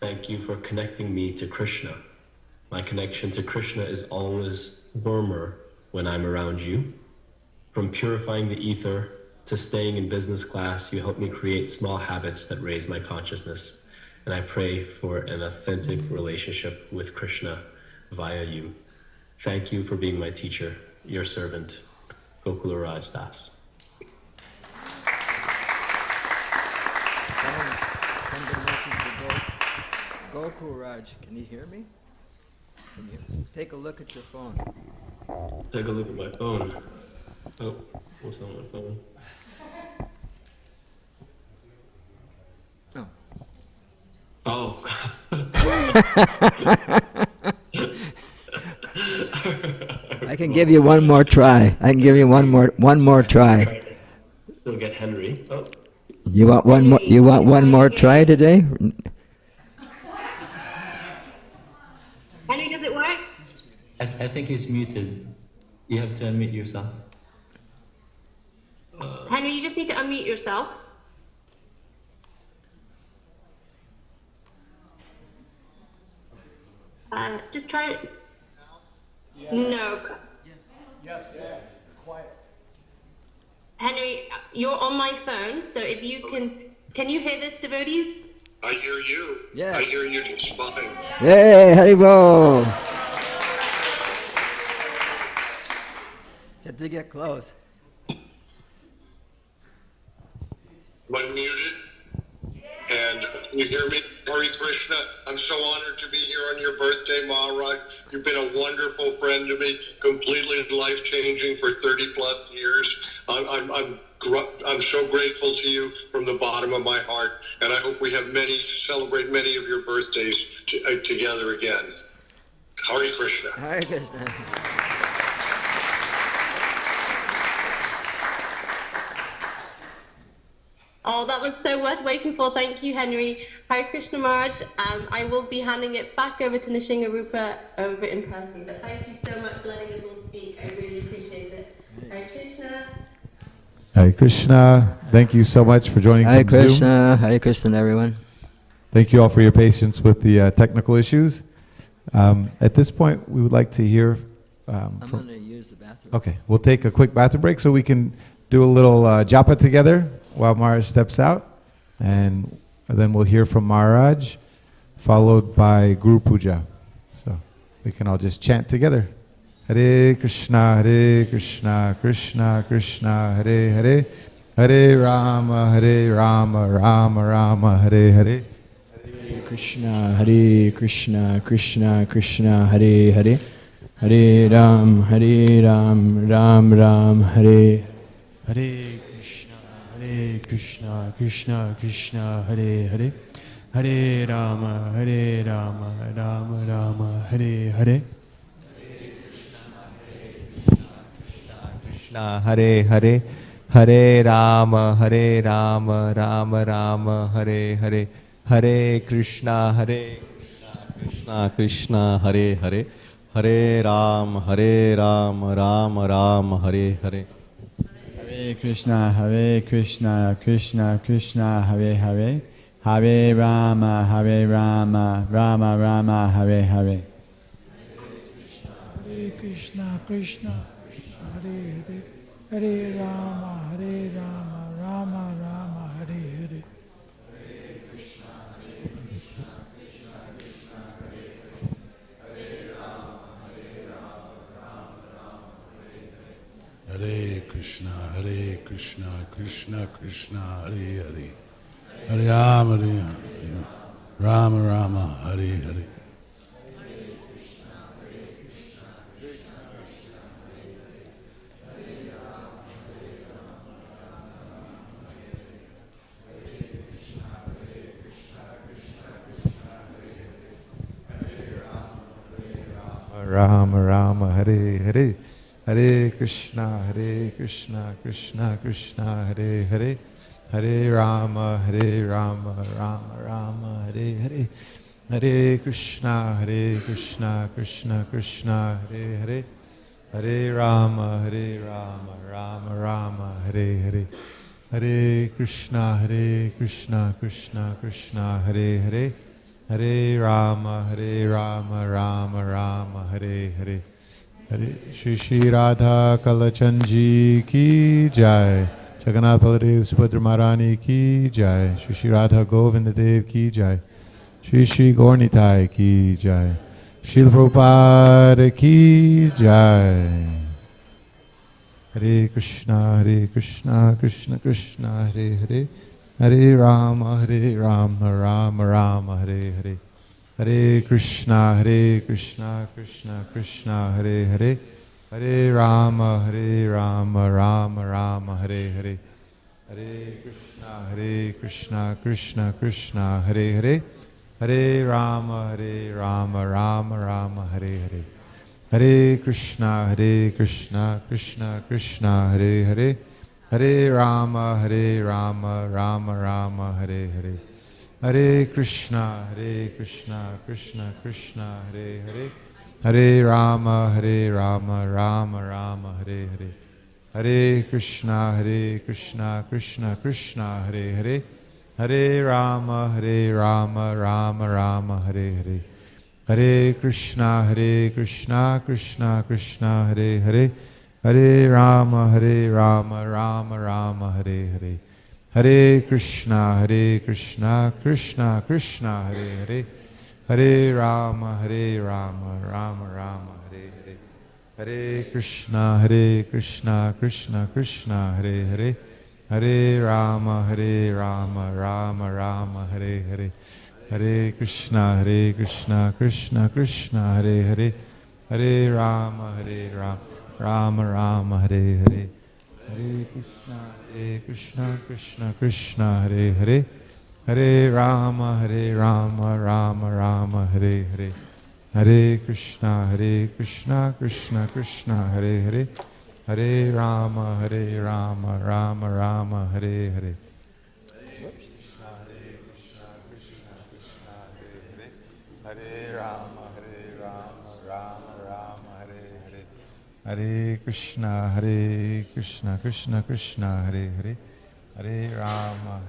Thank you for connecting me to Krishna. My connection to Krishna is always warmer when I'm around you. From purifying the ether to staying in business class, you help me create small habits that raise my consciousness. And I pray for an authentic relationship with Krishna via you. Thank you for being my teacher, your servant, Gokul Raj Das. Send a message to Gokul Raj. Can you hear me? Can you take a look at your phone? Take a look at my phone. Oh, what's on my phone? Oh. I can give you one more try. I can give you one more try. Still get Henry. Oh. You want one more? You want one more try today? Henry, does it work? I think he's muted. You have to unmute yourself. Henry, you just need to unmute yourself. Just try it. Yes. No. Yes. Quiet. Henry, you're on my phone, so if you can you hear this, devotees? I hear you. Yes. I hear you just fine. Hey, Haribo! Had to get close. Unmuted. And can you hear me? Hare Krishna, I'm so honored to be here on your birthday, Maharaj. You've been a wonderful friend to me, completely life-changing for 30 plus years. I'm so grateful to you from the bottom of my heart, and I hope we have celebrate many of your birthdays together again. Hare Krishna. Hare Krishna. Oh, that was so worth waiting for. Thank you, Henry. Hare Krishna Maharaj. I will be handing it back over to Nishinga Rupa over in person. But thank you so much for letting us all speak. I really appreciate it. Hare Krishna. Hare Krishna. Thank you so much for joining Hare from Zoom. Krishna. Hare Krishna, everyone. Thank you all for your patience with the technical issues. At this point, we would like to hear I'm going to use the bathroom. Okay, we'll take a quick bathroom break so we can do a little japa together while Maharaj steps out. And then we'll hear from Maharaj, followed by Guru Puja. So we can all just chant together. Hare Krishna, Krishna Krishna, Hare Hare, Hare Rama, Rama Rama, Hare Hare. Hare Krishna, Krishna Krishna, Hare Hare, Hare Ram, Ram Ram, Hare Hare Krishna, Krishna Krishna, Hare Hare, Hare Rama, Rama Rama, Hare Hare. Krishna, Hare Hare, Hare Rama, Rama Rama, Hare Hare, Hare Krishna, Krishna Krishna, Hare Hare, Hare Ram, Rama Rama, Hare Hare. Hare Krishna, Krishna Krishna, Hare Hare, Hare Rama, Rama Rama, Hare Hare. Hare Krishna, Krishna Hare Hare, Hare Rama, Rama Rama, Hare Hare. Hare Krishna, Krishna Krishna, Hare Hare, Hare Rama, Rama, Hare Hare. Rama Rama, Hare Hare, Hare Krishna, Krishna Krishna, Hare Hare, Hare Rama, Rama Rama, Hare Hare, Hare Krishna, Krishna Krishna, Hare Hare, Hare Rama, Rama Rama, Hare Hare, Hare Krishna, Krishna Krishna, Hare Hare, Hare Rama, Rama Rama, Hare Hare. Hare Shri Radha Kalachandji ki jai, Jagannath Baladev Subhadra Maharani ki jai, Shri Radha Govinda Dev ki jai, Shri Gaurnitai ki jai, Srila Prabhupada ki jai. Hare Krishna, Krishna Krishna, Hare Hare, Hare Rama, Rama Rama, Hare Hare. Hare Krishna, Krishna Krishna, Hare Hare, Hare Rama, Rama Rama, Hare Hare. Hare Krishna, Krishna Hare Hare, Hare Rama, Rama Rama, Hare Hare. Hare Krishna, Krishna Krishna, Hare Hare, Hare Rama, Rama Rama, Hare Hare. Hare Krishna, Krishna Krishna, Hare Hare, Hare Rama, Rama Rama, Hare Hare. Hare Krishna, Krishna Krishna, Hare Hare. Hare Rama, Rama Rama, Hare Hare. Hare Krishna, Krishna Krishna, Hare Hare. Hare Rama, Rama Rama, Hare Hare. Hare Krishna, Krishna Krishna, Hare Hare. Hare Rama, Rama Rama, Hare Hare. Hare Krishna, Krishna Krishna, Hare Hare. Hare Rama, Rama Rama, Hare Hare. Hare Krishna, Krishna Krishna, Hare Hare. Hare Rama, Rama Rama, Hare Hare. Hare Krishna, Krishna Hare Hare. Hare Rama, Rama Rama, Hare Hare. Hare Krishna, Krishna Krishna, Hare Hare. Hare Rama, Rama Rama, Hare Hare. Hare Rama, Rama Rama, Hare Hare. Hare Krishna, Krishna Krishna, Hare Hare. Hare Rama,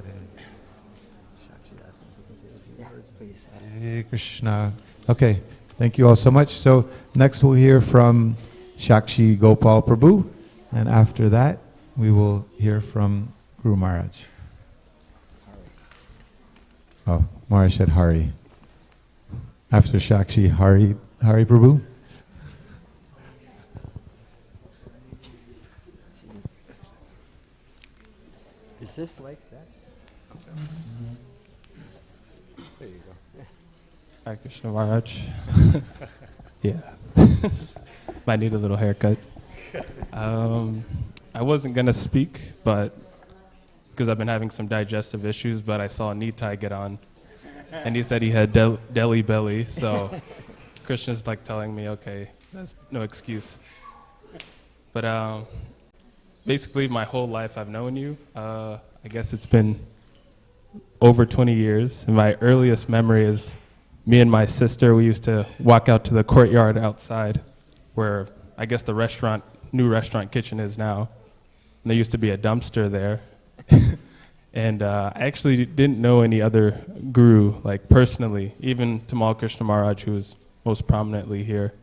Hare Krishna. Okay, thank you all so much. So next we'll hear from Shakshi Gopal Prabhu, and after that we will hear from Guru Maharaj. Oh, Maharaj said Hari. After Shakshi, Hari Prabhu. Is this like that? There you go. Hare Krishna Maharaj. Yeah. Might need a little haircut. I wasn't going to speak, but because I've been having some digestive issues, but I saw Nitai get on, and he said he had deli belly, so Krishna's like telling me, okay, that's no excuse. But basically my whole life I've known you. I guess it's been over 20 years, and my earliest memory is me and my sister, we used to walk out to the courtyard outside where I guess the new restaurant kitchen is now. And there used to be a dumpster there. And I actually didn't know any other guru, like personally, even Tamal Krishna Maharaj, who was most prominently here.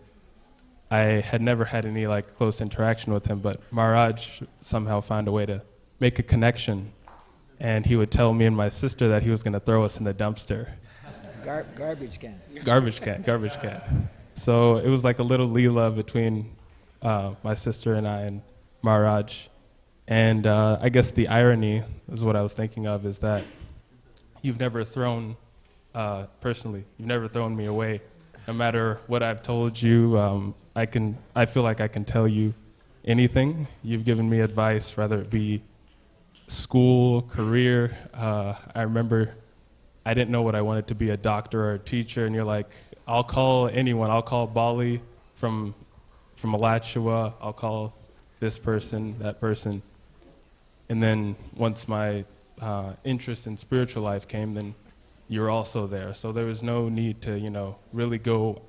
I had never had any like close interaction with him, but Maharaj somehow found a way to make a connection. And he would tell me and my sister that he was going to throw us in the dumpster. Garbage can. Garbage can. So it was like a little leela between my sister and I and Maharaj. And I guess the irony is what I was thinking of is that you've never thrown, personally, you've never thrown me away. No matter what I've told you, I feel like I can tell you anything. You've given me advice, whether it be school, career. I remember I didn't know what I wanted to be, a doctor or a teacher, and you're like, I'll call anyone. I'll call Bali from Alachua. I'll call this person, that person. And then once my interest in spiritual life came, then you're also there. So there was no need to, really go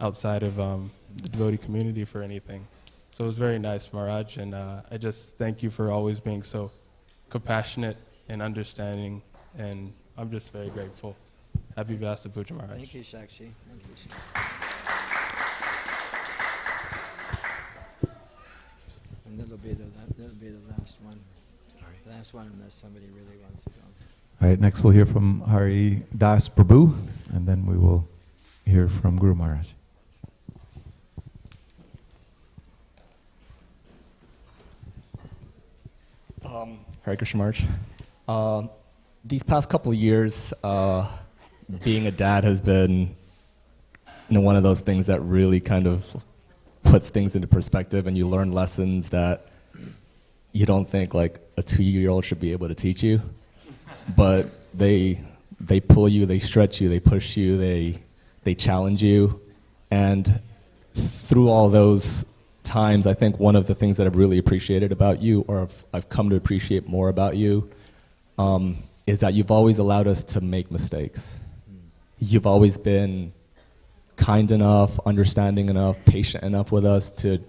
outside of the devotee community for anything. So it was very nice, Maharaj, and I just thank you for always being so compassionate and understanding, and I'm just very grateful. Happy Vyasa Puja, Maharaj. Thank you, Shakshi. Thank you. And that'll be the last one. Sorry. The last one, unless somebody really wants to go. All right, next we'll hear from Hari Das Prabhu, and then we will hear from Guru Maharaj. Hare Krishna Maharaj. These past couple of years, being a dad has been one of those things that really kind of puts things into perspective, and you learn lessons that you don't think like a 2-year-old should be able to teach you. But they pull you, they stretch you, they push you, they challenge you. And through all those times, I think one of the things that I've really appreciated about you, or I've come to appreciate more about you, is that you've always allowed us to make mistakes. You've always been kind enough, understanding enough, patient enough with us to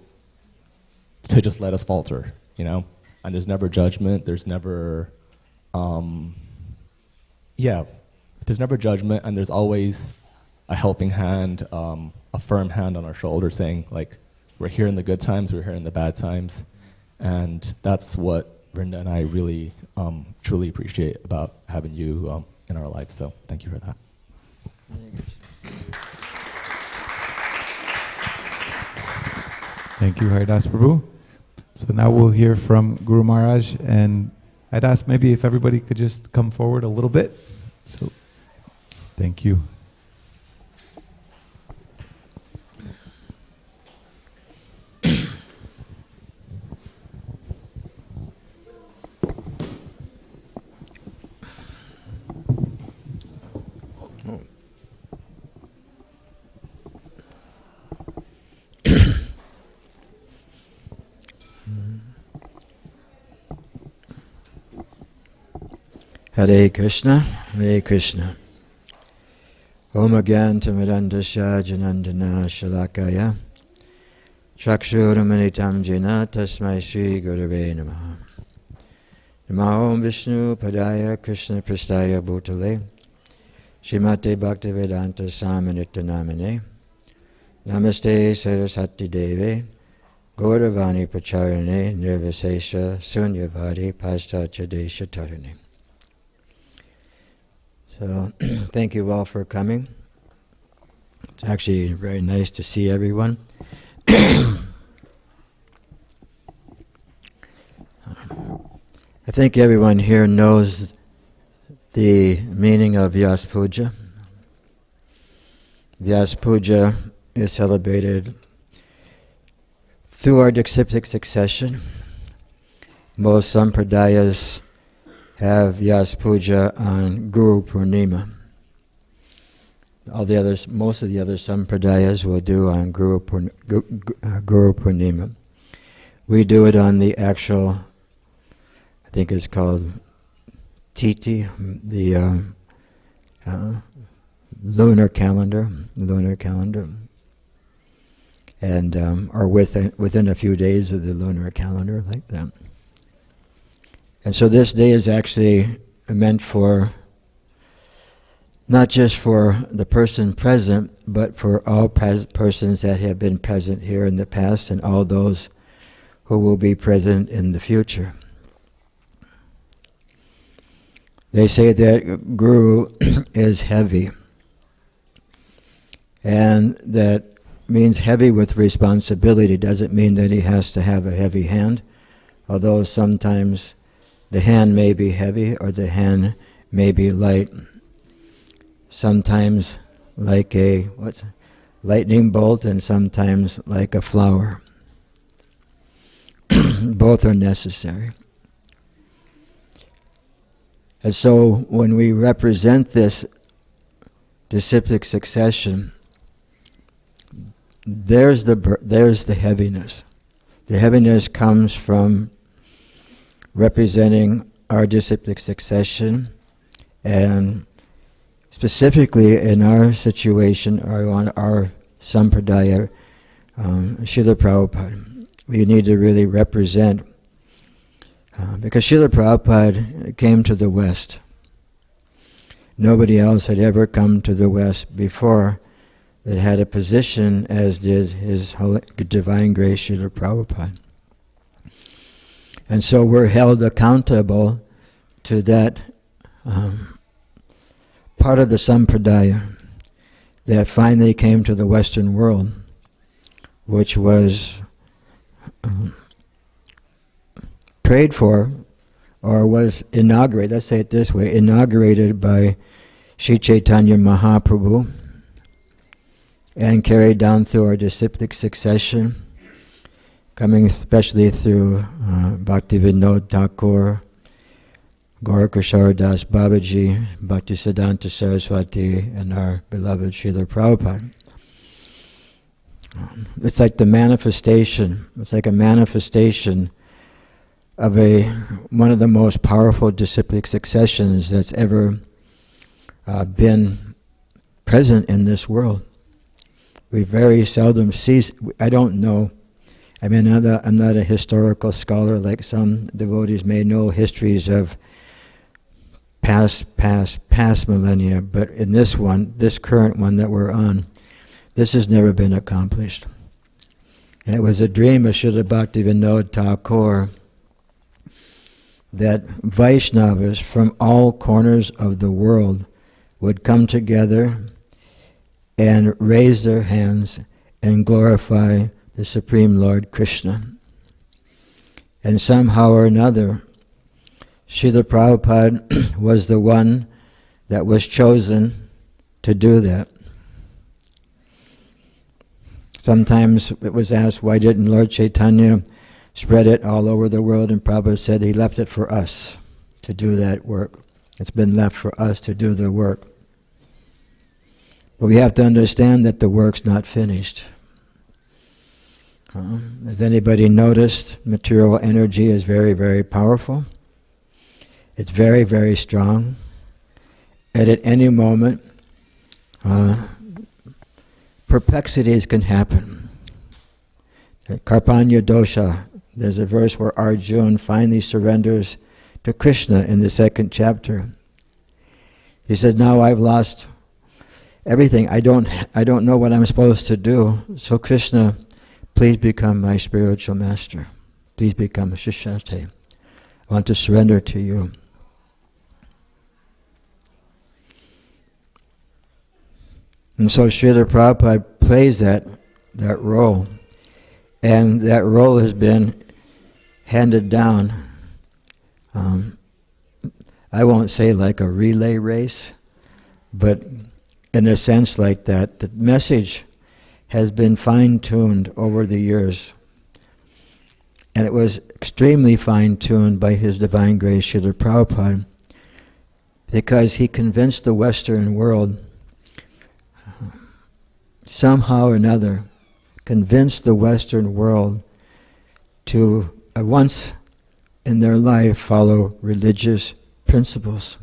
just let us falter, you know? And there's never judgment, there's never, there's never judgment, and there's always a helping hand, a firm hand on our shoulder saying, like, we're here in the good times, we're here in the bad times. And that's what Brenda and I really, truly appreciate about having you in our lives. So thank you for that. Thank you, Haridas Prabhu. So now we'll hear from Guru Maharaj, and I'd ask maybe if everybody could just come forward a little bit. So, thank you. Hare Krishna, Hare Krishna. Om Agyantamirandasya Janandana Shalakaya Chakshurumanitam Jena Tasmai Shri Gurave Namaha. Namo Om Vishnu Padaya Krishna Prastaya Bhutale Shrimate Bhaktivedanta Samanita Namane Namaste Saraswati Deve Gauravani Pacharane Nirvisesha Sunyavadi Pastacha Desha Tarane. So, thank you all for coming. It's actually very nice to see everyone. I think everyone here knows the meaning of Vyas Puja. Vyas Puja is celebrated through our disciplic succession. Most sampradayas have Vyas Puja on Guru Purnima. Most of the other sampradayas will do on Guru Purnima. We do it on the actual, I think it's called Titi, the lunar calendar, and or within a few days of the lunar calendar, like that. And so this day is actually meant for, not just for the person present, but for all persons that have been present here in the past and all those who will be present in the future. They say that Guru is heavy, and that means heavy with responsibility. Doesn't mean that he has to have a heavy hand, although sometimes the hand may be heavy or the hand may be light. Sometimes like a lightning bolt and sometimes like a flower. Both are necessary. And so when we represent this disciplic succession, there's the heaviness. The heaviness comes from representing our disciplic succession, and specifically in our situation, our sampradaya, Srila Prabhupada, we need to really represent, because Srila Prabhupada came to the West. Nobody else had ever come to the West before that had a position as did His Divine Grace Srila Prabhupada. And so we're held accountable to that part of the sampradaya that finally came to the Western world, which was prayed for, or was inaugurated, let's say it this way, inaugurated by Sri Chaitanya Mahaprabhu and carried down through our disciplic succession, coming especially through Bhaktivinoda Thakur, Gorakishore Das Babaji, Bhaktisiddhanta Saraswati, and our beloved Srila Prabhupada. It's like the manifestation. It's like a manifestation of one of the most powerful disciplic successions that's ever been present in this world. We very seldom see, I don't know. I mean, I'm not a historical scholar like some devotees may know histories of past millennia, but in this one, this current one that we're on, this has never been accomplished. And it was a dream of Srila Bhaktivinoda Thakur that Vaishnavas from all corners of the world would come together and raise their hands and glorify the Supreme Lord Krishna. And somehow or another, Srila Prabhupada was the one that was chosen to do that. Sometimes it was asked, why didn't Lord Chaitanya spread it all over the world? And Prabhupada said he left it for us to do that work. It's been left for us to do the work. But we have to understand that the work's not finished. Has anybody noticed material energy is very, very powerful? It's very, very strong. And at any moment, perplexities can happen. Karpanya dosha, there's a verse where Arjuna finally surrenders to Krishna in the 2nd chapter. He says, now I've lost everything. I don't know what I'm supposed to do. So Krishna, please become my spiritual master. Please become a Shishate. I want to surrender to you. And so Srila Prabhupada plays that role. And that role has been handed down, I won't say like a relay race, but in a sense like that. The message has been fine-tuned over the years. And it was extremely fine-tuned by His Divine Grace, Srila Prabhupada, because he convinced the Western world, somehow or another, convinced the Western world to once in their life follow religious principles.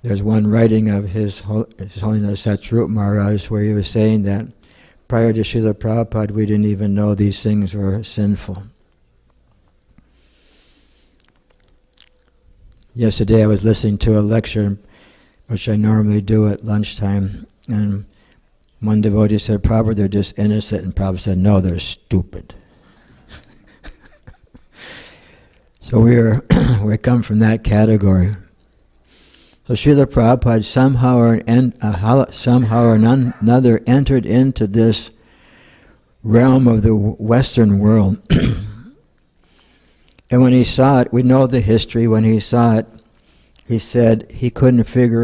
There's one writing of His Holiness Satsrup Maharaj where he was saying that prior to Srila Prabhupada we didn't even know these things were sinful. Yesterday I was listening to a lecture, which I normally do at lunchtime, and one devotee said, Prabhupada, they're just innocent, and Prabhupada said, no, they're stupid. So we come from that category. So Srila Prabhupada somehow or another entered into this realm of the Western world. And when he saw it, we know the history, when he saw it, he said he couldn't figure